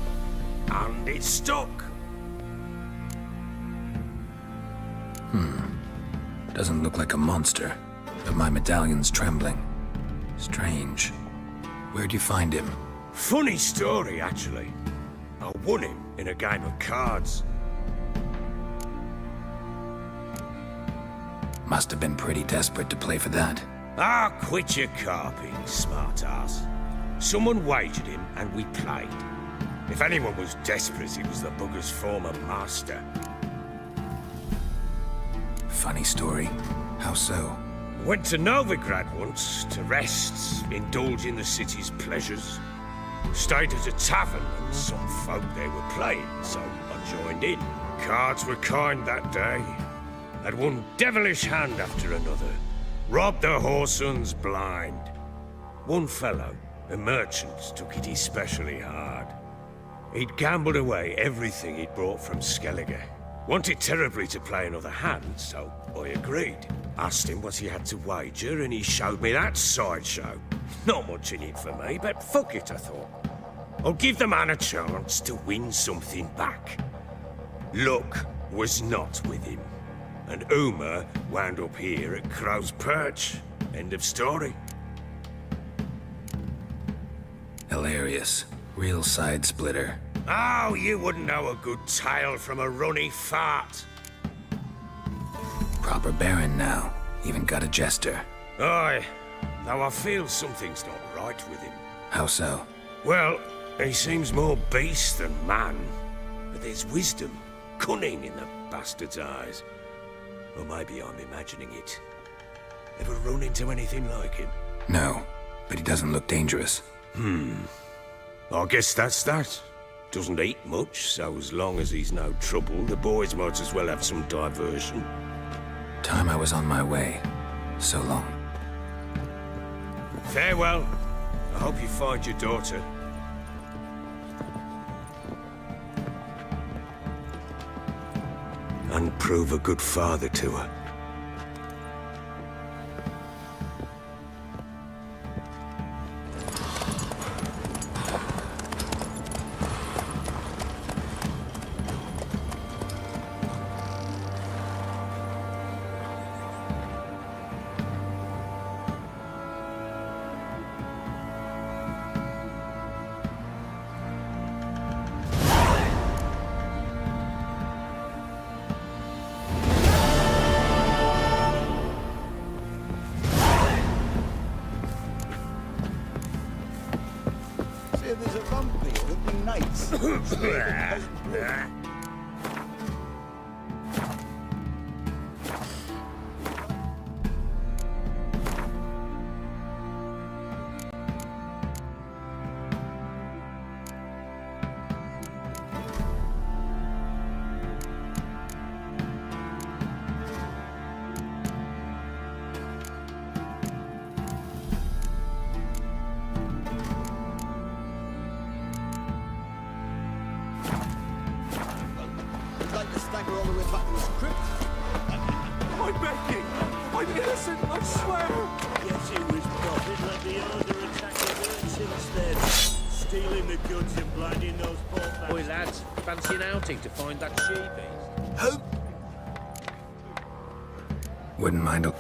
Speaker 17: And it stuck.
Speaker 3: Doesn't look like a monster, but my medallion's trembling. Strange. Where'd you find him?
Speaker 17: Funny story, actually. I won him in a game of cards.
Speaker 3: Must have been pretty desperate to play for that.
Speaker 17: Ah, quit your carping, smart-ass. Someone wagered him, and we played. If anyone was desperate, it was the bugger's former master.
Speaker 3: Funny story. How so?
Speaker 17: Went to Novigrad once to rest, indulge in the city's pleasures. Stayed at a tavern and some folk there were playing, so I joined in. Cards were kind that day. Had one devilish hand after another. Robbed the whoresons blind. One fellow, a merchant, took it especially hard. He'd gambled away everything he'd brought from Skellige. Wanted terribly to play another hand, so I agreed. Asked him what he had to wager, and he showed me that sideshow. Not much in it for me, but fuck it, I thought. I'll give the man a chance to win something back. Luck was not with him, and Uma wound up here at Crow's Perch. End of story.
Speaker 3: Hilarious. Real side splitter.
Speaker 17: Oh, you wouldn't know a good tale from a runny fart.
Speaker 3: Proper Baron now. Even got a jester.
Speaker 17: Aye, though I feel something's not right with him.
Speaker 3: How so?
Speaker 17: Well, he seems more beast than man. But there's wisdom, cunning in the bastard's eyes. Or maybe I'm imagining it. Ever run into anything like him?
Speaker 3: No, but he doesn't look dangerous.
Speaker 17: I guess that's that. Doesn't eat much, so as long as he's no trouble, the boys might as well have some diversion.
Speaker 3: Time I was on my way. So long.
Speaker 17: Farewell. I hope you find your daughter. And prove a good father to her.
Speaker 4: Say there's a rump here that'd be nice. I'd like to stagger all the way back to his crypt.
Speaker 2: I'm begging. I'm innocent, I swear.
Speaker 13: Yes, it was profit. Let the order attack the village instead. Stealing the goods and blinding those poor bastards.
Speaker 20: Boy, lads, fancy an outing to find that sheep-beast?
Speaker 4: Who?
Speaker 3: Wouldn't mind a...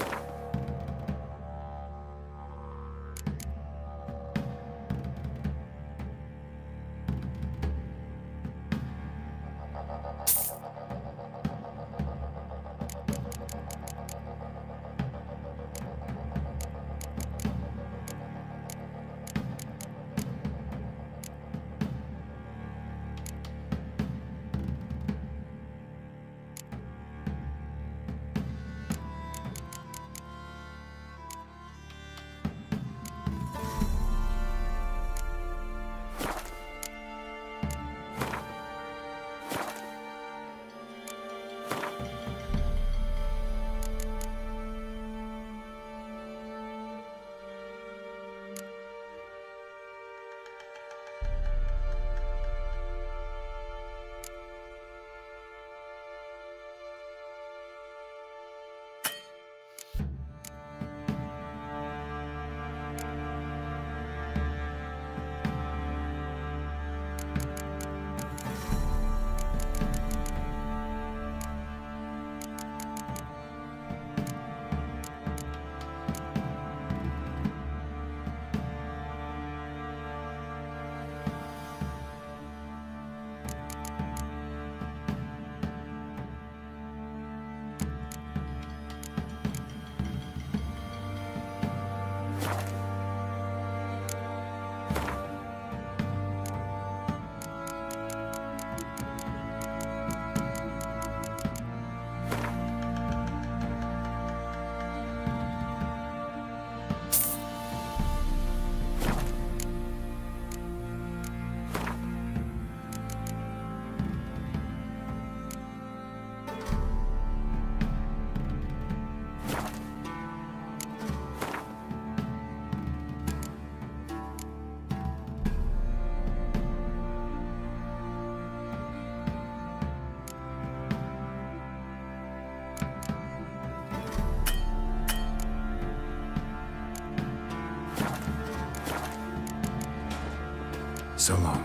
Speaker 3: So long.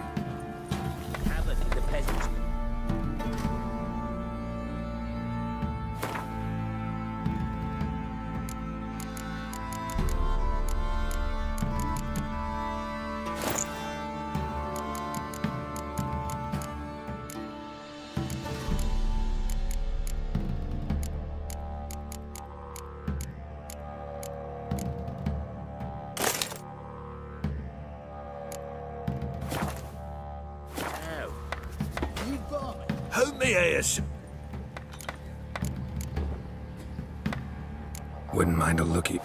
Speaker 20: Abbott in the peasants.
Speaker 17: Hold me ears.
Speaker 3: Wouldn't mind a lookie.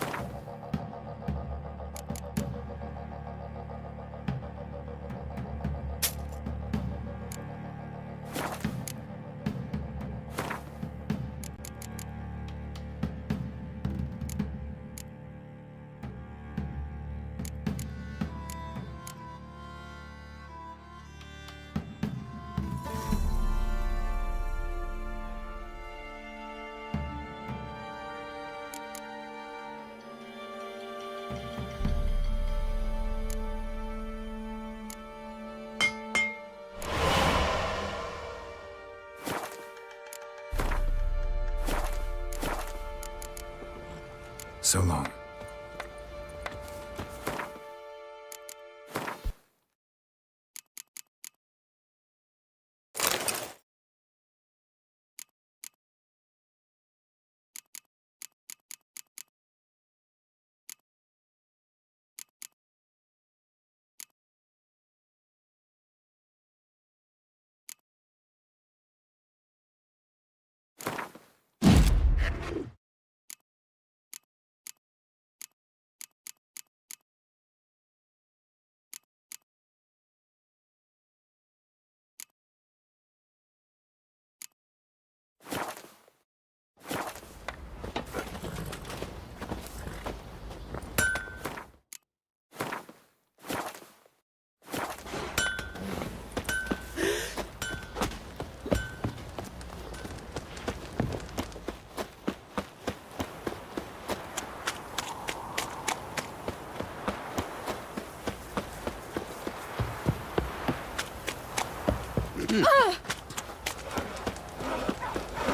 Speaker 3: So long.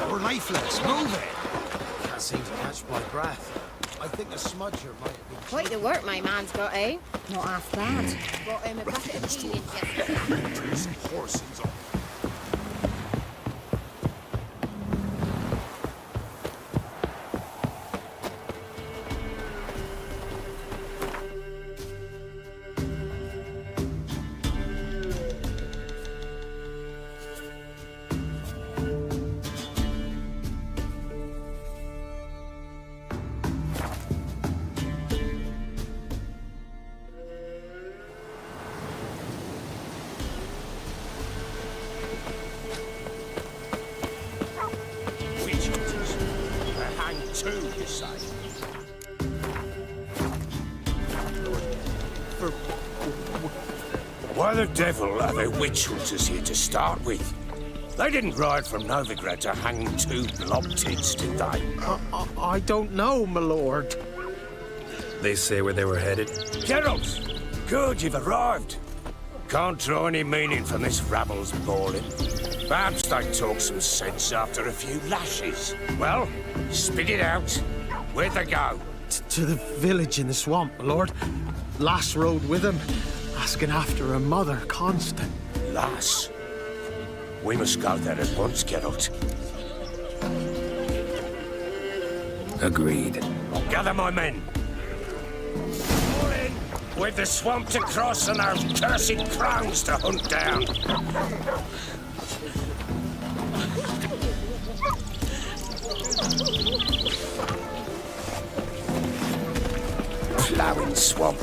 Speaker 4: We're lifeless. Move it. Can't seem to catch my breath. I think a smudger might have been...
Speaker 7: Quite the work my man's got, eh? Not half bad. Brought him a bucket of peelings yesterday.
Speaker 4: Horses on.
Speaker 17: Two, you say? Why the devil are there witch hunters here to start with? They didn't ride from Novigrad to hang two blob-tits, did they?
Speaker 12: I don't know, my lord.
Speaker 3: They say where they were headed?
Speaker 17: Geralt! Good, you've arrived. Can't draw any meaning from this rabble's bawling. Perhaps they talk some sense after a few lashes. Well, spit it out. Where'd they go?
Speaker 12: To the village in the swamp, my lord. Lass rode with him, asking after her mother, Constant.
Speaker 17: Lass? We must go there at once, Geralt.
Speaker 3: Agreed.
Speaker 17: Gather my men. All in! We've the swamp to cross and those cursed crows to hunt down. Ploughing swamp.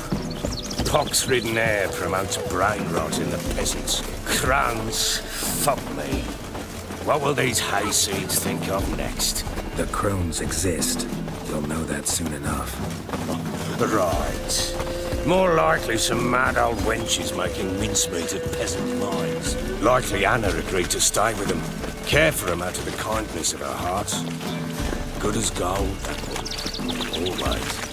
Speaker 17: Pox-ridden air promotes brain rot in the peasants. Crones, fuck me. What will these hayseeds think of next?
Speaker 3: The crones exist. You'll know that soon enough.
Speaker 17: Right. More likely some mad old wenches making mincemeat of peasant minds. Likely Anna agreed to stay with them. Care for them out of the kindness of her heart. Good as gold, that one. Always.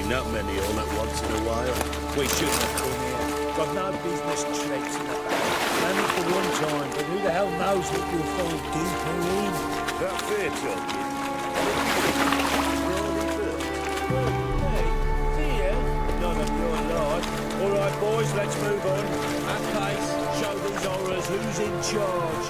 Speaker 19: not many on at once in a while.
Speaker 13: We shouldn't have come here. Got no business traipsing about. Only for one time, but who the hell knows what you'll find deeper in?
Speaker 17: That fair talking.
Speaker 13: Hey, fear? None of your lot. All right, boys, let's move on. At pace, show these horrors who's in charge.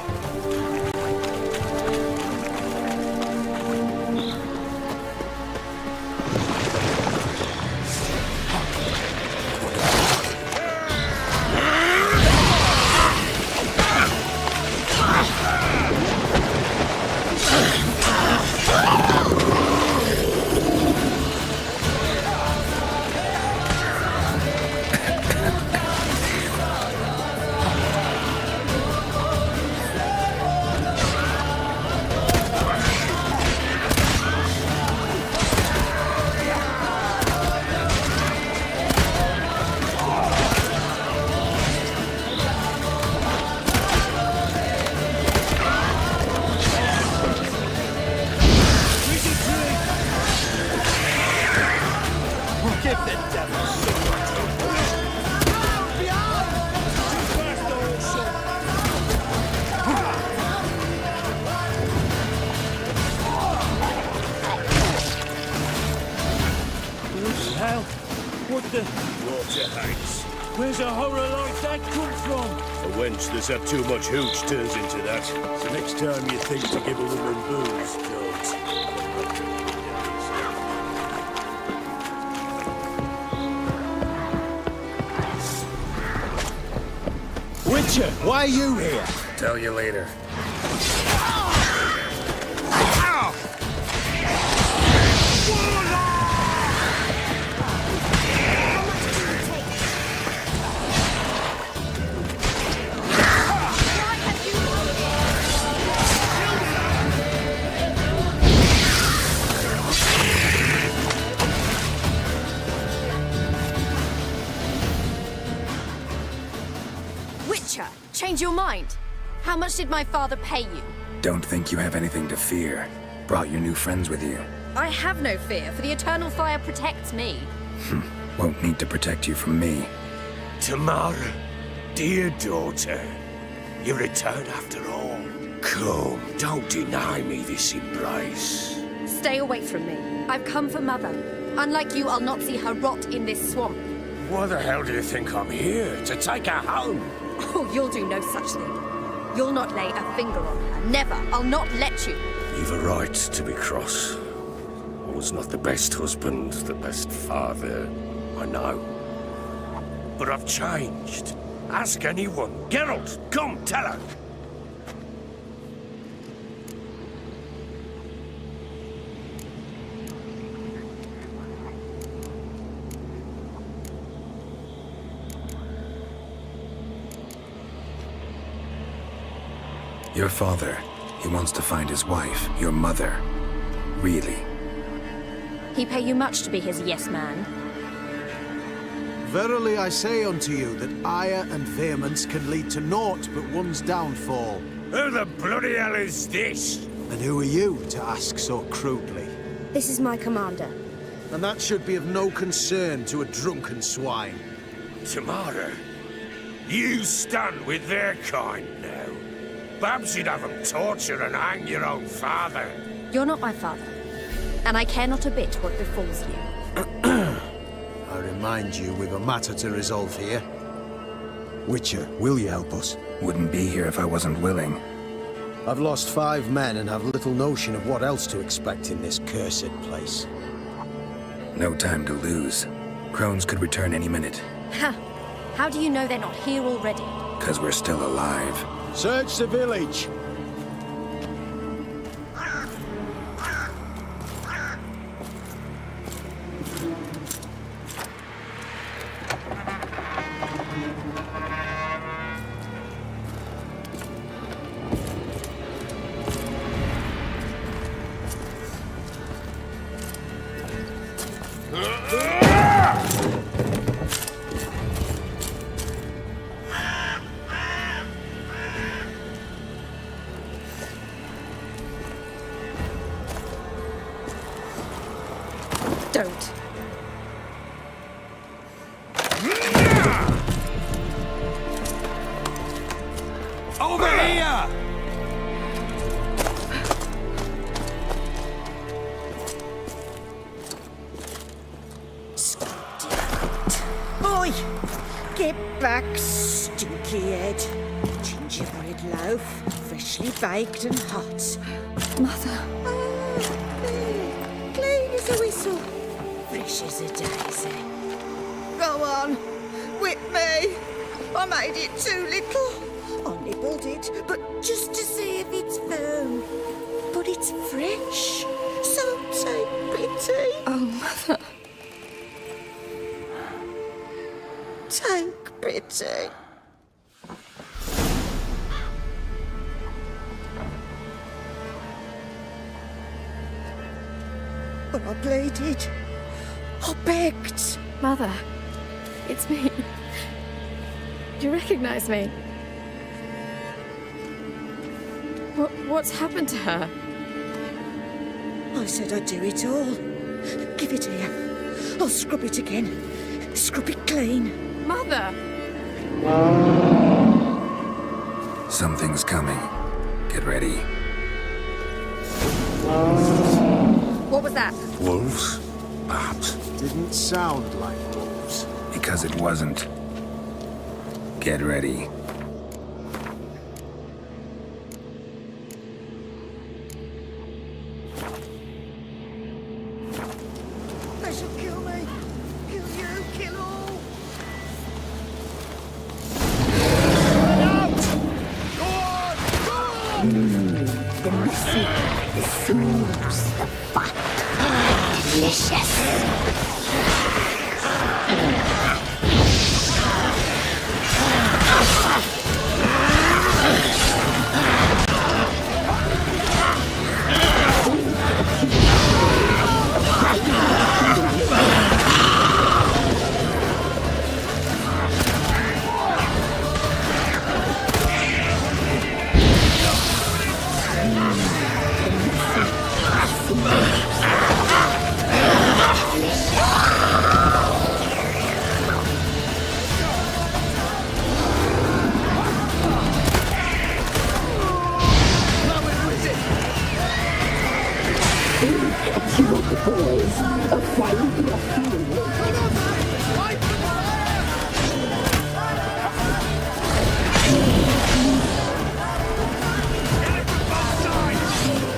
Speaker 13: Hell, what the...
Speaker 17: Water hags.
Speaker 13: Where's a horror like that come from?
Speaker 17: A wench that's had too much hooch turns into that. So next time you think to give a woman booze, don't.
Speaker 12: Witcher, why are you here?
Speaker 17: Tell you later.
Speaker 7: Witcher, change your mind. How much did my father pay you?
Speaker 3: Don't think you have anything to fear. Brought your new friends with you.
Speaker 7: I have no fear, for the eternal fire protects me.
Speaker 3: Won't need to protect you from me.
Speaker 17: Tamara, dear daughter, you return after all. Come, don't deny me this embrace.
Speaker 7: Stay away from me. I've come for Mother. Unlike you, I'll not see her rot in this swamp.
Speaker 17: Why the hell do you think I'm here? To take her home?
Speaker 7: Oh, you'll do no such thing. You'll not lay a finger on her. Never. I'll not let you.
Speaker 17: You've a right to be cross. I was not the best husband, the best father, I know. But I've changed. Ask anyone. Geralt, come, tell her.
Speaker 3: Your father, he wants to find his wife, your mother. Really?
Speaker 7: He pay you much to be his yes man?
Speaker 12: Verily I say unto you that ire and vehemence can lead to naught but one's downfall.
Speaker 17: Who the bloody hell is this?
Speaker 12: And who are you to ask so crudely?
Speaker 5: This is my commander.
Speaker 12: And that should be of no concern to a drunken swine.
Speaker 17: Tamara, you stand with their kind now. Perhaps you'd have them torture and hang your own father.
Speaker 7: You're not my father, and I care not a bit what befalls you.
Speaker 12: I remind you, we've a matter to resolve here. Witcher, will you help us?
Speaker 3: Wouldn't be here if I wasn't willing.
Speaker 6: I've lost 5 men and have little notion of what else to expect in this cursed place.
Speaker 3: No time to lose. Crones could return any minute.
Speaker 7: Ha! How do you know they're not here already?
Speaker 3: 'Cause we're still alive.
Speaker 12: Search the village!
Speaker 7: Don't.
Speaker 13: Mother!
Speaker 8: Oi! Get back, stinky head. Gingerbread loaf, freshly baked and hot.
Speaker 7: Mother.
Speaker 8: There. Clean as a whistle. Fresh as a daisy. Go on, whip me. I made it too little. I nibbled it, but just to see if it's firm. But it's fresh, so take pity.
Speaker 7: Oh, Mother.
Speaker 8: Take pity. But I pleaded. I begged.
Speaker 7: Mother, it's me. Do you recognize me? What's happened to her?
Speaker 8: I said I'd do it all. Give it here. I'll scrub it again. Scrub it clean.
Speaker 7: Mother!
Speaker 3: Something's coming. Get ready.
Speaker 7: What was that?
Speaker 3: Wolves? Perhaps.
Speaker 12: Didn't sound like wolves.
Speaker 3: Because it wasn't. Get ready.
Speaker 8: They shall kill me. Kill you, kill all.
Speaker 10: The messy, the smooths, the fat. Delicious.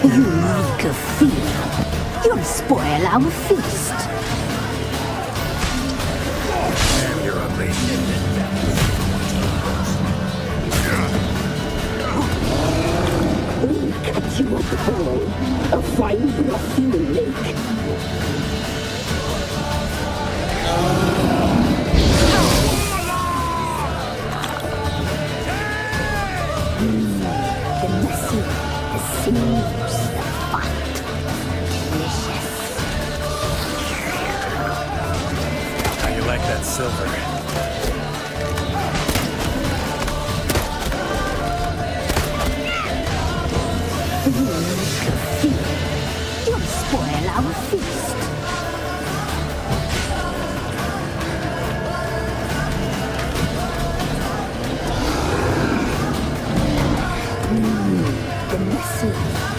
Speaker 10: You reek of fear. You'll spoil our feast.
Speaker 3: Damn, you're ugly.
Speaker 11: We'll cut you up whole. A fine broth you will make.
Speaker 10: The messy, the smooths, the fat. Delicious.
Speaker 3: How you like that silver?
Speaker 10: You reek of fear. You'll spoil our feast. The messy,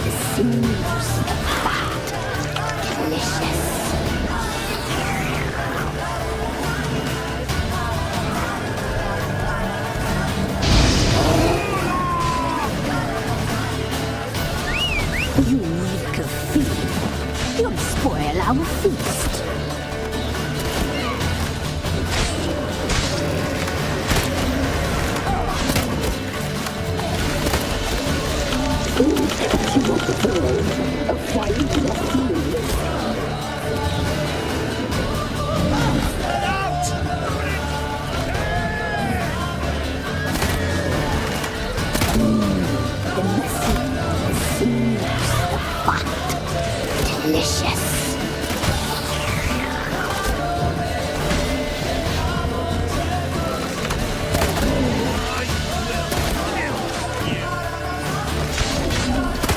Speaker 10: the smooths, the fat. Delicious. You reek of fear. You'll spoil our feast.
Speaker 11: We'll cut you up whole. A fine broth you will make.
Speaker 10: The messy, the smooths, the fat. Delicious.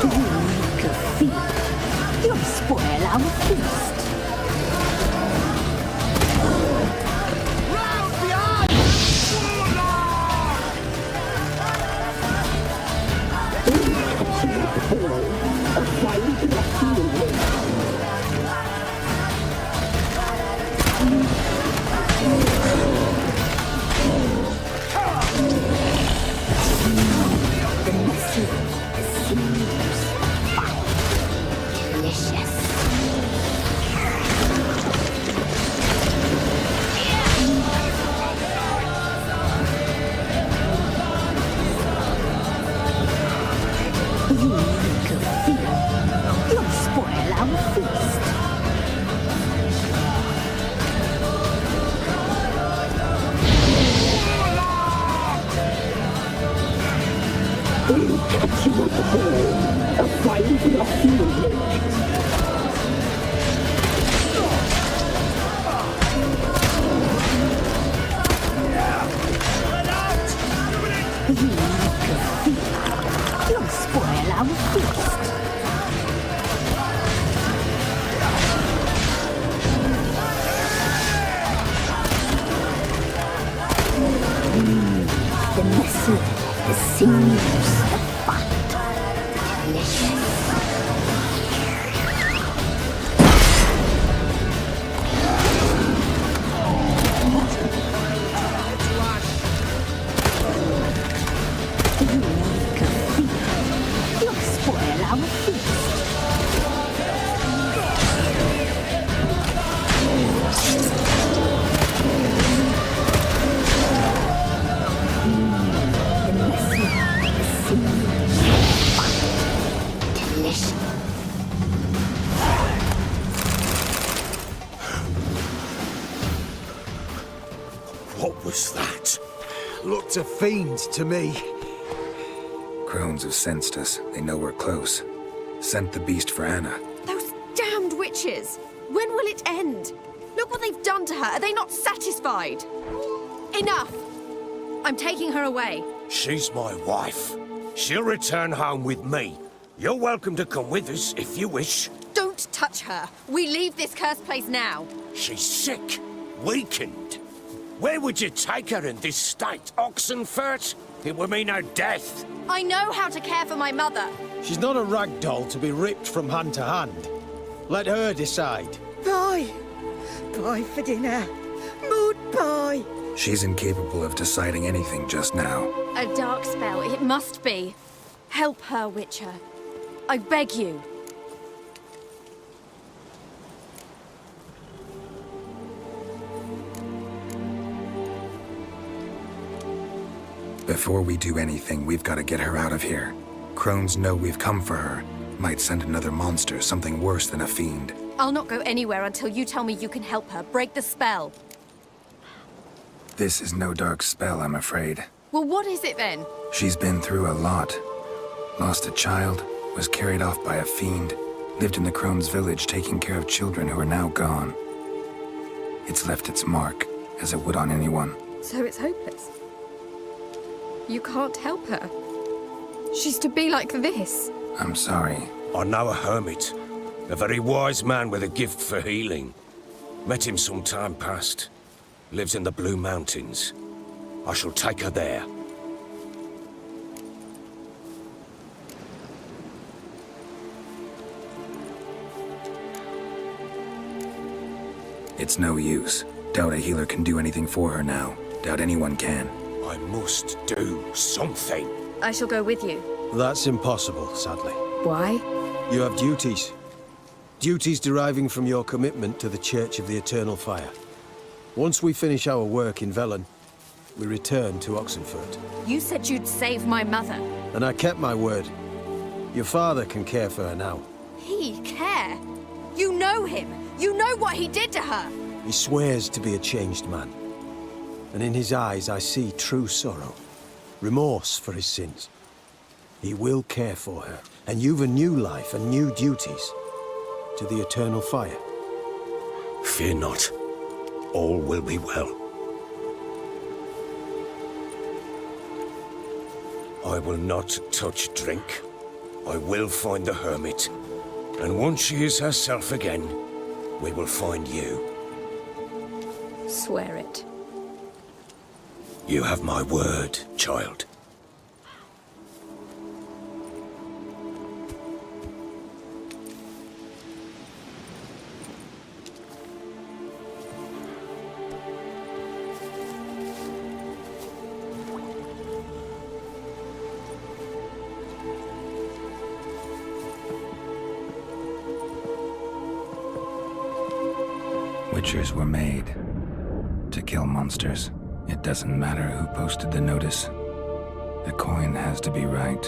Speaker 10: You reek of fear. You'll spoil our feast.
Speaker 11: We'll catch you up there. A fine rough you make.
Speaker 10: You'll spoil our feast. The muscle, the sinews, the fat. Delicious. You'll spoil our feast.
Speaker 1: What was that?
Speaker 12: Looked a fiend to me.
Speaker 3: Crones have sensed us. They know we're close. Sent the beast for Anna.
Speaker 7: Those damned witches! When will it end? Look what they've done to her. Are they not satisfied? Enough! I'm taking her away.
Speaker 17: She's my wife. She'll return home with me. You're welcome to come with us if you wish.
Speaker 7: Don't touch her. We leave this cursed place now.
Speaker 17: She's sick, weakened. Where would you take her in this state? Oxenfurt? It would mean her death.
Speaker 7: I know how to care for my mother.
Speaker 12: She's not a rag doll to be ripped from hand to hand. Let her decide.
Speaker 8: Pie. Pie for dinner. Mood pie.
Speaker 3: She's incapable of deciding anything just now.
Speaker 7: A dark spell, it must be. Help her, Witcher. I beg you.
Speaker 3: Before we do anything, we've got to get her out of here. Crones know we've come for her. Might send another monster, something worse than a fiend.
Speaker 7: I'll not go anywhere until you tell me you can help her. Break the spell.
Speaker 3: This is no dark spell, I'm afraid.
Speaker 7: Well, what is it then?
Speaker 3: She's been through a lot. Lost a child, was carried off by a fiend, lived in the Crone's village taking care of children who are now gone. It's left its mark, as it would on anyone.
Speaker 7: So it's hopeless. You can't help her. She's to be like this.
Speaker 3: I'm sorry.
Speaker 17: I know a hermit. A very wise man with a gift for healing. Met him some time past. Lives in the Blue Mountains. I shall take her there.
Speaker 3: It's no use. Doubt a healer can do anything for her now. Doubt anyone can.
Speaker 17: I must do something.
Speaker 7: I shall go with you.
Speaker 12: That's impossible, sadly.
Speaker 7: Why?
Speaker 12: You have duties. Duties deriving from your commitment to the Church of the Eternal Fire. Once we finish our work in Velen, we return to Oxenfurt.
Speaker 7: You said you'd save my mother.
Speaker 12: And I kept my word. Your father can care for her now.
Speaker 7: He care? You know him. You know what he did to her.
Speaker 12: He swears to be a changed man. And in his eyes I see true sorrow. Remorse for his sins. He will care for her. And you've a new life and new duties. To the Eternal Fire.
Speaker 17: Fear not. All will be well. I will not touch drink. I will find the hermit. And once she is herself again, we will find you.
Speaker 7: Swear it.
Speaker 17: You have my word, child.
Speaker 3: Witchers were made to kill monsters. It doesn't matter who posted the notice. The coin has to be right.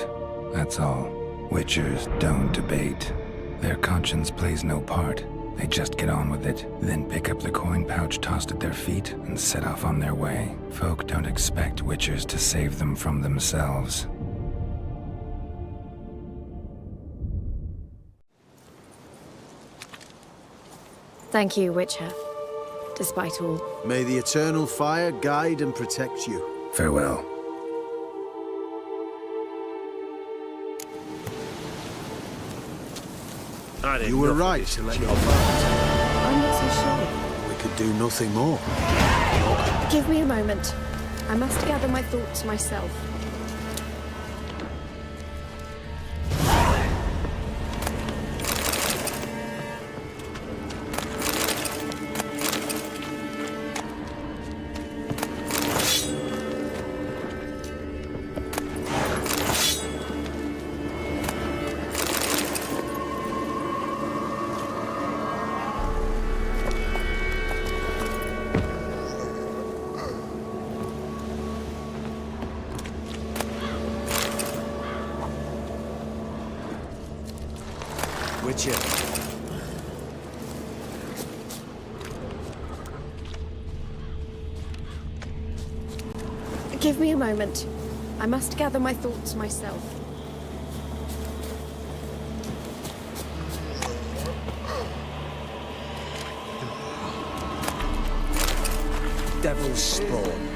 Speaker 3: That's all. Witchers don't debate. Their conscience plays no part. They just get on with it, then pick up the coin pouch tossed at their feet and set off on their way. Folk don't expect Witchers to save them from themselves.
Speaker 7: Thank you, Witcher. Despite all.
Speaker 6: May the eternal fire guide and protect you.
Speaker 3: Farewell.
Speaker 6: You were right to let your father.
Speaker 7: I'm not so sure.
Speaker 6: We could do nothing more.
Speaker 7: Give me a moment. I must gather my thoughts myself.
Speaker 12: Witcher.
Speaker 7: Give me a moment. I must gather my thoughts myself.
Speaker 12: Devil's spawn.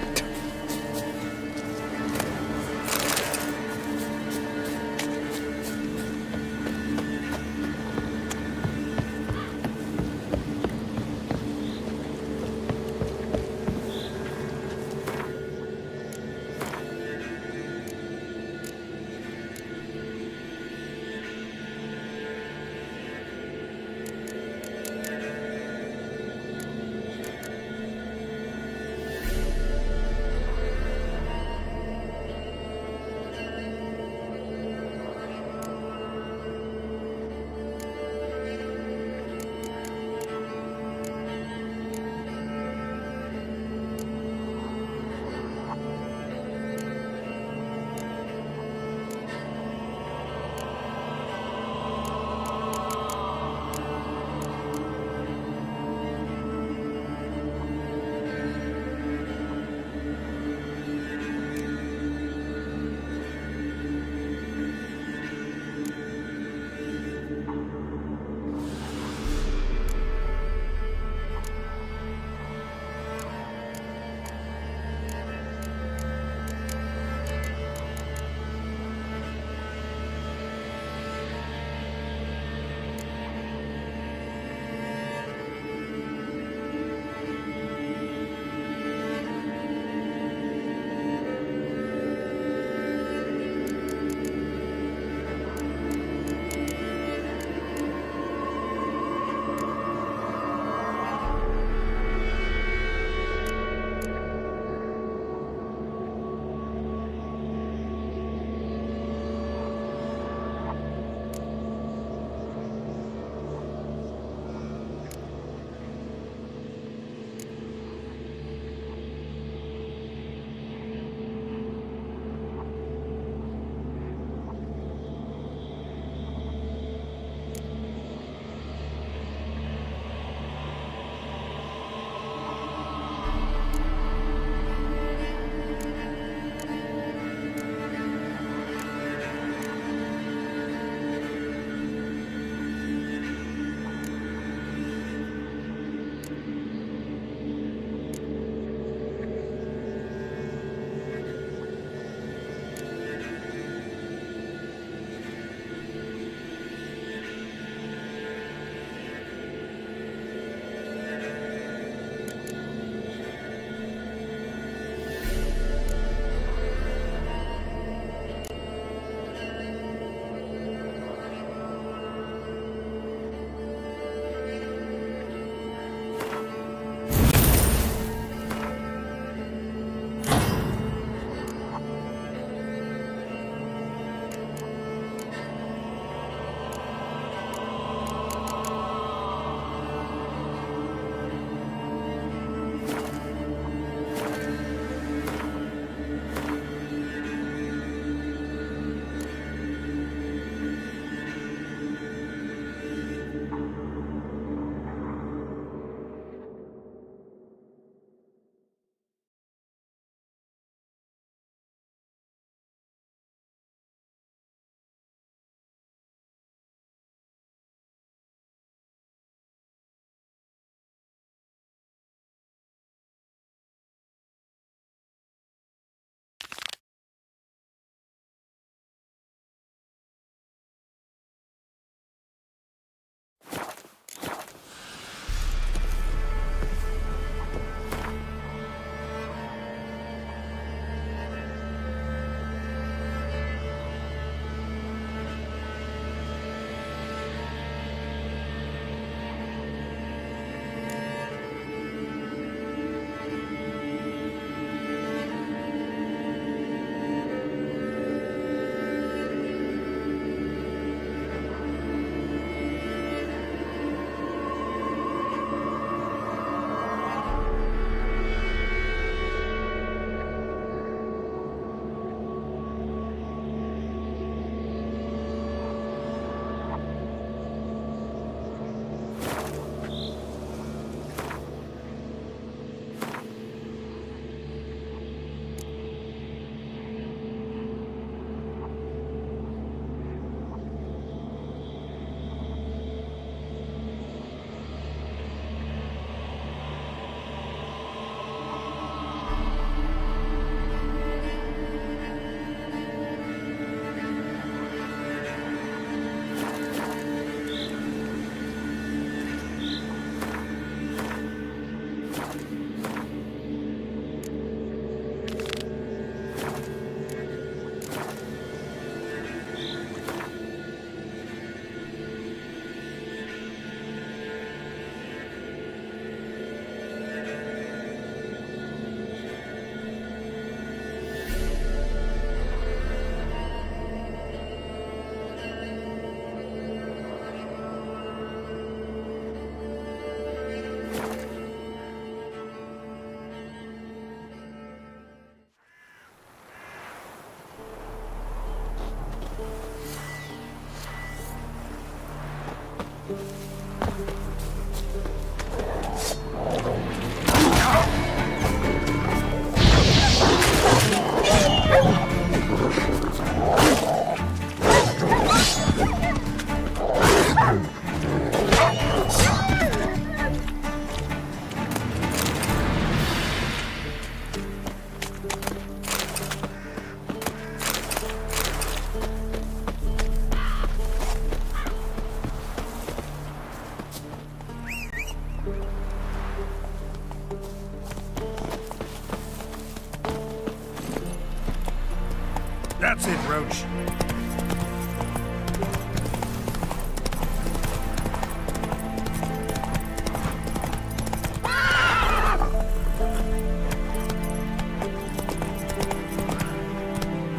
Speaker 9: That's it, Roach.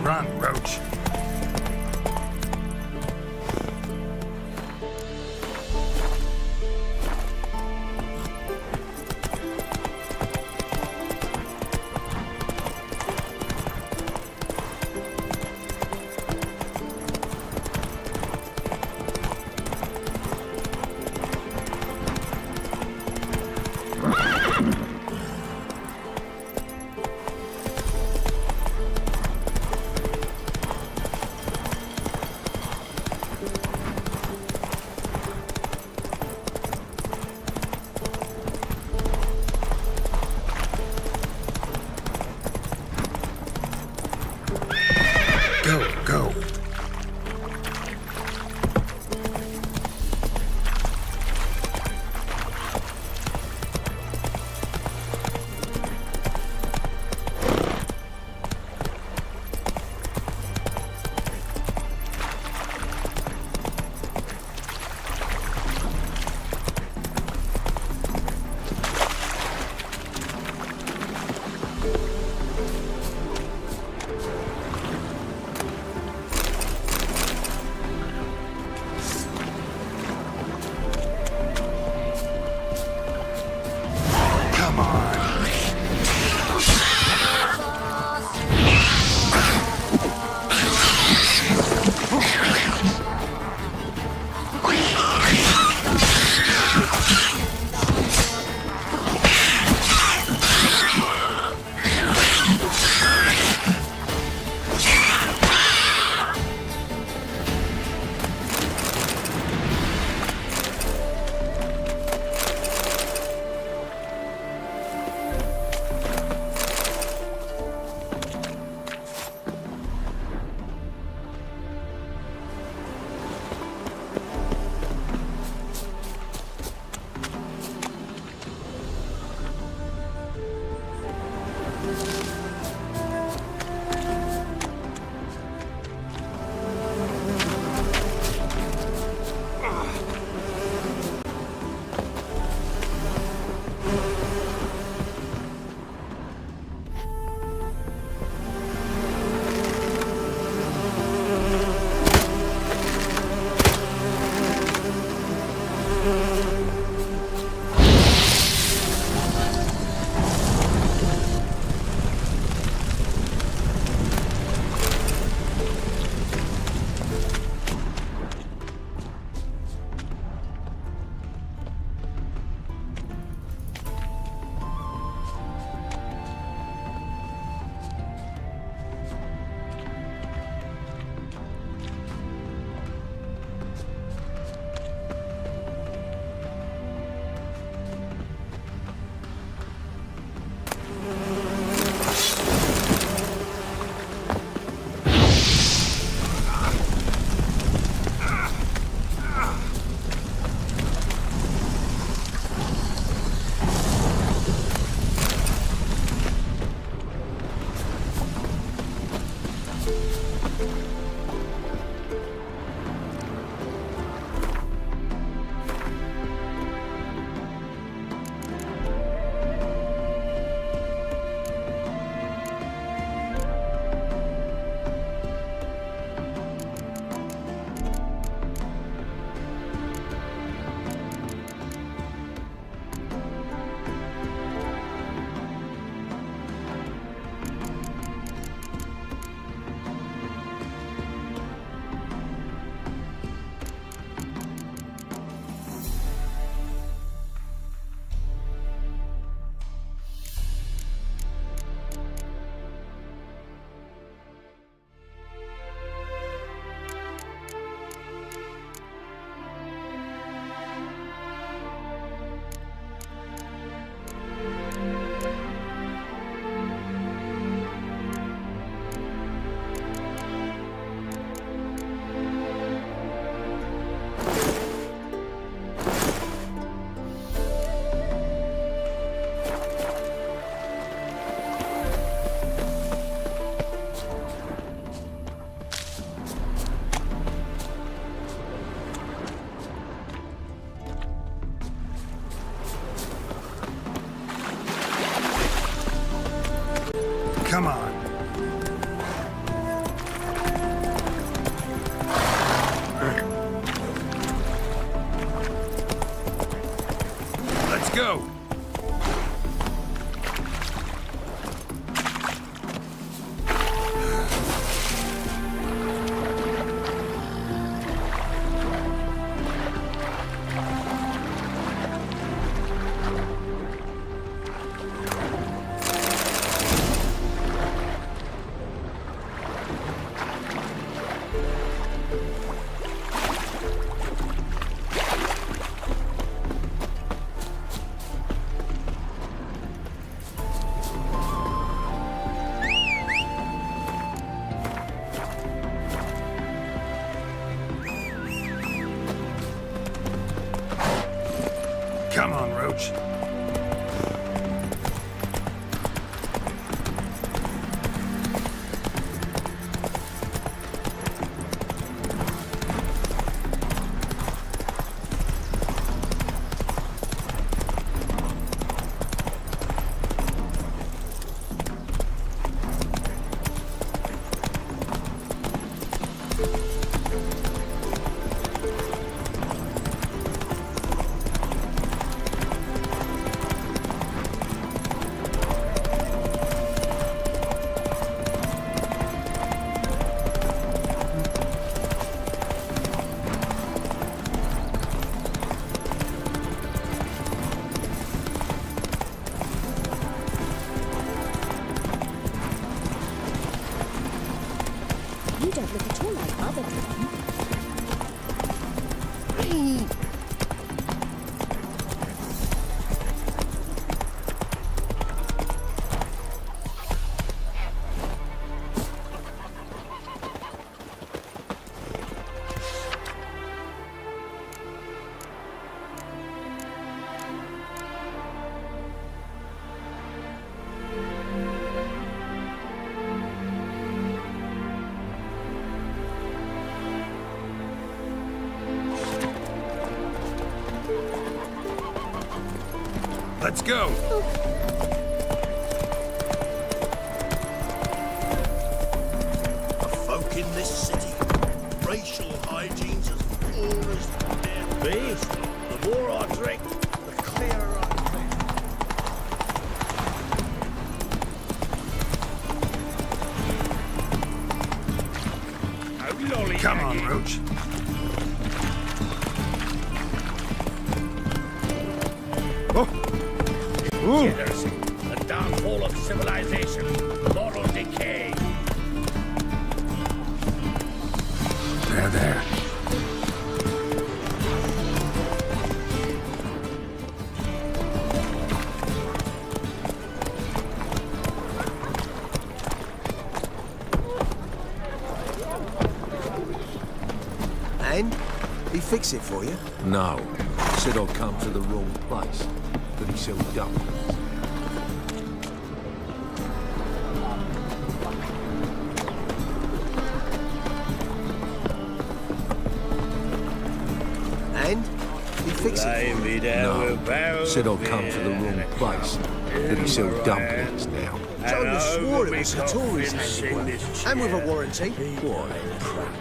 Speaker 9: Run, Roach.
Speaker 3: go! Come on, Roach.
Speaker 5: You don't look at all like Mother Drone.
Speaker 3: Let's go!
Speaker 13: The folk in this city, racial hygiene's as poor as damn beast. The more I drink, the clearer I think. Oh, lolly.
Speaker 3: Come on, Roach.
Speaker 13: Degeneracy, the downfall of civilization, moral decay.
Speaker 3: There.
Speaker 6: And? He fix it for you?
Speaker 4: No. Said I'd come to the wrong place. But he sold dumplings.
Speaker 6: And? He fix it for you?
Speaker 4: No. Said I'd come to the wrong place. But he sold dumplings now.
Speaker 6: Jonas swore it was Hattori's handiwork. And with a warranty.
Speaker 4: What a crack.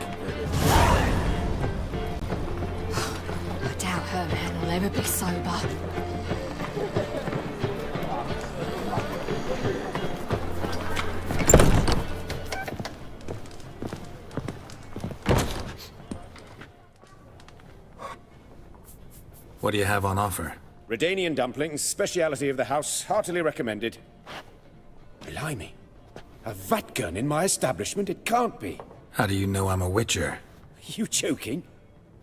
Speaker 9: I doubt her man will ever be sober.
Speaker 3: What do you have on offer?
Speaker 22: Redanian dumplings, speciality of the house, heartily recommended. Blimey. A vat gun in my establishment? It can't be.
Speaker 3: How do you know I'm a witcher?
Speaker 22: You joking?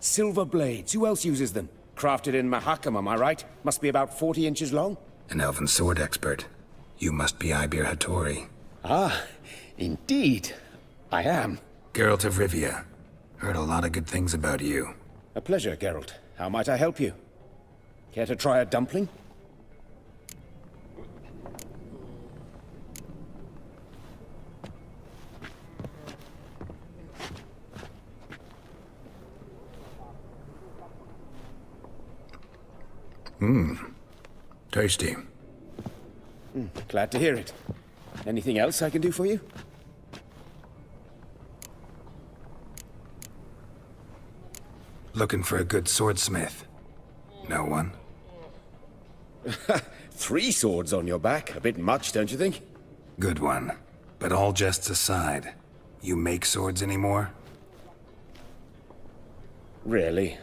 Speaker 22: Silver blades, who else uses them? Crafted in Mahakam, am I right? Must be about 40 inches long?
Speaker 3: An elven sword expert. You must be Ibir Hattori.
Speaker 22: Ah, indeed. I am.
Speaker 3: Geralt of Rivia. Heard a lot of good things about you.
Speaker 22: A pleasure, Geralt. How might I help you? Care to try a dumpling?
Speaker 3: Tasty.
Speaker 22: Glad to hear it. Anything else I can do for you?
Speaker 3: Looking for a good swordsmith. No one?
Speaker 22: 3 swords on your back. A bit much, don't you think?
Speaker 3: Good one. But all jests aside, you make swords anymore?
Speaker 22: Really.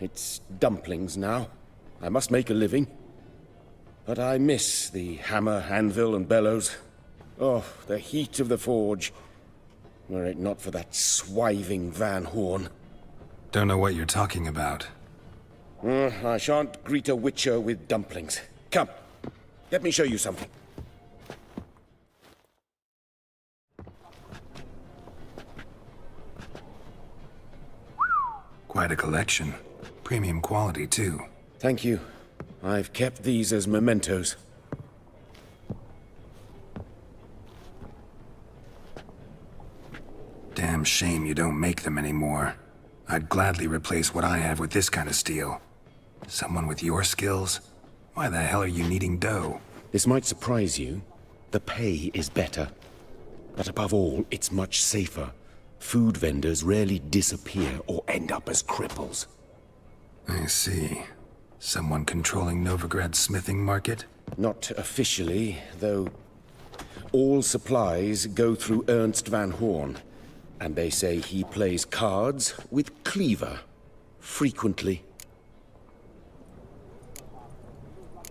Speaker 22: It's dumplings now. I must make a living. But I miss the hammer, anvil, and bellows. Oh, the heat of the forge. Were it not for that swiving Van Horn.
Speaker 3: Don't know what you're talking about.
Speaker 22: I shan't greet a witcher with dumplings. Come, let me show you something.
Speaker 3: Quite a collection. Premium quality, too.
Speaker 22: Thank you. I've kept these as mementos.
Speaker 3: Damn shame you don't make them anymore. I'd gladly replace what I have with this kind of steel. Someone with your skills? Why the hell are you needing dough?
Speaker 22: This might surprise you. The pay is better. But above all, it's much safer. Food vendors rarely disappear or end up as cripples.
Speaker 3: I see. Someone controlling Novigrad's smithing market?
Speaker 22: Not officially, though all supplies go through Ernst Van Horn. And they say he plays cards with Cleaver. Frequently.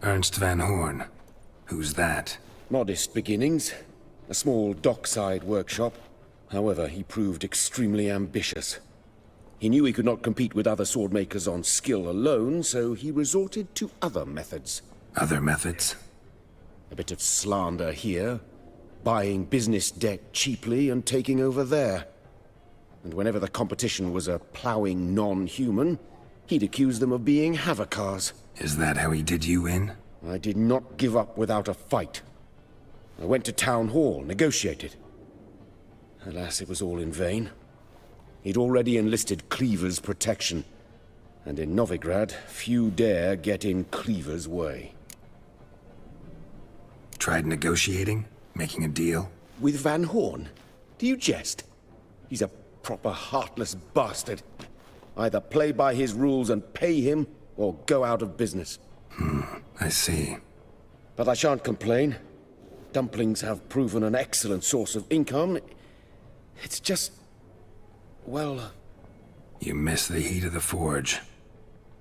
Speaker 3: Ernst Van Horn. Who's that?
Speaker 22: Modest beginnings. A small dockside workshop. However, he proved extremely ambitious. He knew he could not compete with other swordmakers on skill alone, so he resorted to other methods.
Speaker 3: Other methods?
Speaker 22: A bit of slander here, buying business debt cheaply and taking over there. And whenever the competition was a ploughing non-human, he'd accuse them of being Havocars.
Speaker 3: Is that how he did you in?
Speaker 22: I did not give up without a fight. I went to Town Hall, negotiated. Alas, it was all in vain. He'd already enlisted Cleaver's protection, and in Novigrad, few dare get in Cleaver's way.
Speaker 3: Tried negotiating? Making a deal?
Speaker 22: With Van Horn? Do you jest? He's a proper heartless bastard. Either play by his rules and pay him, or go out of business.
Speaker 3: I see.
Speaker 22: But I shan't complain. Dumplings have proven an excellent source of income. It's just... well...
Speaker 3: You miss the heat of the forge.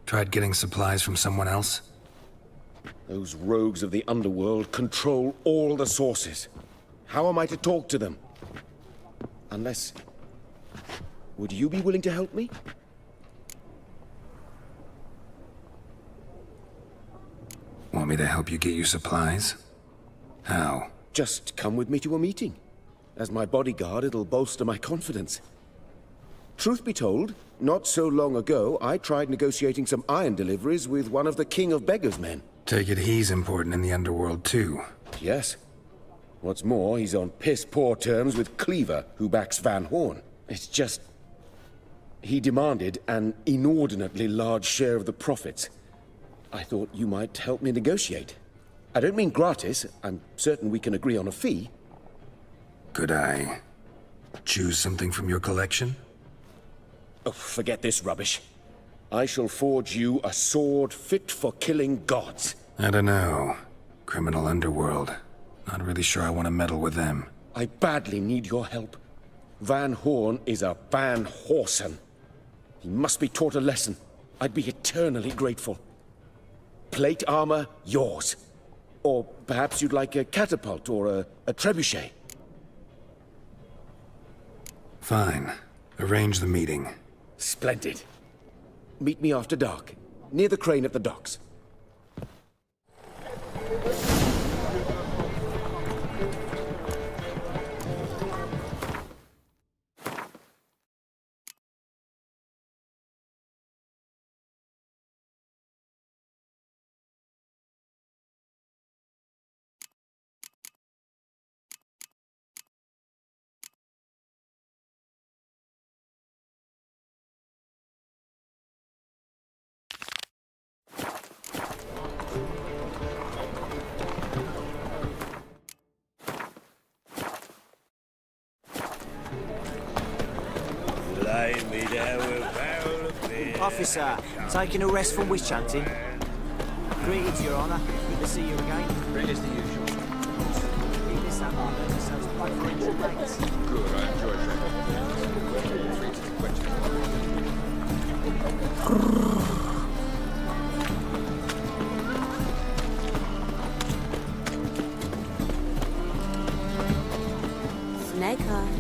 Speaker 3: Tried getting supplies from someone else?
Speaker 22: Those rogues of the underworld control all the sources. How am I to talk to them? Unless... would you be willing to help me?
Speaker 3: Want me to help you get you supplies? How?
Speaker 22: Just come with me to a meeting. As my bodyguard, it'll bolster my confidence. Truth be told, not so long ago, I tried negotiating some iron deliveries with one of the King of Beggars' men.
Speaker 3: Take it he's important in the underworld, too.
Speaker 22: Yes. What's more, he's on piss-poor terms with Cleaver, who backs Van Horn. It's just... he demanded an inordinately large share of the profits. I thought you might help me negotiate. I don't mean gratis. I'm certain we can agree on a fee.
Speaker 3: Could I choose something from your collection?
Speaker 22: Oh, forget this rubbish. I shall forge you a sword fit for killing gods.
Speaker 3: I don't know. Criminal underworld. Not really sure I want to meddle with them.
Speaker 22: I badly need your help. Van Horn is a Van Horsen. He must be taught a lesson. I'd be eternally grateful. Plate armor, yours. Or perhaps you'd like a catapult or a trebuchet.
Speaker 3: Fine. Arrange the meeting.
Speaker 22: Splendid. Meet me after dark, near the crane at the docks.
Speaker 14: Officer, taking a rest from witch hunting. Greetings, Your Honor.
Speaker 20: Good to see you again.
Speaker 14: It is the usual.
Speaker 20: Keep this up and learn yourselves quite French and mates.
Speaker 14: Good, I enjoy sharing. Treats and
Speaker 5: Snake eyes.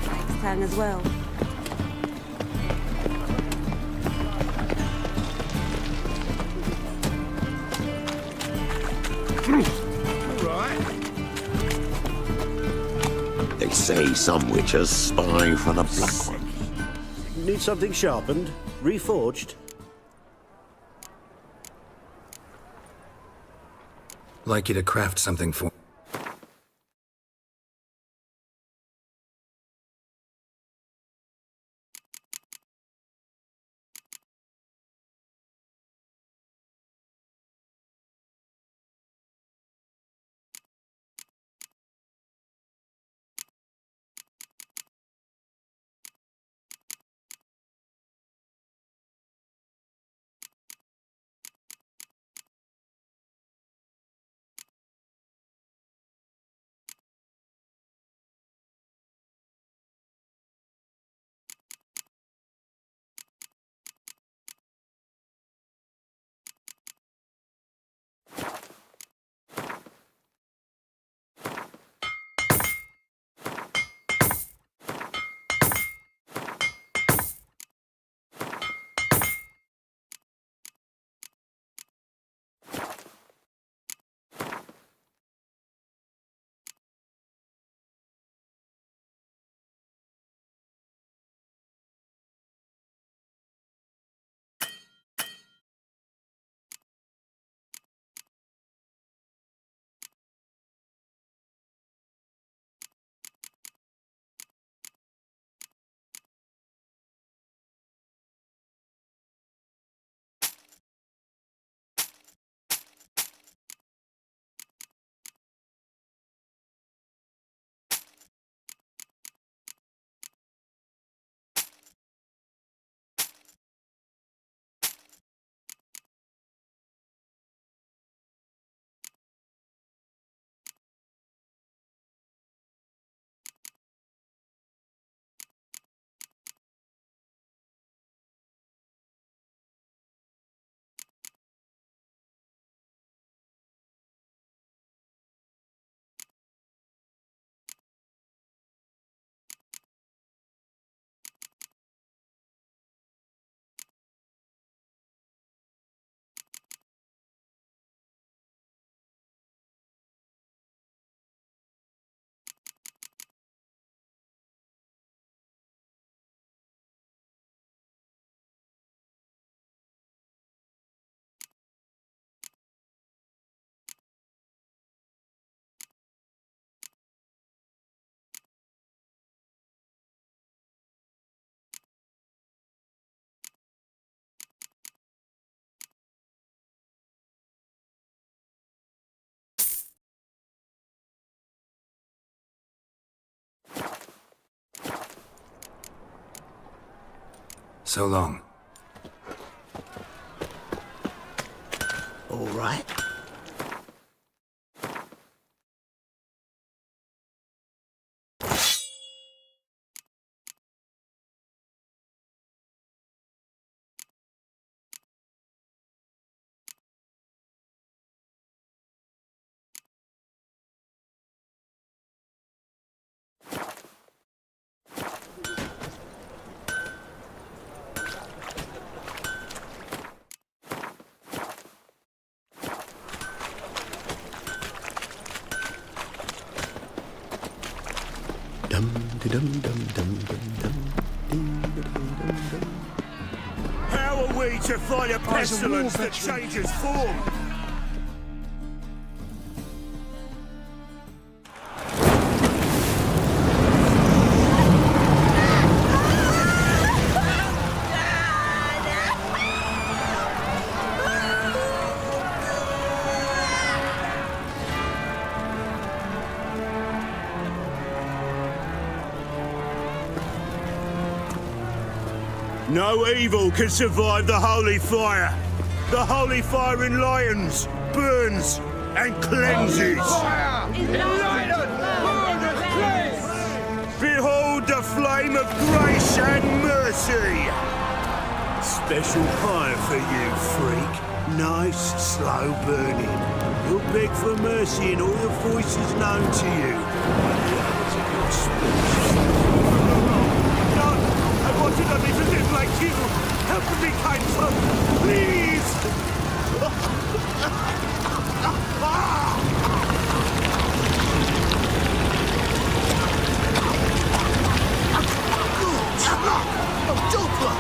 Speaker 5: Drake's tongue as well.
Speaker 1: They say some witches spy for the Black One.
Speaker 15: Need something sharpened? Reforged?
Speaker 3: Like you to craft something for... So long.
Speaker 15: All right.
Speaker 13: How are we to fight a pestilence that changes form?
Speaker 16: No evil can survive the holy fire. The holy fire enlightens, burns, and cleanses. Behold the flame of grace and mercy. Special fire for you, freak. Nice, slow burning. You'll beg for mercy in all the voices known to you. No, I want you to live and live like you. Help me, kind folk, please.
Speaker 13: Doppler!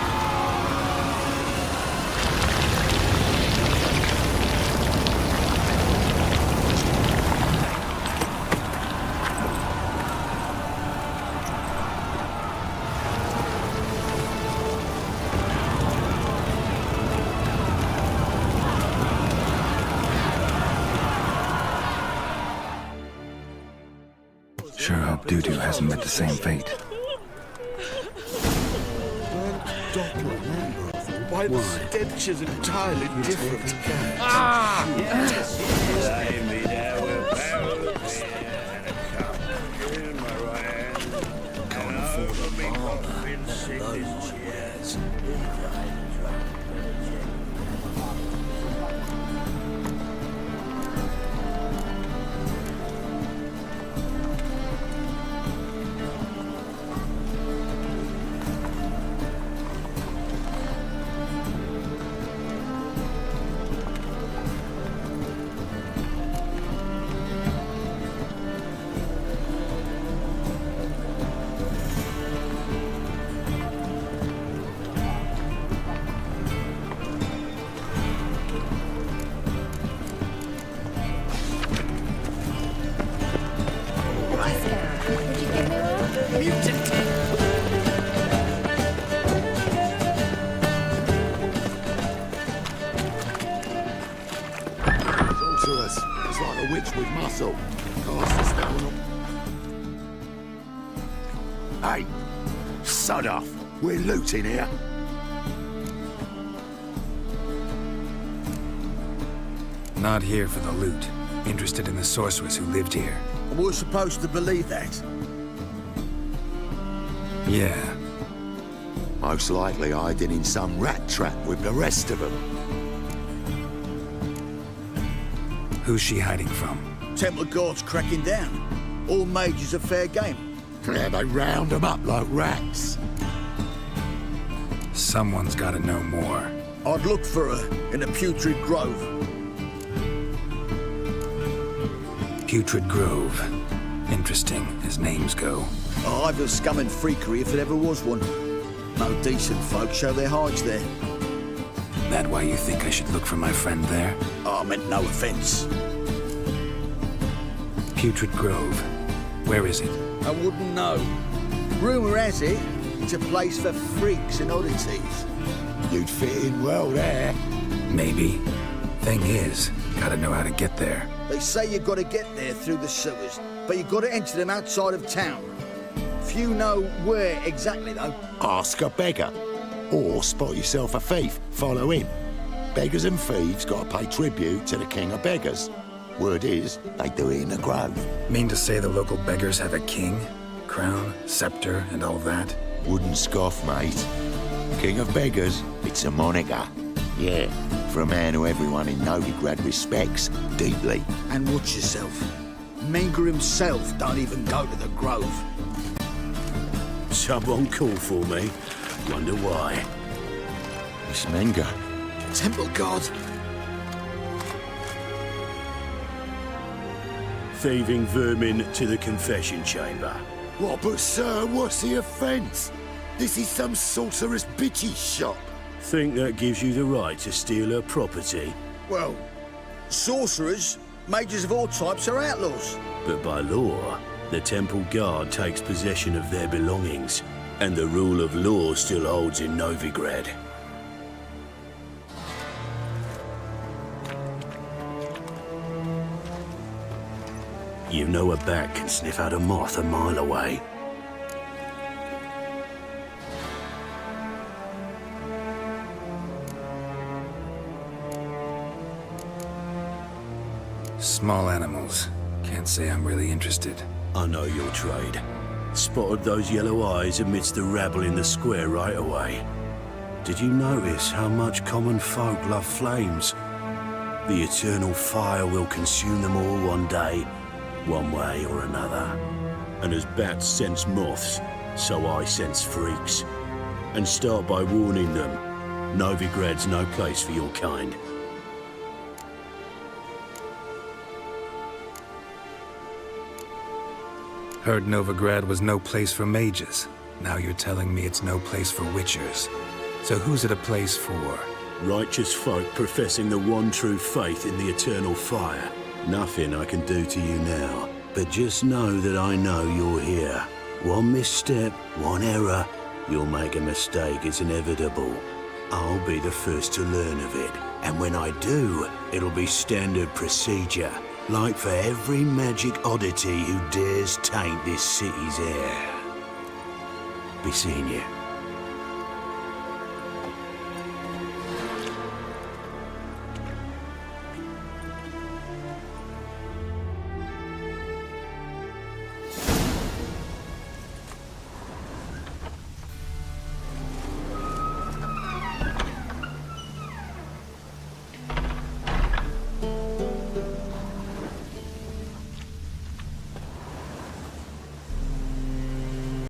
Speaker 3: Sure hope Dudu hasn't met the same fate.
Speaker 13: Why the stench is entirely different.
Speaker 20: Ah!
Speaker 13: Yes.
Speaker 1: Sorceress. It's like a witch with muscle. Cast the stone on. Hey, sod off. We're looting here.
Speaker 3: Not here for the loot. Interested in the sorceress who lived here.
Speaker 21: We're supposed to believe that.
Speaker 3: Yeah.
Speaker 1: Most likely hiding in some rat trap with the rest of them.
Speaker 3: Who's she hiding from?
Speaker 21: Temple Guard's cracking down. All mages are fair game.
Speaker 1: Yeah, they round them up like rats.
Speaker 3: Someone's gotta know more.
Speaker 21: I'd look for her in a putrid grove.
Speaker 3: Putrid Grove. Interesting, as names go.
Speaker 21: A hive of scum and freakery if there ever was one. No decent folk show their hides there.
Speaker 3: That why you think I should look for my friend there?
Speaker 21: I meant no offense.
Speaker 3: Putrid Grove. Where is it?
Speaker 21: I wouldn't know. Rumour has it, it's a place for freaks and oddities.
Speaker 1: You'd fit in well there.
Speaker 3: Maybe. Thing is, gotta know how to get there.
Speaker 21: They say you've got to get there through the sewers, but you've got to enter them outside of town. Few know where exactly, though.
Speaker 1: Ask a beggar. Or spot yourself a thief. Follow him. Beggars and thieves got to pay tribute to the king of beggars. Word is, they do it in the grove.
Speaker 3: Mean to say the local beggars have a king? Crown, scepter, and all that?
Speaker 1: Wouldn't scoff, mate. King of beggars, it's a moniker. Yeah, for a man who everyone in Novigrad respects deeply.
Speaker 21: And watch yourself. Menga himself don't even go to the grove.
Speaker 16: Someone called for me. Wonder why.
Speaker 1: It's Menga.
Speaker 21: Temple Guard.
Speaker 16: Thieving vermin to the confession chamber.
Speaker 1: What, but sir, what's the offence? This is some sorcerer's bitchy shop.
Speaker 16: Think that gives you the right to steal her property?
Speaker 21: Well, sorcerers, mages of all types are outlaws.
Speaker 16: But by law, the Temple Guard takes possession of their belongings, and the rule of law still holds in Novigrad. You know a bat can sniff out a moth a mile away.
Speaker 3: Small animals. Can't say I'm really interested.
Speaker 16: I know your trade. Spotted those yellow eyes amidst the rabble in the square right away. Did you notice how much common folk love flames? The eternal fire will consume them all one day, one way or another. And as bats sense moths, so I sense freaks. And start by warning them. Novigrad's no place for your kind.
Speaker 3: Heard Novigrad was no place for mages. Now you're telling me it's no place for witchers. So who's it a place for?
Speaker 16: Righteous folk professing the one true faith in the eternal fire. Nothing I can do to you now, but just know that I know you're here. One misstep, one error, you'll make a mistake, it's inevitable. I'll be the first to learn of it, and when I do, it'll be standard procedure, like for every magic oddity who dares taint this city's air. Be seeing you.